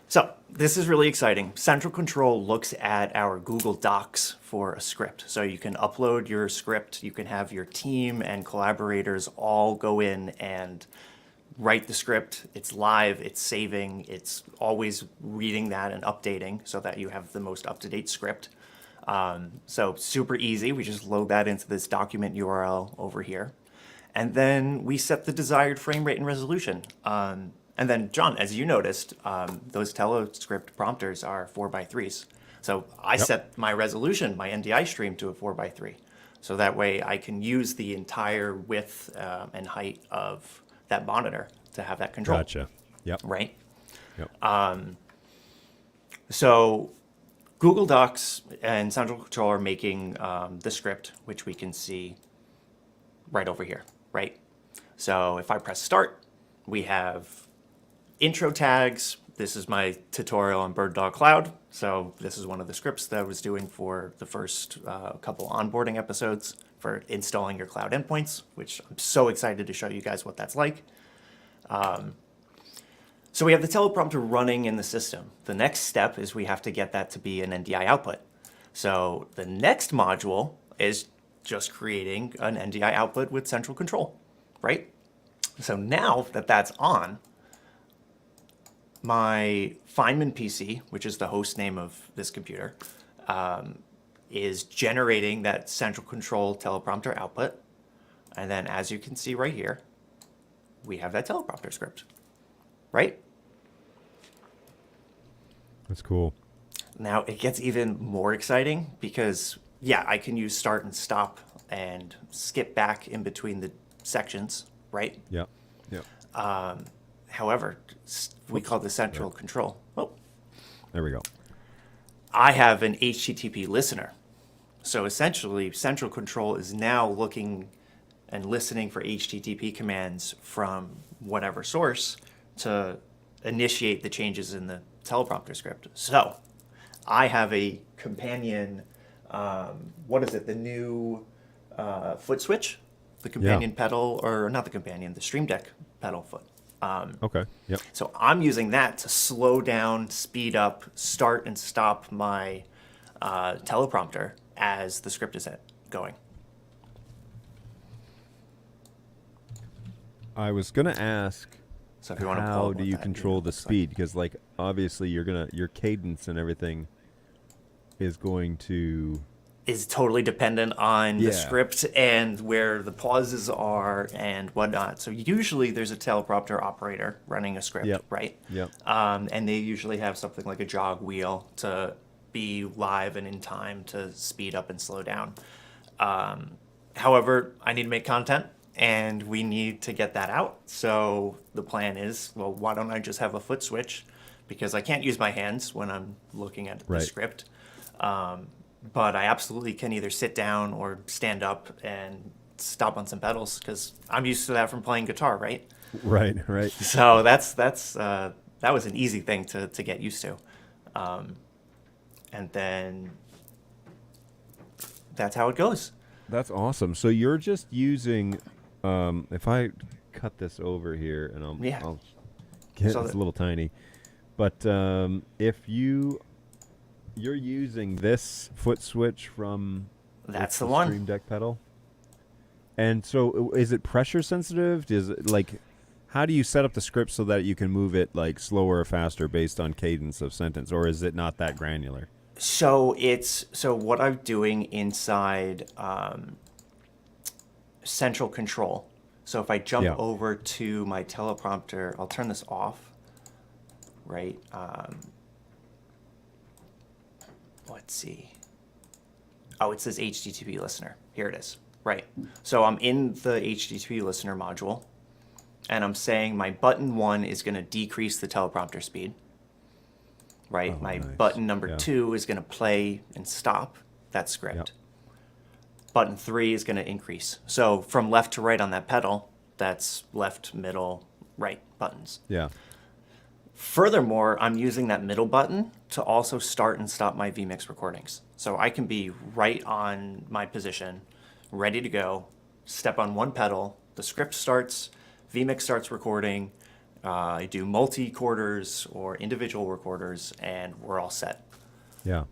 S2: So this is really exciting. Central Control looks at our Google Docs for a script. So you can upload your script, you can have your team and collaborators all go in and write the script. It's live, it's saving, it's always reading that and updating so that you have the most up-to-date script. So super easy. We just load that into this document URL over here. And then we set the desired frame rate and resolution. And then, John, as you noticed, those Telescript prompters are 4:3s. So I set my resolution, my NDI stream, to a 4:3. So that way I can use the entire width and height of that monitor to have that control.
S1: Gotcha. Yep.
S2: Right?
S1: Yep.
S2: So Google Docs and Central Control are making the script, which we can see right over here, right? So if I press start, we have intro tags. This is my tutorial on BirdDog Cloud. So this is one of the scripts that I was doing for the first couple onboarding episodes for installing your cloud endpoints, which I'm so excited to show you guys what that's like. So we have the teleprompter running in the system. The next step is we have to get that to be an NDI output. So the next module is just creating an NDI output with Central Control, right? So now that that's on, my Feynman PC, which is the host name of this computer, is generating that Central Control teleprompter output. And then as you can see right here, we have that teleprompter script, right?
S1: That's cool.
S2: Now it gets even more exciting because, yeah, I can use start and stop and skip back in between the sections, right?
S1: Yep. Yep.
S2: However, we call this Central Control. Oh,
S1: There we go.
S2: I have an HTTP listener. So essentially, Central Control is now looking and listening for HTTP commands from whatever source to initiate the changes in the teleprompter script. So I have a companion, what is it, the new foot switch? The companion pedal, or not the companion, the Stream Deck pedal foot.
S1: Okay. Yep.
S2: So I'm using that to slow down, speed up, start and stop my teleprompter as the script is going.
S1: I was gonna ask,
S2: So if you want to
S1: how do you control the speed? Because like obviously your cadence and everything is going to
S2: is totally dependent on the
S1: Yeah.
S2: script and where the pauses are and whatnot. So usually there's a teleprompter operator running a script,
S1: Yep.
S2: right?
S1: Yep.
S2: And they usually have something like a jog wheel to be live and in time to speed up and slow down. However, I need to make content and we need to get that out. So the plan is, well, why don't I just have a foot switch? Because I can't use my hands when I'm looking at the
S1: Right.
S2: script. But I absolutely can either sit down or stand up and stop on some pedals because I'm used to that from playing guitar, right?
S1: right, right.
S2: So that was an easy thing to get used to. And then that's how it goes.
S1: That's awesome. So you're just using, if I cut this over here, and I'll get
S2: So
S1: it's
S2: that-
S1: a little tiny, but if you you're using this foot switch from
S2: That's the one.
S1: Stream Deck pedal. And so is it pressure sensitive? Is it like, how do you set up the script so that you can move it like slower or faster based on cadence of sentence, or is it not that granular?
S2: So what I'm doing inside central control. So if I jump over to my teleprompter, I'll turn this off, right? Let's see. Oh, it says HTTP listener. Here it is. Right. So I'm in the HTTP listener module, and I'm saying my button 1 is going to decrease the teleprompter speed. Right. My button number 2 is going to play and stop that script.
S1: Yep.
S2: Button 3 is going to increase. So from left to right on that pedal, that's left, middle, right buttons.
S1: Yeah.
S2: Furthermore, I'm using that middle button to also start and stop my vMix recordings. So I can be right on my position, ready to go, step on one pedal, the script starts, vMix starts recording, I do multi-quarters or individual recorders, and we're all set.
S1: Yeah.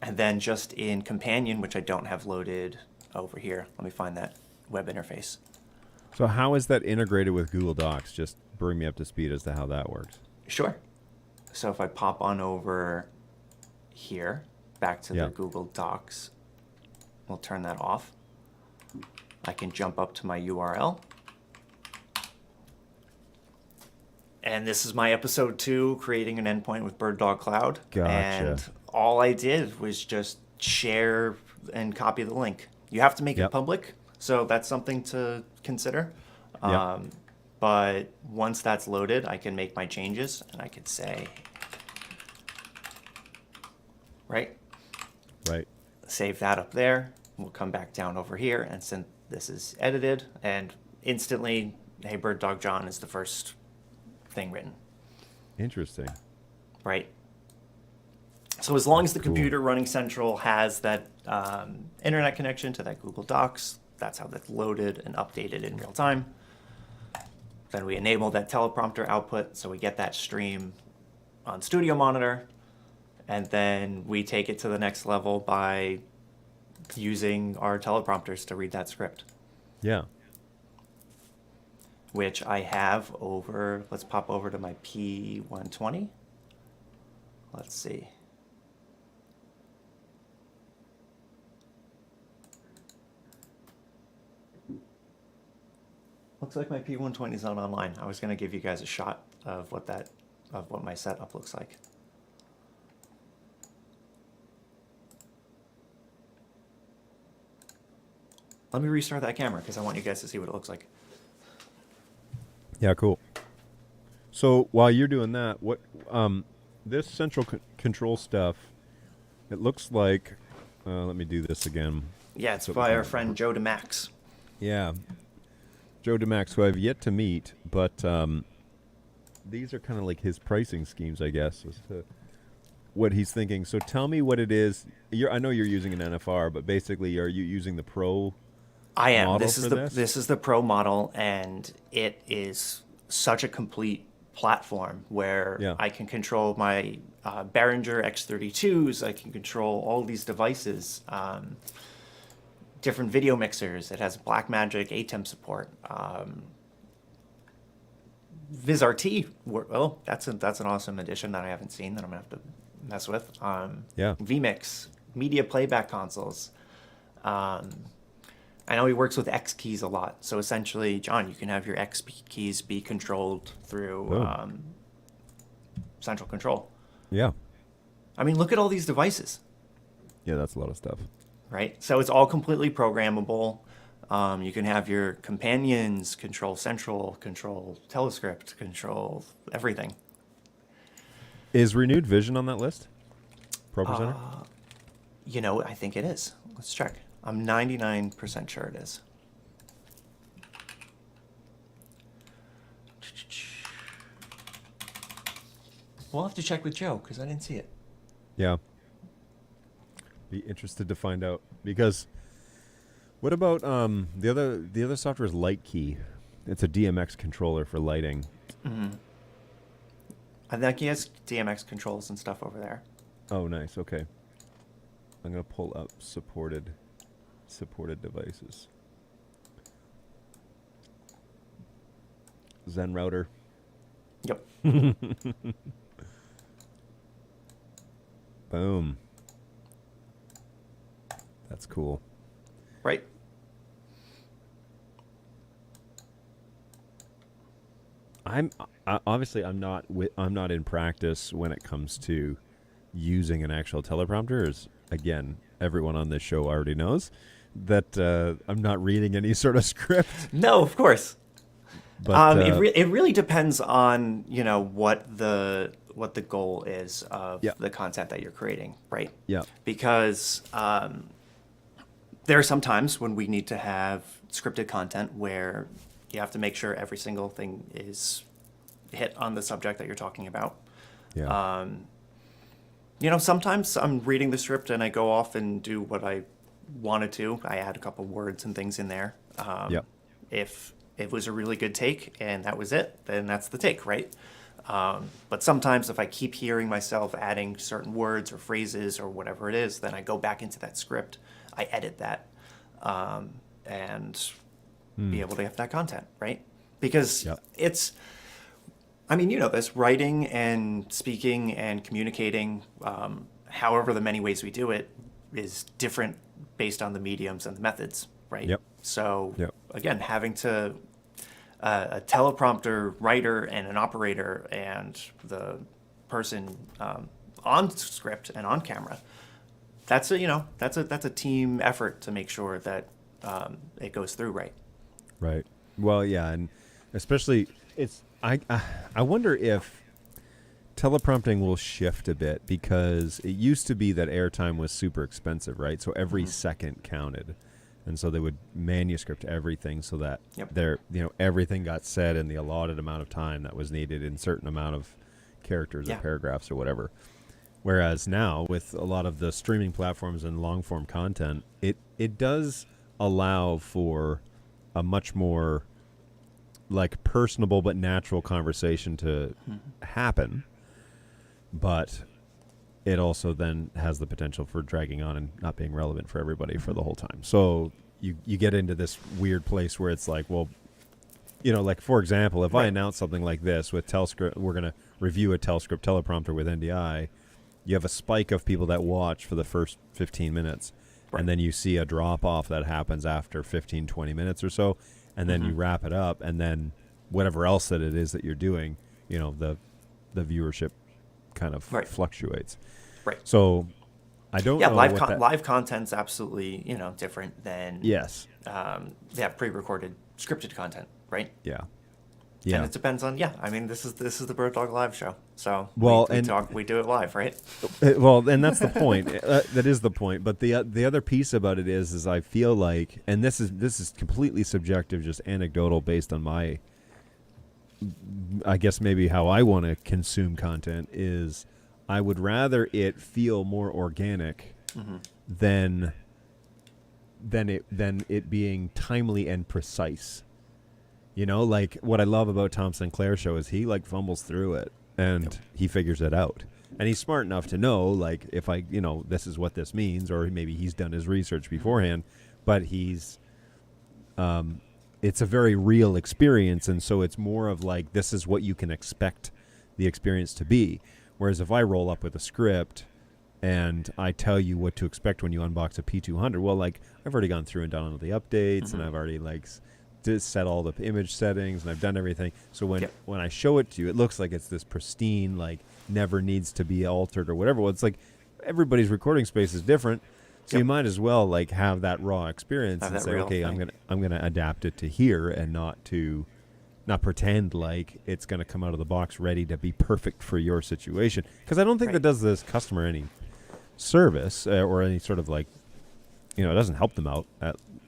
S2: And then just in Companion, which I don't have loaded over here, let me find that web interface.
S1: So how is that integrated with Google Docs? Just bring me up to speed as to how that works.
S2: Sure. So if I pop on over here, back to the
S1: Yeah.
S2: Google Docs, we'll turn that off. I can jump up to my URL. And this is my episode 2, creating an endpoint with BirdDog Cloud.
S1: Gotcha.
S2: And all I did was just share and copy the link. You have to make it public, so that's something to consider. But once that's loaded, I can make my changes, and I could say, right, save that up there. We'll come back down over here, and since this is edited, and instantly, hey, BirdDog John is the first thing written.
S1: Interesting.
S2: Right. So as long as the computer running central has that internet connection to that Google Docs, that's how that's loaded and updated in real time. Then we enable that teleprompter output, so we get that stream on Studio Monitor, and then we take it to the next level by using our teleprompters to read that script.
S1: Yeah.
S2: Which I have over, let's pop over to my P120. Let's see. Looks like my P120 is not online. I was going to give you guys a shot of what my setup looks like. Let me restart that camera because I want you guys to see what it looks like.
S1: Yeah, cool. So while you're doing that, what this central control stuff, it looks like, let me do this again.
S2: Yeah, it's by our friend Joe DeMax.
S1: Yeah. Joe DeMax, who I've yet to meet, but these are kind of like his pricing schemes, I guess, as to what he's thinking. So tell me what it is. I know you're using an NFR, but basically, are you using the Pro?
S2: I am.
S1: Model
S2: This is the Pro model, and it is such a complete platform where I can control my Behringer X32s. I can control all these devices. Different video mixers. It has Blackmagic ATEM support. VizRT. Well, that's an awesome addition that I haven't seen that I'm gonna have to mess with. vMix, media playback consoles. I know he works with X keys a lot. So essentially, John, you can have your X keys be controlled through central control.
S1: Yeah.
S2: I mean, look at all these devices.
S1: Yeah, that's a lot of stuff.
S2: Right? So it's all completely programmable. You can have your companions control central, control Telescript, control everything.
S1: Is Renewed Vision on that list? Pro Presenter?
S2: You know, I think it is. Let's check. I'm 99% sure it is. We'll have to check with Joe because I didn't see it.
S1: Yeah. Be interested to find out, because what about the other software is Light Key. It's a DMX controller for lighting.
S2: I think he has DMX controls and stuff over there.
S1: Oh, nice. Okay. I'm going to pull up supported devices. Zen router.
S2: Yep.
S1: Boom. That's cool.
S2: Right.
S1: Obviously I'm not in practice when it comes to using an actual teleprompter. As again, everyone on this show already knows that I'm not reading any sort of script.
S2: No, of course.
S1: But
S2: it really depends on what the goal is of
S1: Yeah.
S2: the content that you're creating, right?
S1: Yeah.
S2: Because there are some times when we need to have scripted content where you have to make sure every single thing is hit on the subject that you're talking about.
S1: Yeah.
S2: Sometimes I'm reading the script and I go off and do what I wanted to. I add a couple words and things in there.
S1: Yep.
S2: If it was a really good take and that was it, then that's the take, right? But sometimes if I keep hearing myself adding certain words or phrases or whatever it is, then I go back into that script, I edit that, and be able to have that content, right? Because
S1: Yep.
S2: it's, this writing and speaking and communicating, however the many ways we do it, is different based on the mediums and the methods, right?
S1: Yep.
S2: So
S1: Yep.
S2: again, having to a teleprompter writer and an operator and the person on script and on camera, that's a team effort to make sure that it goes through right.
S1: Right. Well, yeah, and especially I wonder if teleprompting will shift a bit, because it used to be that airtime was super expensive, right? So every second counted. And so they would manuscript everything so that
S2: Yep.
S1: everything got said in the allotted amount of time that was needed in certain amount of characters or
S2: Yeah.
S1: paragraphs or whatever. Whereas now, with a lot of the streaming platforms and long form content, it does allow for a much more like personable but natural conversation to happen. But it also then has the potential for dragging on and not being relevant for everybody for the whole time. So you get into this weird place where it's like, well, like for example, if I announce something like this with Telescript, we're going to review a Telescript teleprompter with NDI, you have a spike of people that watch for the first 15 minutes.
S2: Right.
S1: And then you see a drop off that happens after 15, 20 minutes or so. And then you wrap it up, and then whatever else that it is that you're doing, the viewership kind of fluctuates.
S2: Right.
S1: So I don't know
S2: live content's absolutely different than pre-recorded scripted content, right?
S1: Yeah.
S2: And it depends on this is the BirdDog live show, so we do it live, right?
S1: And that's the point. That is the point. But the other piece about it is I feel like, and this is completely subjective, just anecdotal, based on my, I guess maybe how I want to consume content is, I would rather it feel more organic than it being timely and precise. Like what I love about Tom Sinclair's show is he like fumbles through it and he figures it out. And he's smart enough to know, like, if I, this is what this means, or maybe he's done his research beforehand, but it's a very real experience. And so it's more of like, this is what you can expect the experience to be. Whereas if I roll up with a script and I tell you what to expect when you unbox a P200, well, like, I've already gone through and done all the updates and I've already set all the image settings and I've done everything. So when I show it to you, it looks like it's this pristine, like never needs to be altered or whatever. Well, it's like everybody's recording space is different. So you might as well like have that raw experience and say, okay,
S2: thing.
S1: I'm gonna adapt it to here and not pretend like it's gonna come out of the box ready to be perfect for your situation. Because I don't think that does this customer any service or any sort of like, it doesn't help them out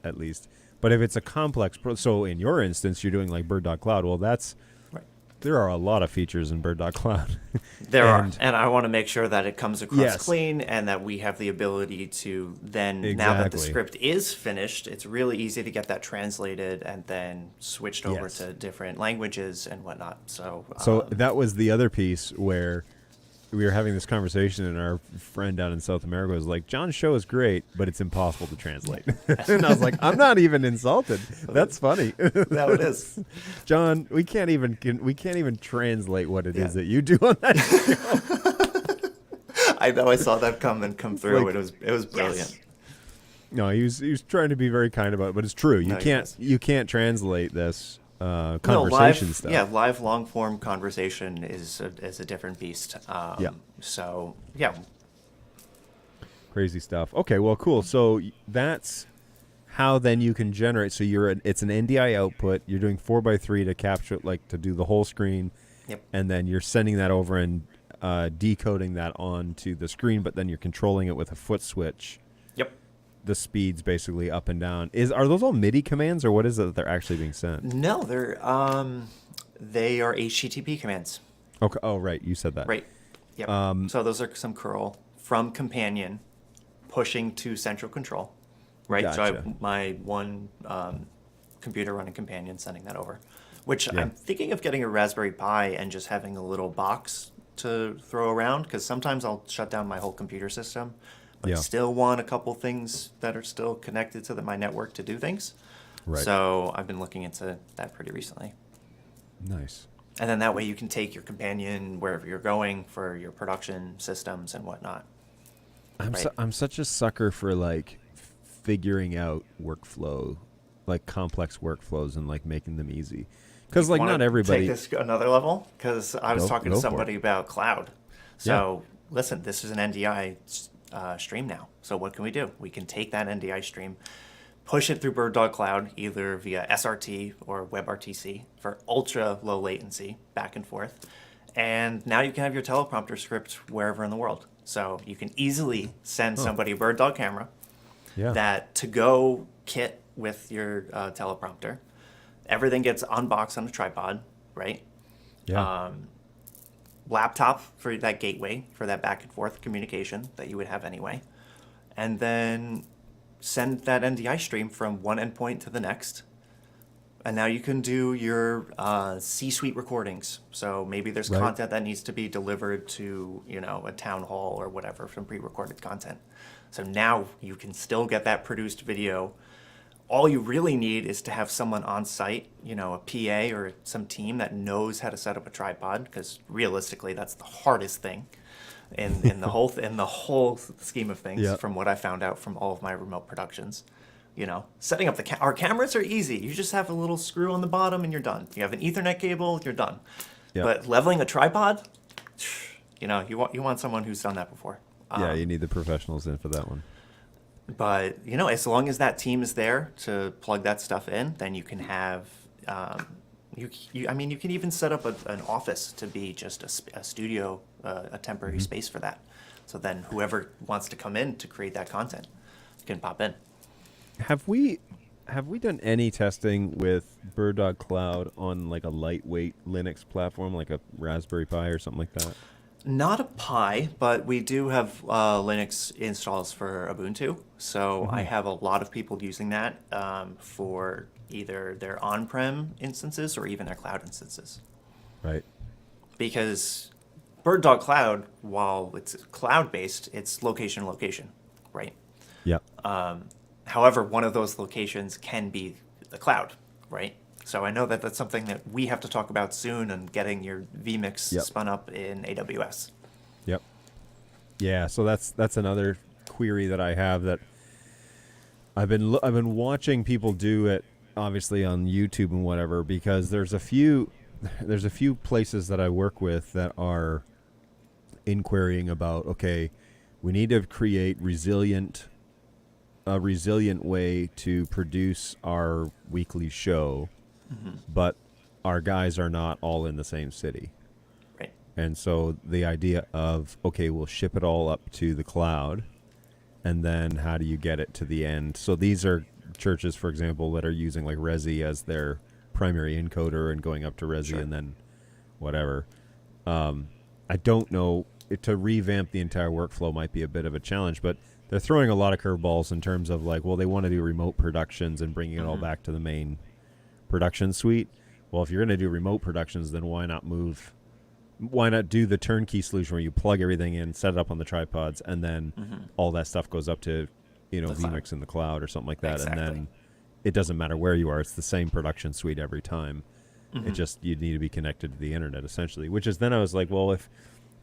S1: at least. But if it's a complex, so in your instance, you're doing like BirdDog Cloud. Well, that's There are a lot of features in BirdDog Cloud.
S2: There are,
S1: And-
S2: and I want to make sure that it comes across
S1: Yes.
S2: clean, and that we have the ability to then, now that the
S1: Exactly.
S2: script is finished, it's really easy to get that translated and then switched over
S1: Yes.
S2: to different languages and whatnot. So,
S1: So that was the other piece where we were having this conversation, and our friend down in South America was like, "John's show is great, but it's impossible to translate." And I was like, "I'm not even insulted. That's funny."
S2: that it is.
S1: John, we can't even translate what it is that you do on that show.
S2: I know I saw that come through.
S1: Like,
S2: It was brilliant.
S1: No, he was trying to be very kind about it, but it's true.
S2: No, he is.
S1: You can't translate this
S2: No,
S1: conversation
S2: live,
S1: stuff.
S2: yeah, live long form conversation is a different beast.
S1: Yeah.
S2: So yeah,
S1: Crazy stuff. Okay, well, cool. So that's how then you can generate. So it's an NDI output. You're doing 4x3 to capture, like to do the whole screen.
S2: Yep.
S1: And then you're sending that over and decoding that onto the screen, but then you're controlling it with a foot switch.
S2: Yep.
S1: The speeds basically up and down. Are those all MIDI commands, or what is it that they're actually being sent?
S2: No, they are HTTP commands.
S1: Okay. Oh, right. You said that.
S2: Right. Yep. So those are some curl from companion pushing to central control. Right. So
S1: Gotcha.
S2: my one computer running companion sending that over, which
S1: Yeah.
S2: I'm thinking of getting a Raspberry Pi and just having a little box to throw around, because sometimes I'll shut down my whole computer system, but
S1: Yeah.
S2: still want a couple things that are still connected to my network to do things.
S1: Right.
S2: So I've been looking into that pretty recently.
S1: Nice.
S2: And then that way you can take your companion wherever you're going for your production systems and whatnot. Right.
S1: I'm such a sucker for like figuring out workflow, like complex workflows, and like making them easy. Because like
S2: Wanna
S1: not everybody.
S2: take this another level, because I was talking
S1: go
S2: to
S1: for
S2: somebody about cloud. So listen, this is an NDI stream now. So what can we do? We can take that NDI stream, push it through BirdDog Cloud, either via SRT or WebRTC for ultra low latency, back and forth. And now you can have your teleprompter script wherever in the world. So you can easily send somebody a BirdDog camera,
S1: Yeah.
S2: that to-go kit with your teleprompter. Everything gets unboxed on a tripod, right?
S1: Yeah.
S2: Laptop for that gateway, for that back and forth communication that you would have anyway. And then send that NDI stream from one endpoint to the next. And now you can do your C-suite recordings. So maybe there's
S1: Right.
S2: content that needs to be delivered to, a town hall or whatever, from pre-recorded content. So now you can still get that produced video. All you really need is to have someone on site, a PA or some team that knows how to set up a tripod, because realistically, that's the hardest thing in the whole scheme of things.
S1: Yeah.
S2: From what I found out from all of my remote productions, setting up our cameras are easy. You just have a little screw on the bottom and you're done. You have an Ethernet cable, you're done.
S1: Yeah.
S2: But leveling a tripod, you want someone who's done that before.
S1: Yeah, you need the professionals in for that one.
S2: But as long as that team is there to plug that stuff in, then you can have you can even set up an office to be just a studio, a temporary space for that. So then whoever wants to come in to create that content can pop in.
S1: Have we done any testing with BirdDog Cloud on like a lightweight Linux platform, like a Raspberry Pi or something like that?
S2: Not a Pi, but we do have Linux installs for Ubuntu. So I have a lot of people using that for either their on-prem instances or even their cloud instances.
S1: Right.
S2: Because BirdDog Cloud, while it's cloud-based, it's location, right?
S1: Yeah.
S2: However, one of those locations can be the cloud, right? So I know that that's something that we have to talk about soon, and getting your vMix
S1: Yep.
S2: spun up in AWS.
S1: Yep. Yeah, so that's another query that I have, that I've been watching people do it, obviously on YouTube and whatever, because there's a few places that I work with that are inquiring about, okay, we need to create a resilient way to produce our weekly show, but our guys are not all in the same city.
S2: Right.
S1: And so the idea of, okay, we'll ship it all up to the cloud, and then how do you get it to the end? So these are churches, for example, that are using like Resi as their primary encoder and going up to Resi,
S2: Sure.
S1: and then whatever. I don't know, to revamp the entire workflow might be a bit of a challenge, but they're throwing a lot of curveballs in terms of like, well, they want to do remote productions and bringing it all back to the main production suite. Well, if you're going to do remote productions, then why not do the turnkey solution where you plug everything in, set it up on the tripods, and then all that stuff goes up to, vMix in the cloud or something like that.
S2: Exactly.
S1: And then it doesn't matter where you are. It's the same production suite every time. It just, you need to be connected to the internet essentially, which is, then I was like, well, I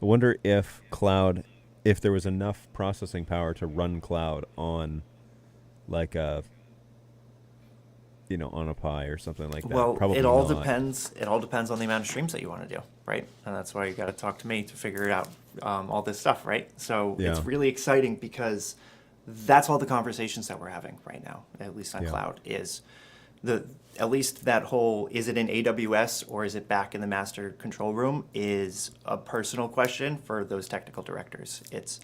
S1: wonder if there was enough processing power to run cloud on like on a Pi or something like that.
S2: Well,
S1: Probably
S2: it all
S1: not.
S2: depends. It all depends on the amount of streams that you want to do, right? And that's why you got to talk to me to figure it out, all this stuff, right? So it's really exciting because that's all the conversations that we're having right now, at least on cloud, is at least that whole, is it in AWS or is it back in the master control room, is a personal question for those technical directors. It's,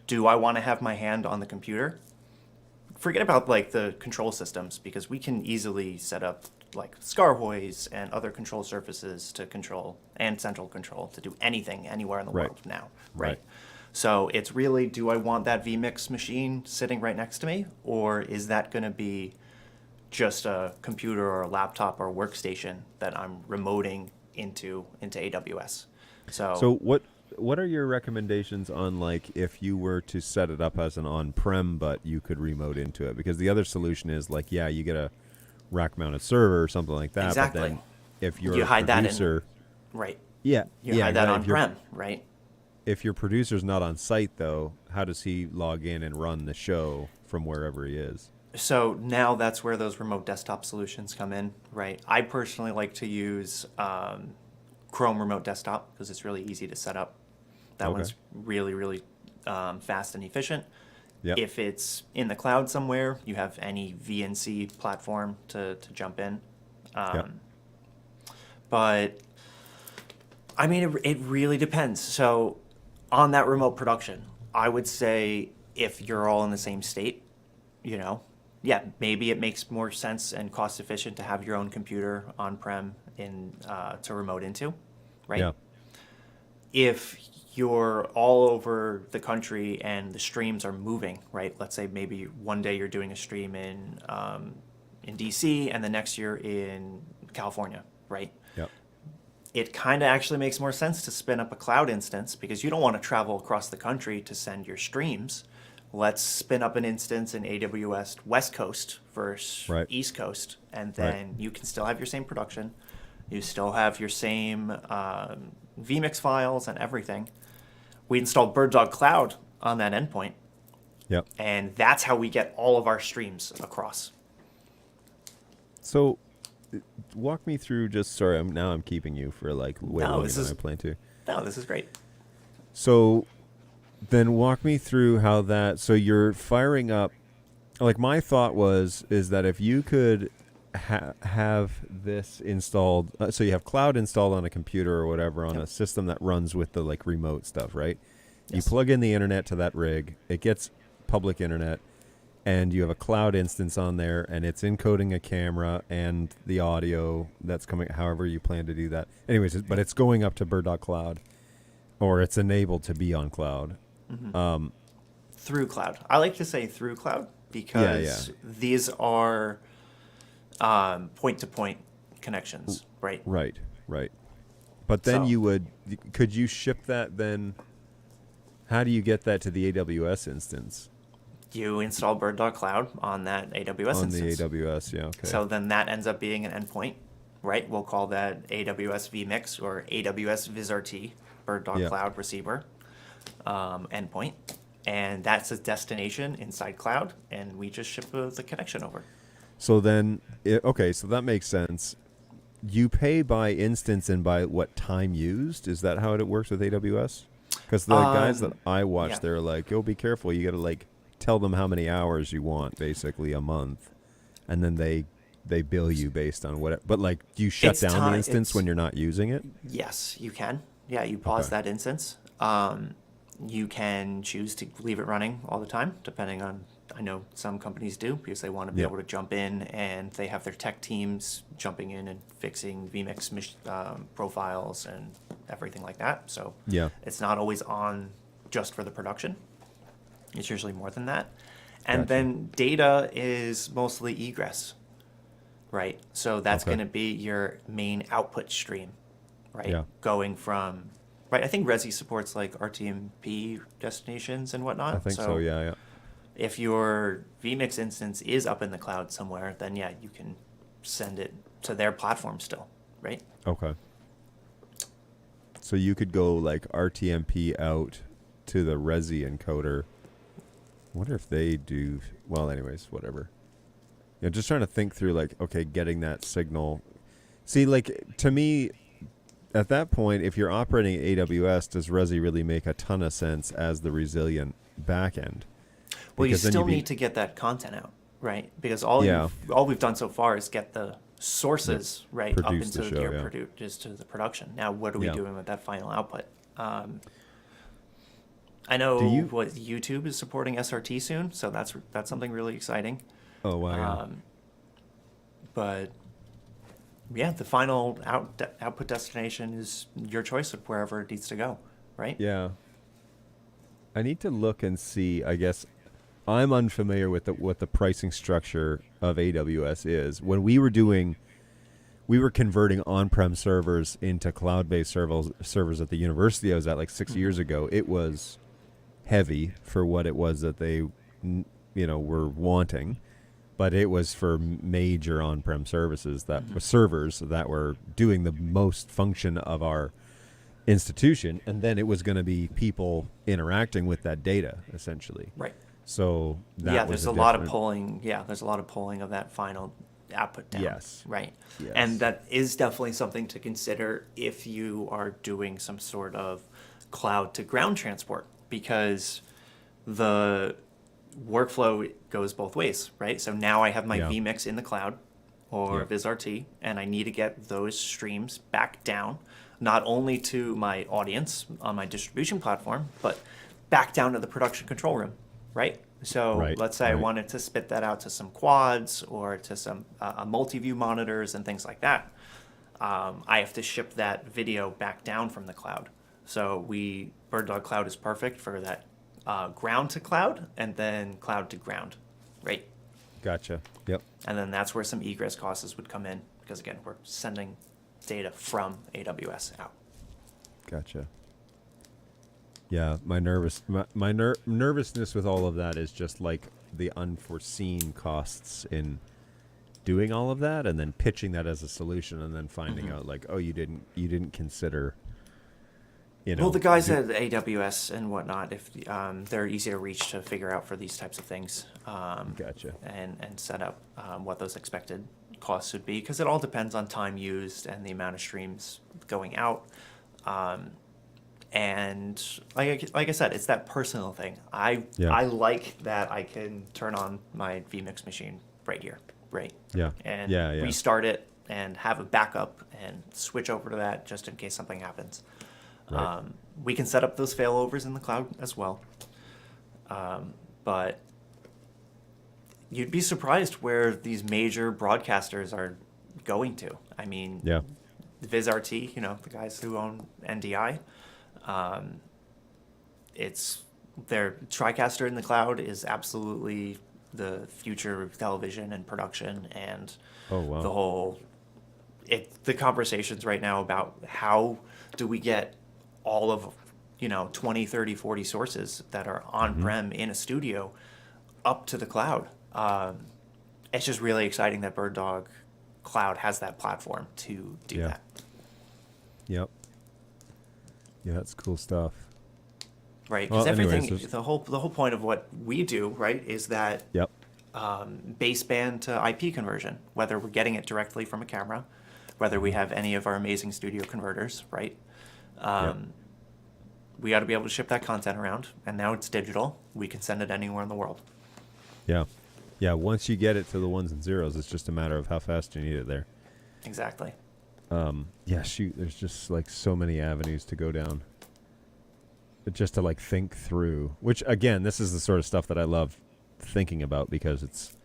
S2: do I want to have my hand on the computer? Forget about like the control systems, because we can easily set up like Scarhoys and other control surfaces to control, and central control to do anything anywhere in the world now, right? So it's really, do I want that vMix machine sitting right next to me, or is that going to be just a computer or a laptop or a workstation that I'm remoting into AWS?
S1: So what are your recommendations on, like, if you were to set it up as an on-prem but you could remote into it? Because the other solution is like, you get a rack-mounted server or something like that.
S2: Exactly.
S1: But then if you're
S2: You
S1: a
S2: hide
S1: producer,
S2: that in, right?
S1: you
S2: hide that
S1: exactly.
S2: on-prem, right?
S1: If your producer's not on site, though, how does he log in and run the show from wherever he is?
S2: So now that's where those remote desktop solutions come in, right? I personally like to use Chrome Remote Desktop because it's really easy to set up. That one's really, really fast and efficient.
S1: Yep.
S2: If it's in the cloud somewhere, you have any VNC platform to jump in. But, I mean, it really depends. So on that remote production, I would say if you're all in the same state, maybe it makes more sense and cost efficient to have your own computer on-prem to remote into, right?
S1: Yeah.
S2: If you're all over the country and the streams are moving, right? Let's say maybe one day you're doing a stream in DC and the next year in California, right?
S1: Yep.
S2: It kind of actually makes more sense to spin up a cloud instance because you don't want to travel across the country to send your streams. Let's spin up an instance in AWS West Coast versus East Coast, and then you can still have your same production. You still have your same vMix files and everything. We installed BirdDog Cloud on that endpoint.
S1: Yep.
S2: And that's how we get all of our streams across.
S1: So walk me through, I'm keeping you for like way longer than I planned to.
S2: No, this is great.
S1: So then walk me through how so you're firing up, like my thought is that if you could have this installed, so you have cloud installed on a computer or whatever on a system that runs with the like remote stuff, right? Yes. You plug in the internet to that rig, it gets public internet, and you have a cloud instance on there, and it's encoding a camera and the audio that's coming, however you plan to do that. Anyways, but it's going up to BirdDog Cloud, or it's enabled to be on cloud. Mm-hmm.
S2: Through cloud. I like to say through cloud because these are point-to-point connections, right?
S1: Right. But then could you ship that then? How do you get that to the AWS instance?
S2: You install BirdDog Cloud on that AWS instance.
S1: On the AWS, yeah, okay.
S2: So then that ends up being an endpoint, right? We'll call that AWS vMix or AWS VizRT, BirdDog Cloud Receiver endpoint. And that's a destination inside cloud, and we just ship the connection over.
S1: So then, so that makes sense. You pay by instance and by what time used? Is that how it works with AWS? Because the guys that I watch, they're like, be careful. You got to like tell them how many hours you want, basically a month, and then they bill you based on what. But like, do you shut down the instance when you're not using it?
S2: Yes, you can. Yeah, you pause that instance. You can choose to leave it running all the time, depending on I know some companies do because they want to be able to jump in, and they have their tech teams jumping in and fixing vMix profiles and everything like that. So it's not always on just for the production. It's usually more than that. And then data is mostly egress, right? So that's going to be your main output stream, right? Going from, right, I think Resi supports like RTMP destinations and whatnot.
S1: I think so, yeah.
S2: If your vMix instance is up in the cloud somewhere, then you can send it to their platform still, right?
S1: Okay. So you could go like RTMP out to the Resi encoder. Wonder if they do. Well, anyways, whatever. Just trying to think through, like, okay, getting that signal. See, like, to me, at that point, if you're operating AWS, does Resi really make a ton of sense as the resilient backend?
S2: Well, you still need to get that content out, right? Because all we've done so far is get the sources right up into just to the production. Now, what are we doing with that final output? I know YouTube is supporting SRT soon, so that's something really exciting.
S1: Oh wow!
S2: But the final output destination is your choice of wherever it needs to go, right?
S1: Yeah. I need to look and see. I guess I'm unfamiliar with what the pricing structure of AWS is. When we were converting on-prem servers into cloud-based servers at the university I was at like 6 years ago. It was heavy for what it was that they, were wanting, but it was for major on-prem services that were servers that were doing the most function of our institution, and then it was going to be people interacting with that data essentially.
S2: Right.
S1: So that
S2: there's a lot of pulling. Yeah, there's a lot of pulling of that final output down.
S1: Yes.
S2: Right.
S1: Yes.
S2: And that is definitely something to consider if you are doing some sort of cloud to ground transport, because the workflow goes both ways, right? So now I have my vMix in the cloud or VizRT, and I need to get those streams back down, not only to my audience on my distribution platform, but back down to the production control room, right? So let's say I wanted to spit that out to some quads or to some multi-view monitors and things like that. I have to ship that video back down from the cloud. So BirdDog Cloud is perfect for that ground to cloud and then cloud to ground, right?
S1: Gotcha. Yep.
S2: And then that's where some egress costs would come in, because again, we're sending data from AWS out.
S1: Gotcha. Yeah, my nervousness with all of that is just like the unforeseen costs in doing all of that, and then pitching that as a solution, and then finding out like, oh, you didn't consider.
S2: Well, the guys at AWS and whatnot, if they're easy to reach to figure out for these types of things.
S1: Gotcha.
S2: And set up what those expected costs would be, because it all depends on time used and the amount of streams going out. And like I said, it's that personal thing. I like that I can turn on my vMix machine right here, right?
S1: Yeah.
S2: And restart it and have a backup and switch over to that just in case something happens. Right. We can set up those failovers in the cloud as well. But you'd be surprised where these major broadcasters are going to. I mean, VizRT, the guys who own NDI, it's their TriCaster in the cloud is absolutely the future of television and production, and the whole the conversations right now about how do we get all of 20, 30, 40 sources that are on-prem in a studio up to the cloud. It's just really exciting that BirdDog Cloud has that platform to do that.
S1: Yep. Yeah, that's cool stuff.
S2: Right, because the whole point of what we do, right, is that baseband to IP conversion, whether we're getting it directly from a camera, whether we have any of our amazing studio converters, right? We got to be able to ship that content around, and now it's digital. We can send it anywhere in the world.
S1: Yeah. Yeah, once you get it to the ones and zeros, it's just a matter of how fast you need it there.
S2: Exactly.
S1: There's just like so many avenues to go down. But just to like think through, which again, this is the sort of stuff that I love thinking about because it's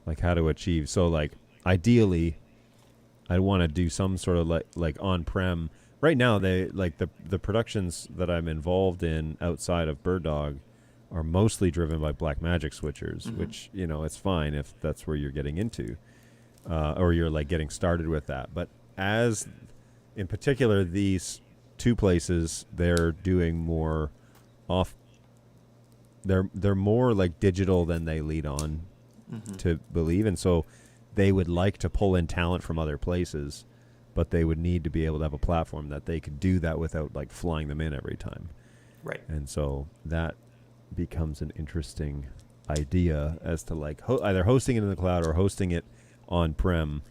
S1: like how to achieve. So like ideally, I want to do some sort of like on-prem. Right now, they like the productions that I'm involved in outside of BirdDog are mostly driven by Blackmagic switchers, which it's fine if that's where you're getting into, or you're like getting started with that. But as in particular, these two places, they're doing more off. They're more like digital than they lead on to believe, and so they would like to pull in talent from other places, but they would need to be able to have a platform that they could do that without like flying them in every time.
S2: Right.
S1: And so that becomes an interesting idea as to like either hosting it in the cloud or hosting it on-prem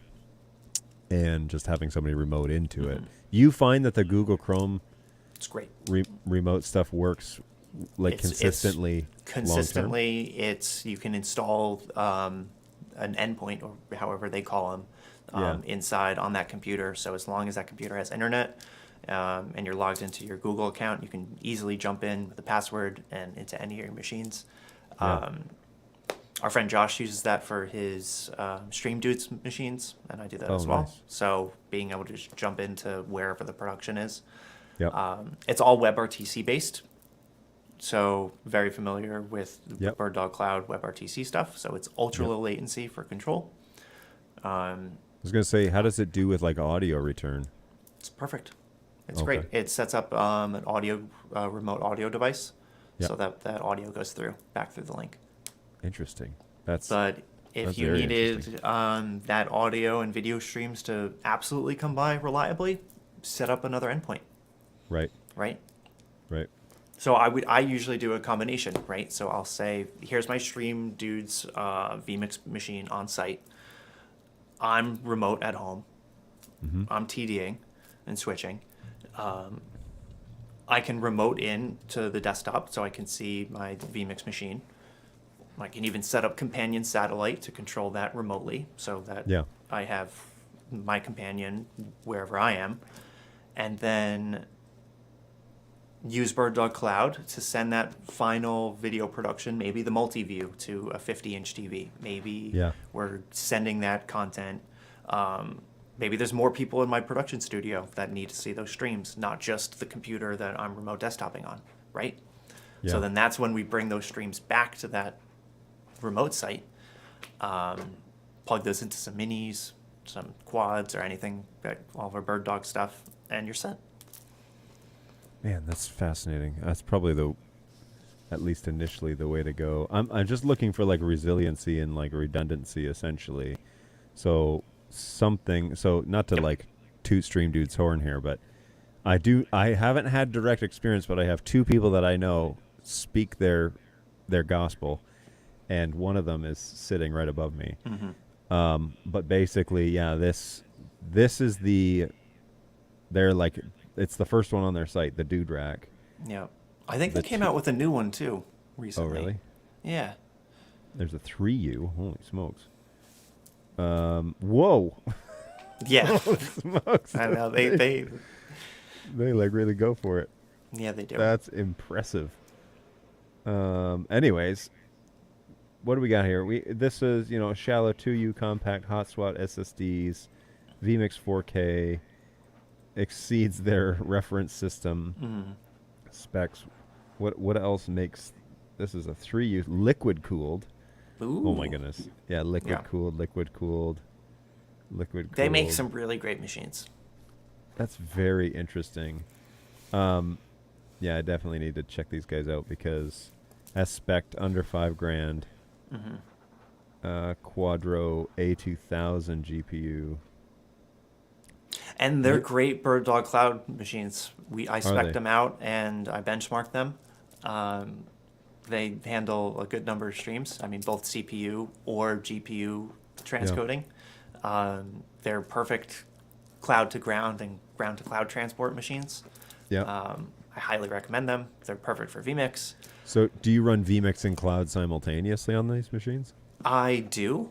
S1: and just having somebody remote into it. You find that the Google Chrome
S2: It's great.
S1: remote stuff works like consistently.
S2: Consistently, you can install an endpoint or however they call them inside on that computer. So as long as that computer has internet and you're logged into your Google account, you can easily jump in with a password and into any of your machines. Our friend Josh uses that for his Stream Dudes machines, and I do that as well.
S1: Nice.
S2: So being able to just jump into wherever the production is.
S1: Yep.
S2: It's all WebRTC based. So very familiar with the BirdDog Cloud WebRTC stuff. So it's ultra low latency for control.
S1: I was going to say, how does it do with like audio return?
S2: It's perfect. It's great. It sets up an audio remote audio device, so that audio goes back through the link.
S1: Interesting.
S2: But if you needed that audio and video streams to absolutely come by reliably, set up another endpoint.
S1: Right.
S2: So I usually do a combination, right? So I'll say, here's my Stream Dudes vMix machine on site. I'm remote at home. I'm TDing and switching. I can remote in to the desktop so I can see my vMix machine. I can even set up companion satellite to control that remotely so that I have my companion wherever I am. And then use BirdDog Cloud to send that final video production, maybe the multi-view, to a 50-inch TV. Maybe we're sending that content. Maybe there's more people in my production studio that need to see those streams, not just the computer that I'm remote desktoping on, right? So then that's when we bring those streams back to that remote site, plug those into some minis, some quads, or anything, all of our BirdDog stuff, and you're set.
S1: Man, that's fascinating. That's probably at least initially, the way to go. I'm just looking for like resiliency and like redundancy, essentially. So not to like toot Stream Dude's horn here, but I haven't had direct experience, but I have two people that I know speak their gospel, and one of them is sitting right above me. But basically, this is they're like, it's the first one on their site, the Dude Rack.
S2: Yeah. I think they came out with a new one too recently.
S1: Oh, really?
S2: Yeah.
S1: There's a 3U. Holy smokes. Whoa.
S2: Yeah.
S1: Holy smokes.
S2: I know. They
S1: like really go for it.
S2: Yeah, they do.
S1: That's impressive. Anyways, what do we got here? This is, shallow 2U compact hot swap SSDs, vMix 4K, exceeds their reference system specs. What else makes this? Is a 3U liquid cooled.
S2: Ooh.
S1: Oh my goodness. Yeah, liquid cooled.
S2: They make some really great machines.
S1: That's very interesting. Yeah, I definitely need to check these guys out because as spec'd under $5,000. Quadro A2000 GPU.
S2: And they're great BirdDog Cloud machines. I spec'd them out and I benchmarked them. They handle a good number of streams. I mean, both CPU or GPU transcoding. They're perfect cloud to ground and ground to cloud transport machines. I highly recommend them. They're perfect for vMix.
S1: So do you run vMix and cloud simultaneously on these machines?
S2: I do.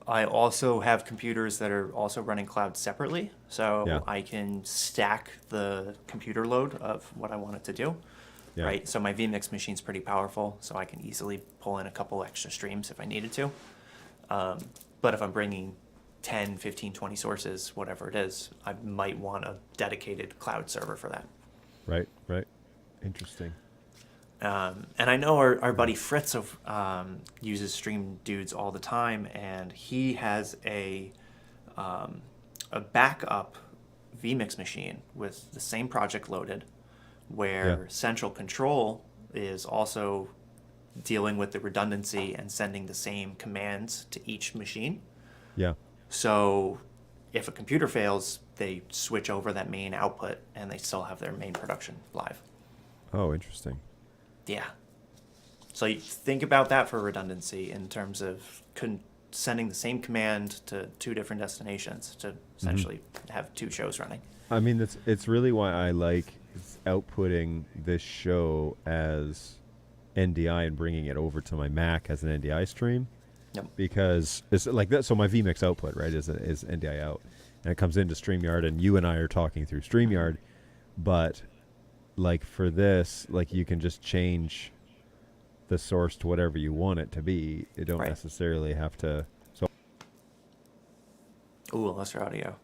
S2: I also have computers that are also running cloud separately, so I can stack the computer load of what I want it to do.
S1: Yeah.
S2: right? So my vMix machine's pretty powerful, so I can easily pull in a couple extra streams if I needed to. But if I'm bringing 10, 15, 20 sources, whatever it is, I might want a dedicated cloud server for that.
S1: Right. Interesting.
S2: And I know our buddy Fritz uses Stream Dudes all the time, and he has a backup vMix machine with the same project loaded, where central control is also dealing with the redundancy and sending the same commands to each machine.
S1: Yeah.
S2: So if a computer fails, they switch over that main output and they still have their main production live.
S1: Oh, interesting.
S2: Yeah. So you think about that for redundancy in terms of sending the same command to two different destinations to essentially have two shows running.
S1: I mean, it's really why I like outputting this show as NDI and bringing it over to my Mac as an NDI stream.
S2: Yep.
S1: Because it's like that. So my vMix output, right, is NDI out, and it comes into StreamYard, and you and I are talking through StreamYard. But like for this, like you can just change the source to whatever you want it to be. You don't necessarily have to. So.
S2: Ooh, lost your audio.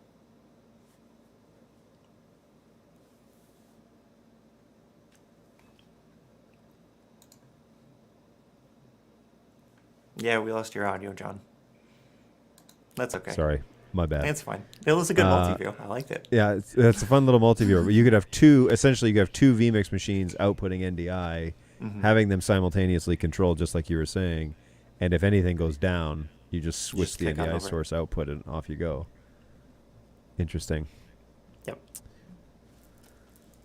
S2: Yeah, we lost your audio, John. That's okay.
S1: Sorry, my bad.
S2: It's fine. It was a good multi-view. I liked it.
S1: Yeah, it's a fun little multi-viewer. But you could have two vMix machines outputting NDI, having them simultaneously controlled, just like you were saying. And if anything goes down, you just switch the NDI source output and off you go. Interesting.
S2: Yep.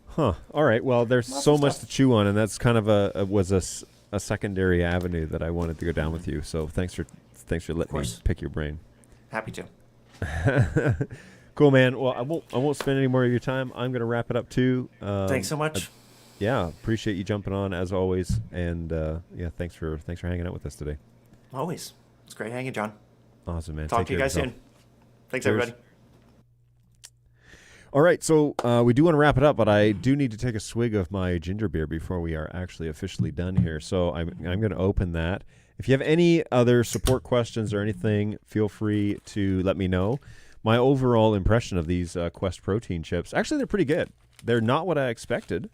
S1: Huh. All right. Well, there's so much to chew on, and that's kind of a secondary avenue that I wanted to go down with you. So thanks for letting me pick your brain.
S2: Happy to.
S1: Cool, man. Well, I won't spend any more of your time. I'm going to wrap it up too.
S2: Thanks so much.
S1: Yeah, appreciate you jumping on as always, and yeah, thanks for hanging out with us today.
S2: Always. It's great hanging, John.
S1: Awesome, man.
S2: Talk
S1: Take
S2: to you
S1: care
S2: guys
S1: of yourself.
S2: soon. Thanks,
S1: Cheers.
S2: everybody.
S1: All right, so we do want to wrap it up, but I do need to take a swig of my ginger beer before we are actually officially done here. So I'm going to open that. If you have any other support questions or anything, feel free to let me know. My overall impression of these Quest protein chips, actually, they're pretty good. They're not what I expected,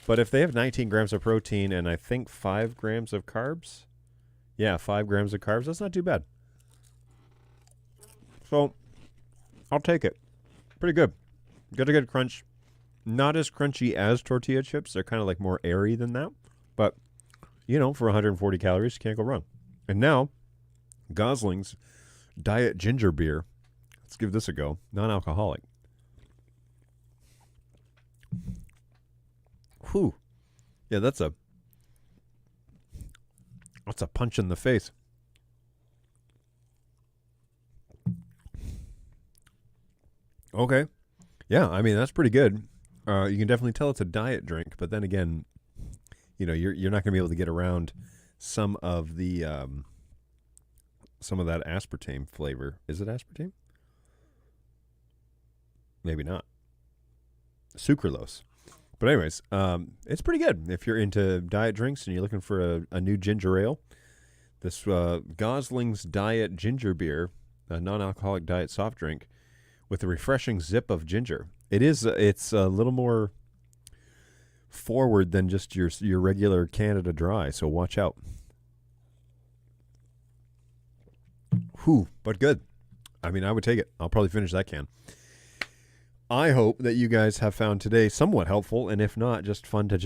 S1: but if they have 19 grams of protein and I think 5 grams of carbs, 5 grams of carbs, that's not too bad. So I'll take it. Pretty good. Got a good crunch. Not as crunchy as tortilla chips. They're kind of like more airy than that. But, for 140 calories, you can't go wrong. And now, Gosling's Diet Ginger Beer. Let's give this a go. Non-alcoholic. Whew. Yeah, that's a punch in the face. Okay. Yeah, I mean, that's pretty good. You can definitely tell it's a diet drink, but then again, you're not going to be able to get around some of the some of that aspartame flavor. Is it aspartame? Maybe not. Sucralose. But anyways, it's pretty good if you're into diet drinks and you're looking for a new ginger ale. This Gosling's Diet Ginger Beer, a non-alcoholic diet soft drink, with a refreshing zip of ginger. It's a little more forward than just your regular Canada Dry, so watch out. Whew, but good. I mean, I would take it. I'll probably finish that can. I hope that you guys have found today somewhat helpful, and if not, just fun to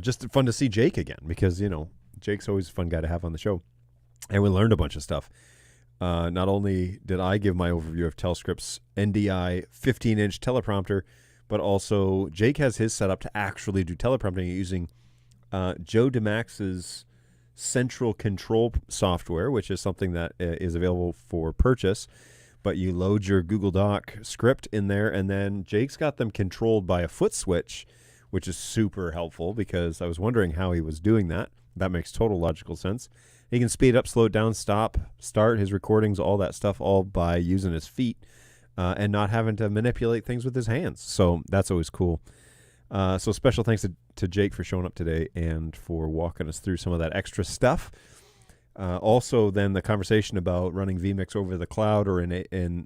S1: just fun to see Jake again, because, Jake's always a fun guy to have on the show. And we learned a bunch of stuff. Not only did I give my overview of Telescript's NDI 15-inch teleprompter, but also Jake has his set up to actually do teleprompting using Joe DeMax's central control software, which is something that is available for purchase. But you load your Google Doc script in there, and then Jake's got them controlled by a foot switch, which is super helpful because I was wondering how he was doing that. That makes total logical sense. He can speed up, slow it down, stop, start his recordings, all that stuff, all by using his feet and not having to manipulate things with his hands. So that's always cool. So special thanks to Jake for showing up today and for walking us through some of that extra stuff. Also, then the conversation about running vMix over the cloud or in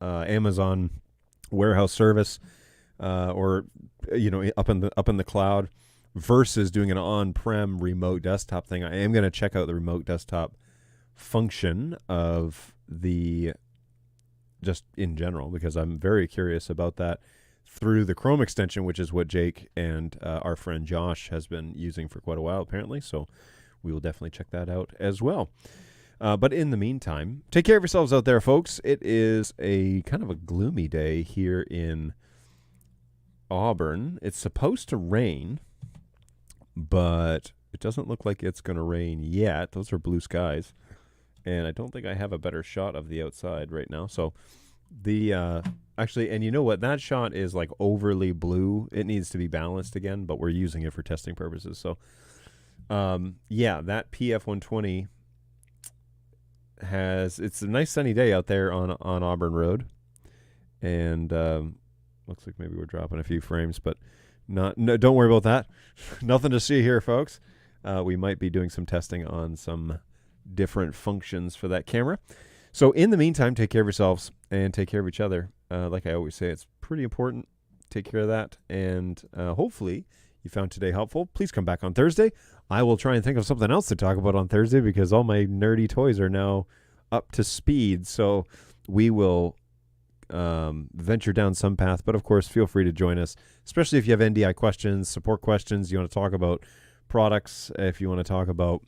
S1: Amazon warehouse service, or up in the cloud, versus doing an on-prem remote desktop thing. I am going to check out the remote desktop function of just in general, because I'm very curious about that through the Chrome extension, which is what Jake and our friend Josh has been using for quite a while, apparently. So we will definitely check that out as well. But in the meantime, take care of yourselves out there, folks. It is a kind of a gloomy day here in Auburn. It's supposed to rain, but it doesn't look like it's going to rain yet. Those are blue skies. And I don't think I have a better shot of the outside right now. So actually, and you know what? That shot is like overly blue. It needs to be balanced again, but we're using it for testing purposes. So that PF-120 it's a nice sunny day out there on Auburn Road. And looks like maybe we're dropping a few frames, but don't worry about that. Nothing to see here, folks. We might be doing some testing on some different functions for that camera. So in the meantime, take care of yourselves and take care of each other. Like I always say, it's pretty important. Take care of that. And hopefully you found today helpful. Please come back on Thursday. I will try and think of something else to talk about on Thursday, because all my nerdy toys are now up to speed. So we will venture down some path. But of course, feel free to join us, especially if you have NDI questions, support questions, you want to talk about products, if you want to talk about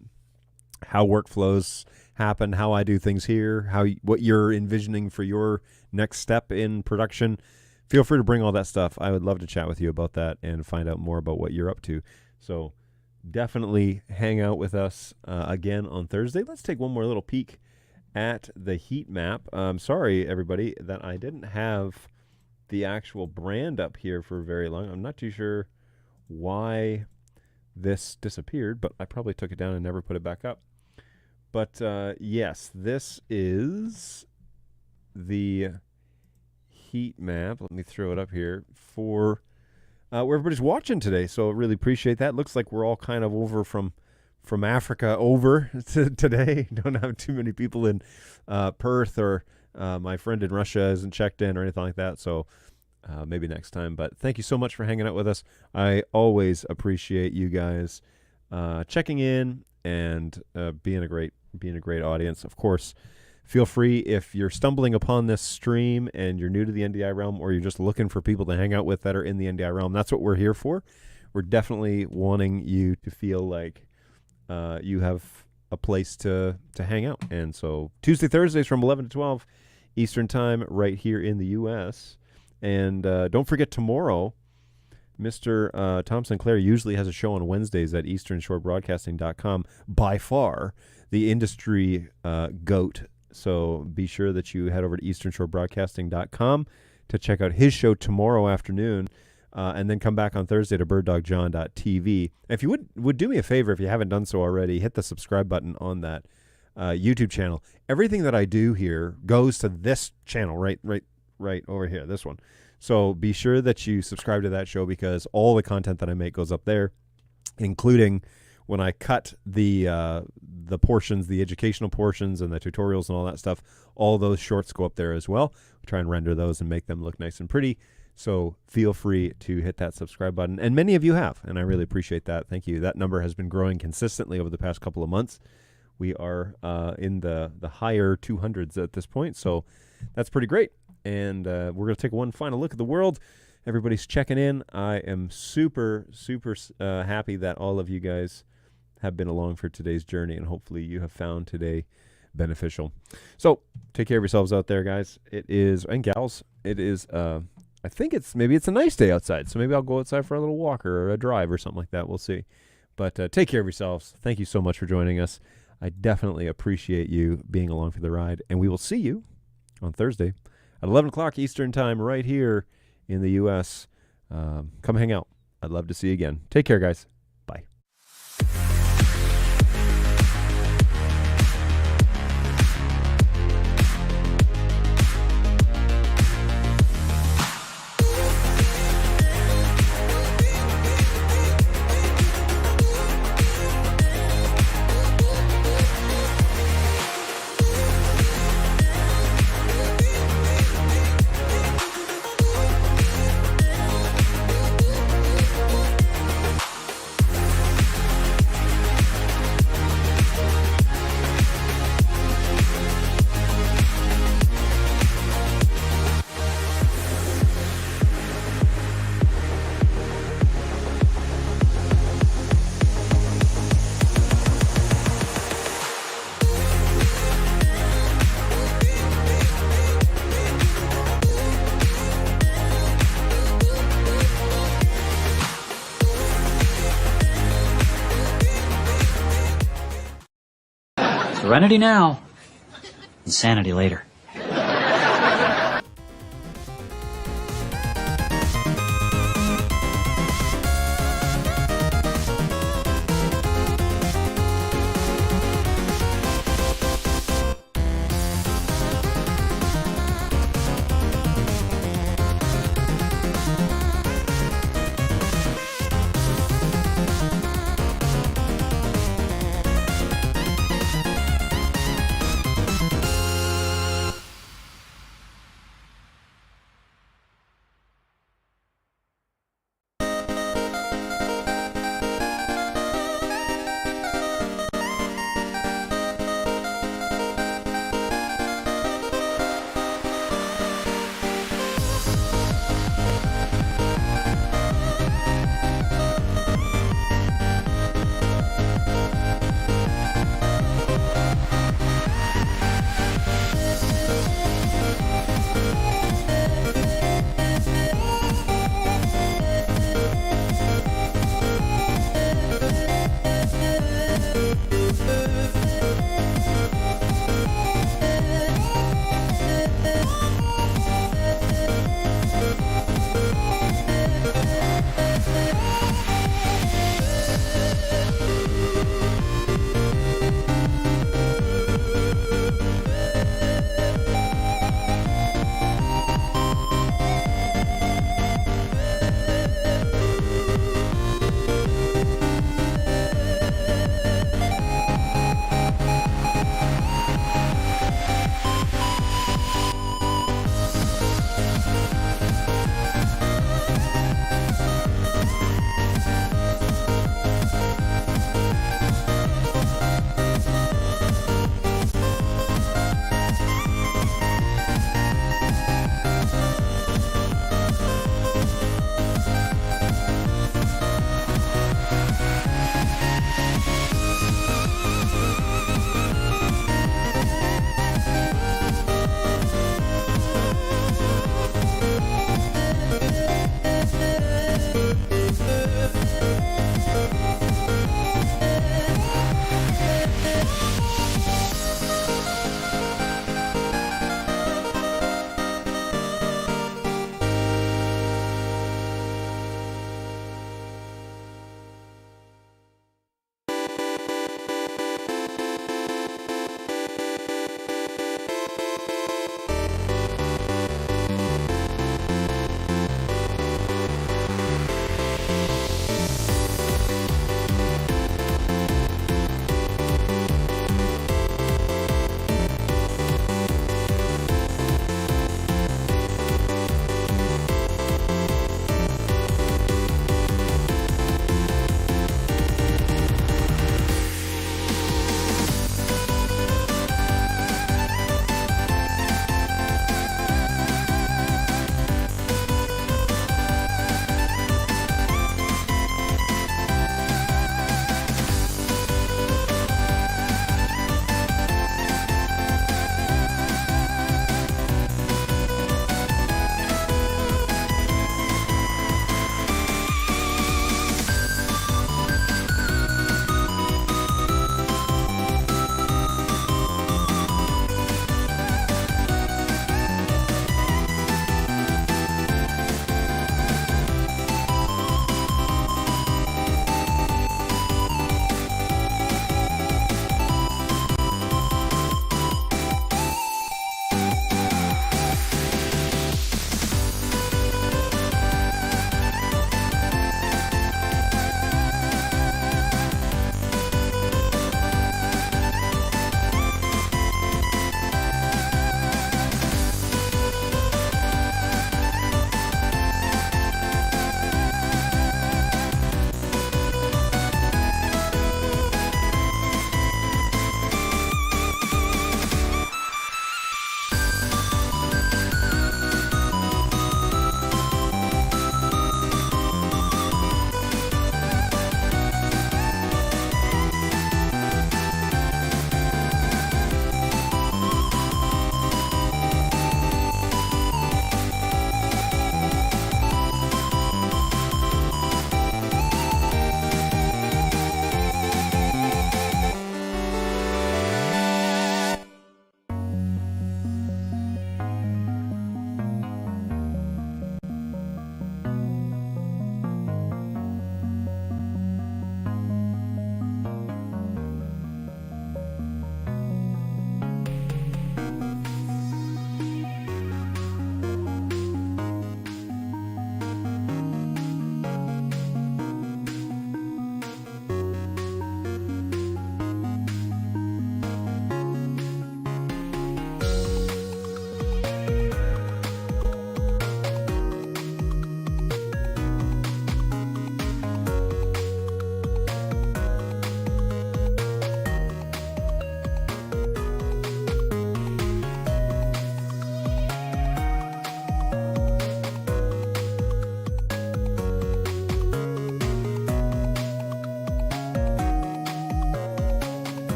S1: how workflows happen, how I do things here, what you're envisioning for your next step in production. Feel free to bring all that stuff. I would love to chat with you about that and find out more about what you're up to. So definitely hang out with us again on Thursday. Let's take one more little peek at the heat map. Sorry, everybody, that I didn't have the actual brand up here for very long. I'm not too sure why this disappeared, but I probably took it down and never put it back up. But yes, this is the heat map. Let me throw it up here for where everybody's watching today. So really appreciate that. Looks like we're all kind of over from Africa over to today. Don't have too many people in Perth, or my friend in Russia isn't checked in or anything like that. So maybe next time. But thank you so much for hanging out with us. I always appreciate you guys checking in and being a great audience. Of course, feel free, if you're stumbling upon this stream and you're new to the NDI realm, or you're just looking for people to hang out with that are in the NDI realm, that's what we're here for. We're definitely wanting you to feel like you have a place to hang out. And so Tuesday, Thursdays from 11 to 12 Eastern time right here in the U.S. And don't forget, tomorrow, Mr. Tom Sinclair usually has a show on Wednesdays at easternshorebroadcasting.com, by far the industry GOAT. So be sure that you head over to easternshorebroadcasting.com to check out his show tomorrow afternoon, and then come back on Thursday to birddogjohn.tv. If you would do me a favor, if you haven't done so already, hit the subscribe button on that YouTube channel. Everything that I do here goes to this channel right over here, this one. So be sure that you subscribe to that show, because all the content that I make goes up there, including when I cut the portions, the educational portions and the tutorials and all that stuff. All those shorts go up there as well. We try and render those and make them look nice and pretty. So feel free to hit that subscribe button. And many of you have, and I really appreciate that. Thank you. That number has been growing consistently over the past couple of months. We are in the higher 200s at this point, so that's pretty great. And we're going to take one final look at the world. Everybody's checking in. I am super, super happy that all of you guys have been along for today's journey, and hopefully you have found today beneficial. So take care of yourselves out there, guys. It is, and gals, it is, I think maybe it's a nice day outside, so maybe I'll go outside for a little walk or a drive or something like that. We'll see. But take care of yourselves. Thank you so much for joining us. I definitely appreciate you being along for the ride, and we will see you on Thursday at 11 o'clock Eastern time right here in the U.S. Come hang out. I'd love to see you again. Take care, guys. Bye.
S7: Serenity now, insanity later.